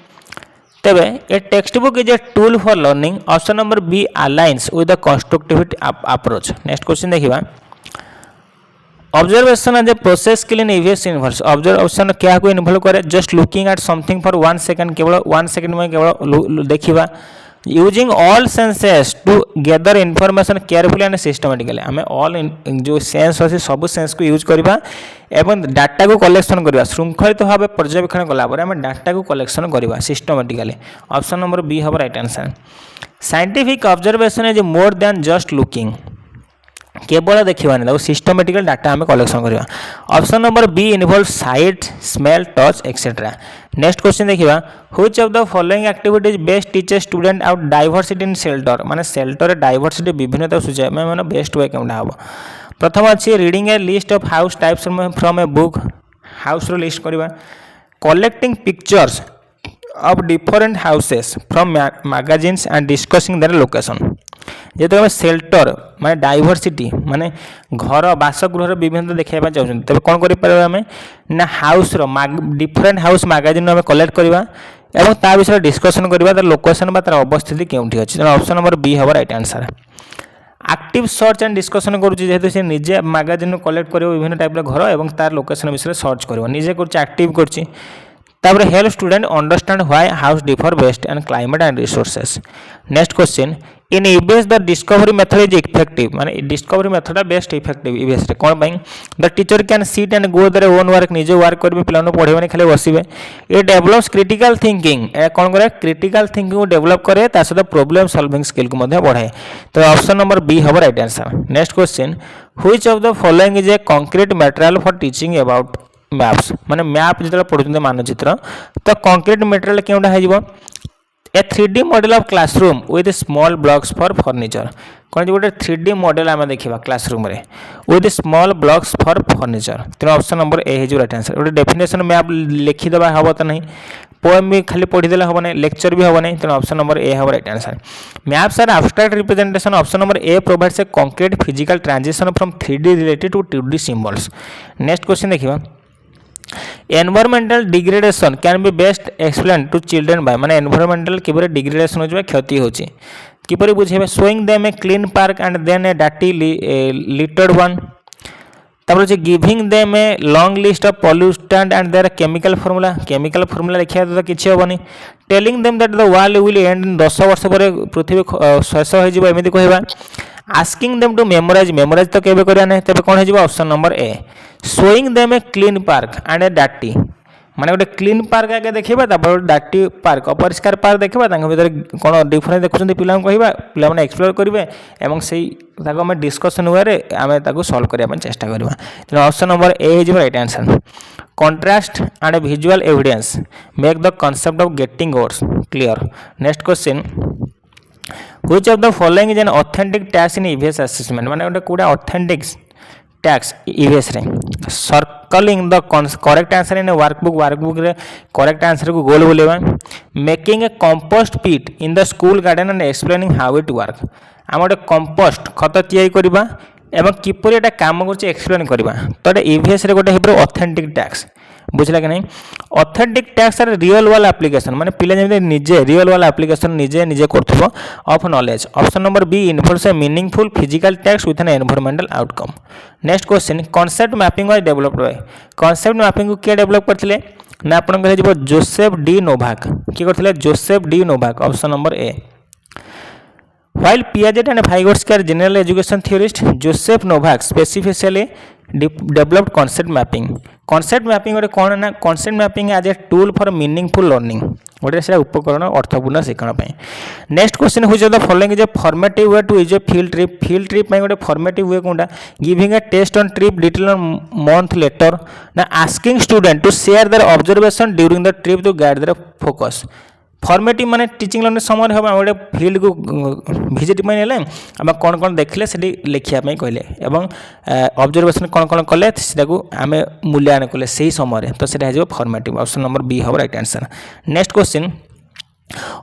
तेबे a textbook is a tool for learning option number B aligns with the constructivity approach next question देखिबा observation as a process skill in EVS involves observation क्या को involve करे just looking at something for 1 second केवल 1 second में केवल देखिबा using all senses to gather information carefully and systematically आम all जो सेंस अच्छे सब सेंस को यूज करवा एवं डाटा को कलेक्शन करवा श्रृंखलित भाव पर्यवेक्षण कलापर आम डाटा को कलेक्शन करवा सिस्टमैटिकली ऑप्शन नंबर बी हम right answer scientific observation is more than just looking केवल देखा सिस्टमेटिकल डाटा आम कलेक्शन करवा option number B involve sight smell touch etcetera next question देखिबा which of the following activities best teacher student out diversity in shelter माने shelter diversity विभिन्नता सूचाए माने best way केउटा हबो प्रथम अछि reading a list of house types from a book house row list करवा collecting pictures of different houses from magazines and discussing their location जेहेतु आम सेल्टर माने डाइवर्सिटी माने घर बासगृह विभिन्न देखा चाहते तेज कौन करें ना हाउस डिफरेंट हाउस मैगजीन आम कलेक्ट करवा एवं ता विषय डिस्कसन करवा तार लोकेशन तार अवस्थिति केउठी अछि ऑप्शन नंबर बी हम right answer active search and discussion करुच्ची जेहेतु से निजे मैगजीन कलेक्ट कर विभिन्न टाइप घर और तार लोकेशन विषय सर्च कर निजे एक्टिव कर तापर help student understand why house differ best and climate and resources next question in EVS the discovery method is effective माने discovery method best effective EVS रे कोन by the teacher can sit and go their own work निजे work करबे पिलानो पढेबे खाली बसिबे ए डेवलप्स क्रिटिकल थिंकिंग ए कोन करे क्रिटिकल थिंकिंग को डेवलप करे ता सहित प्रॉब्लम सॉल्विंग स्किल को मध्ये बढ़ाए तो ऑप्शन नंबर बी हम right answer next question which of the following is A concrete material for teaching about maps माने मैप जो पढ़ुते मानचित्र तो कंक्रीट मटेरियल केउटा है ए 3D model of classroom with small blocks for furniture कौन गोटे 3D model आम देखा क्लासरूम रे with small blocks for furniture तेणु ऑप्शन नंबर ए है राइट आंसर गोटे डेफिनेशन मैप लिखिदेवा हम तो नहीं पोएम भी खाली पढ़ीदे हम नहीं लेक्चर भी हम नहीं तेणु ऑप्शन नंबर ए हम right answer maps are abstract representation option number A provides a concrete physical transition from 3D related to 2D symbols next question देखिए environmental degradation can be best explain to children by माने environmental किपर degradation हो क्षति होची किपर बुझेबे showing them a clean park and then a डाटी littered one तापर जे giving them a long list of pollutant and their chemical formula लिखिया तो किछि होबनी telling them that the world will end in 10 वर्ष पर पृथ्वी शेष हो जिवो एमिति कहबा आस्किंग देम टू मेमोराइज तो केबे करिया नै तबे कोन हो जिवो option number A showing them a clean park and a डाटी माने गोटे क्लीन पार्क आगे देखा तापर डाटी पार्क अपरिष्कार पार्क देखा भर कौन डिफरेन्स देखुं पिला कहवा पिला एक्सप्लोर करेंगे और से आम डिस्कसन वे आम सल्व करने चेष्टा करवा तेणु ऑप्शन नंबर ए हो right answer contrast and visual evidence make the concept of getting words clear next question which of the following is an authentic टैक्स इन ईवीएस असेसमेंट माने गोटे कोडा ऑथेंटिक टैक्स ईवीएस रे circling the correct answer in workbook रे correct answer को गोल बोलेबा making a compost pit in the school garden and explaining how it work आम गोटे कंपोस्ट खत तैयारी करबा एवं किपरि एटा काम करछ एक्सप्लेन करबा तो एटा ईवीएस रे गोटे हेब्रो ऑथेंटिक टैक्स बुझला कि नहीं ऑथेंटिक टैक्स आर रियल वर्ल्ड एप्लीकेशन माने पिला जेमते निजे रियल वर्ल्ड एप्लीकेशन निजे करथबो of knowledge option number B informs a meaningful physical टैक्स with an environmental outcome next question concept mapping was developed by concept mapping को के डेवलप करथिले ना आपंकर जोसेफ डी नोवाक किए करते Joseph D Novak option number A. While Piaget and Vygotsky are general education theorists, Joseph Novak specifically developed concept mapping. Concept mapping गोटे कौन ना concept mapping as a tool for meaningful learning. गोटे से उपकरण अर्थपूर्ण शिक्षण पे। Next question which of the following is a formative way to use a field trip. Field trip में गोटे फॉर्मेटिव वे कोनटा giving a test on trip detail on month later ना asking student to share their observation during the trip to guide their focus. Formative माने teaching learning समय हम गोटे field को visit में नेले आम कौन कौन देखले से लिखापी कहले एवं ऑब्जर्वेशन कौन कौन कले आम मूल्यांकन कले से समय तो से फॉर्मेटिव ऑप्शन नंबर बी हम right answer. Next question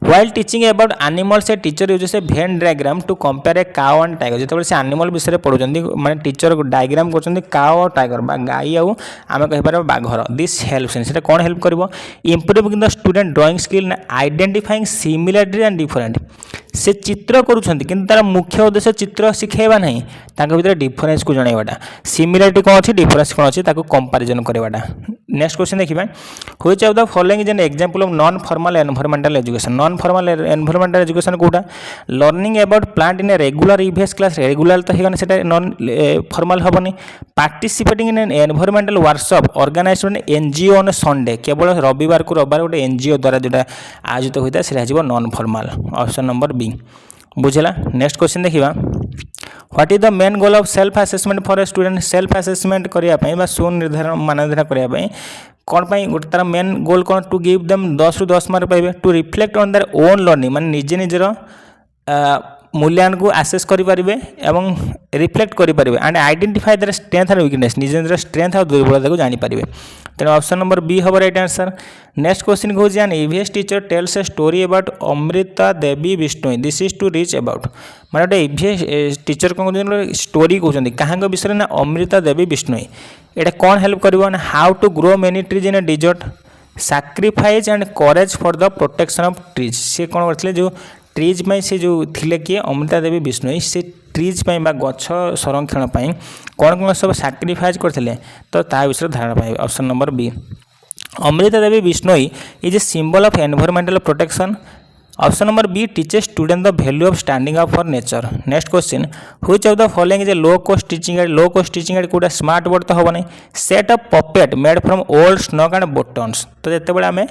While teaching about animals, a teacher uses a Venn diagram to compare a cow and tiger. जिते से एनिमल विषय पढ़ुंट माने टीचर डायग्राम कर काउ और टाइगर बा गाई आउ आम कहीपर बाघर दिस हेल्प्स से कौन हेल्प कर improving the student drawing skill identifying similarity and different. से चित्र करुँच कि तार मुख्य उद्देश्य चित्र शिखेबा नहीं भर डिफरेन्स को जनवाटा सिमिलारिटी कौन अच्छी डिफरेन्स कौन अच्छी कंपारिजन करवाटा। नेक्स्ट क्वेश्चन देखिए which of the following is an example of non formal environmental education. Non formal environmental education कोटा learning about plant in a regular EVS class regular तो होगा से नॉन फॉर्मल हेनी participating in an environmental workshop organised by NGO on Sunday केवल रविवार को रविवार गोटे एनजीओ द्वारा जो आयोजित होता है से non formal option number B बुझला। नेक्स्ट क्वेश्चन देखिए what is the main goal of self assessment for a student. Self assessment करने सुनिर्धारण मानधारण करने कौन गोटे तार मेन गोल कौन टू गिव देम 10 ରୁ 10 मार्क पाइबे to reflect on their own learning माने निजे निजर मूल्यांकन को आसेस करें एवं रिफ्लेक्ट करें and identify their strength and weakness निज निजर स्ट्रेंथ और दुर्बलता को जानीपारे तेणु ऑप्शन नंबर बी हम राइट आंसर। नेक्स्ट क्वेश्चन कौन an EVS teacher tells a story about Amrita Devi Bishnoi this is to reach about माने गोटे ईवीएस टीचर कौन स्टोरी कहते क्या विषय ना अमृता देवी बिश्नोई एटा कौन हेल्प कर how to grow many trees in a desert sacrifice and courage for the protection of trees. से कौन करते जो ट्रीज में से जो थिले किए अमृता देवी बिश्नोई से ट्रीज गछ संरक्षण कौन कौन सब सैक्रिफाइस करते तो ता विषय धारणा पाए option number B. Amrita Devi Bishnoi is a symbol of environmental protection option number B teaches student the value of standing up for nature. Next question which of the following is a low cost teaching aid. Low cost teaching aid कोटा smart board तो हम नहीं set of puppet made from old sock and buttons तो जिते आम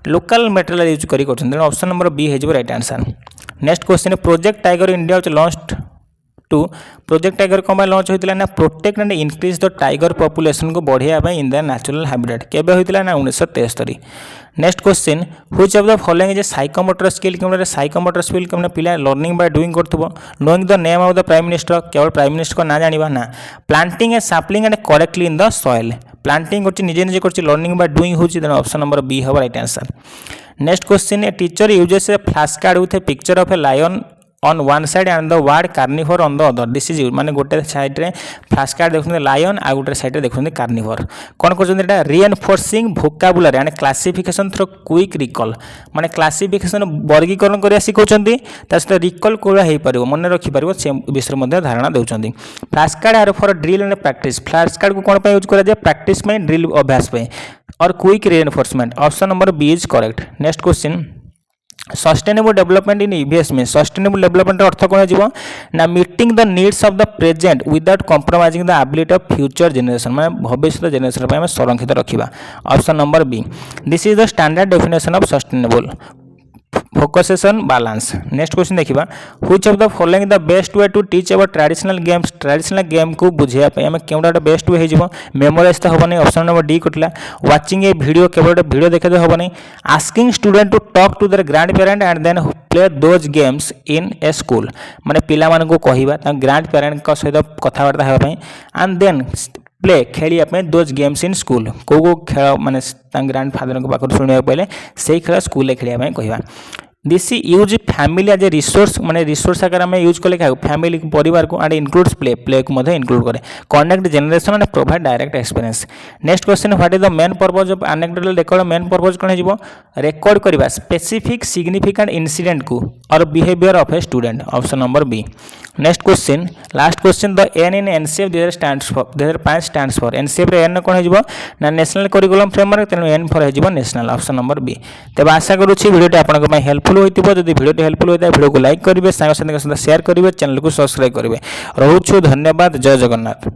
local material use कर option number B हो right answer. Next question project tiger India launch to project tiger कौन लॉन्च होता है ना protect and increase the tiger population को बढ़ावा इन द नेचुरल हैबिटेट केबे होता ना 1973। Next question which of the following is a psychomotor skill कि साइकोमोटर स्किल कि पिला लर्निंग बाय डूइंग करथबो knowing the name of the prime minister केवल प्राइम मिनिस्टर को ना जानिबा ना planting a sapling and correctly in the soil planting करछि निजे निजे करछि लर्निंग बाय डूइंग होछि देन ऑप्शन नंबर बी हो right answer. Next question a teacher uses a flash card with A picture of a lion on one side and the word carnivore on the other this is माने गोटे side रे flash card देखुन lion आ गोटे side रे देखुन carnivore कौन कर reinforcing vocabulary and classification through quick recall माने क्लासिफिकेशन वर्गीकरण करिया सिखौचंदी ता सहित रिकॉल कोला हे परिबो मन रखि परिबो से विषय मध्ये धारणा देउचंदी। Flash card are for drill and practice flash card को कौन यूज करा जाय प्रैक्टिस में ड्रिल अभ्यास पे और quick reinforcement option number B is correct. Next question sustainable development in EVS में सस्टेनेबल डेवलपमेंट अर्थ कौन हो ना meeting the needs of the present without compromising the ability of future generation माने भविष्य जनरेशन संरक्षित रखा option number B this is the standard definition of sustainable फोकसेशन बैलेंस। नेक्स्ट क्वेश्चन देखिबा which of the following the best way to teach about traditional game को बुझिया पे हमें केउटा बेस्ट वे हो मेमोराइज तो होबनी ऑप्शन नंबर डी कटला वाचिंग ए वीडियो केवल वीडियो देखे तो होबनी asking student to talk to their grand parent and then play those games in a school माने पिला मान को कहिबा ता ग्रैंड पेरेंट का सहित कथावार्ता हेबा पई एंड देन प्ले खेलिया दोज गेम्स इन स्कूल को खेल माने ग्रैंड फादर को पाखर शुणा पहले से खेल स्कूल खेलिया कहवा this use family as a resource माने रिसोर्स आकार में यूज कले क्या फैमिली परिवार को एंड इंक्लूड्स प्ले को मध्य इंक्लूड करे connect generation and provide direct experience. Next question what is the main purpose of anecdotal record main purpose कौन है रिकॉर्ड करबा स्पेसिफिक सिग्निफिकेंट इंसिडेंट को और behaviour of a student option number B. Next question last question the N in NCF 2005 stands for NCF रे N कौन हो ना national curriculum framework तेणु एन फॉर हो नेशनल ऑप्शन नंबर बी। तेज आशा करुच्ची भिडियोटी आपंक helpful होइतिबो जदि भिडियोटी हेल्पफुल होता है भिडियो को लाइक करेंगे सांग साथी शेयर करेंगे चैनल को सब्सक्राइब करेंगे। रोचु धन्यवाद जय जगन्नाथ।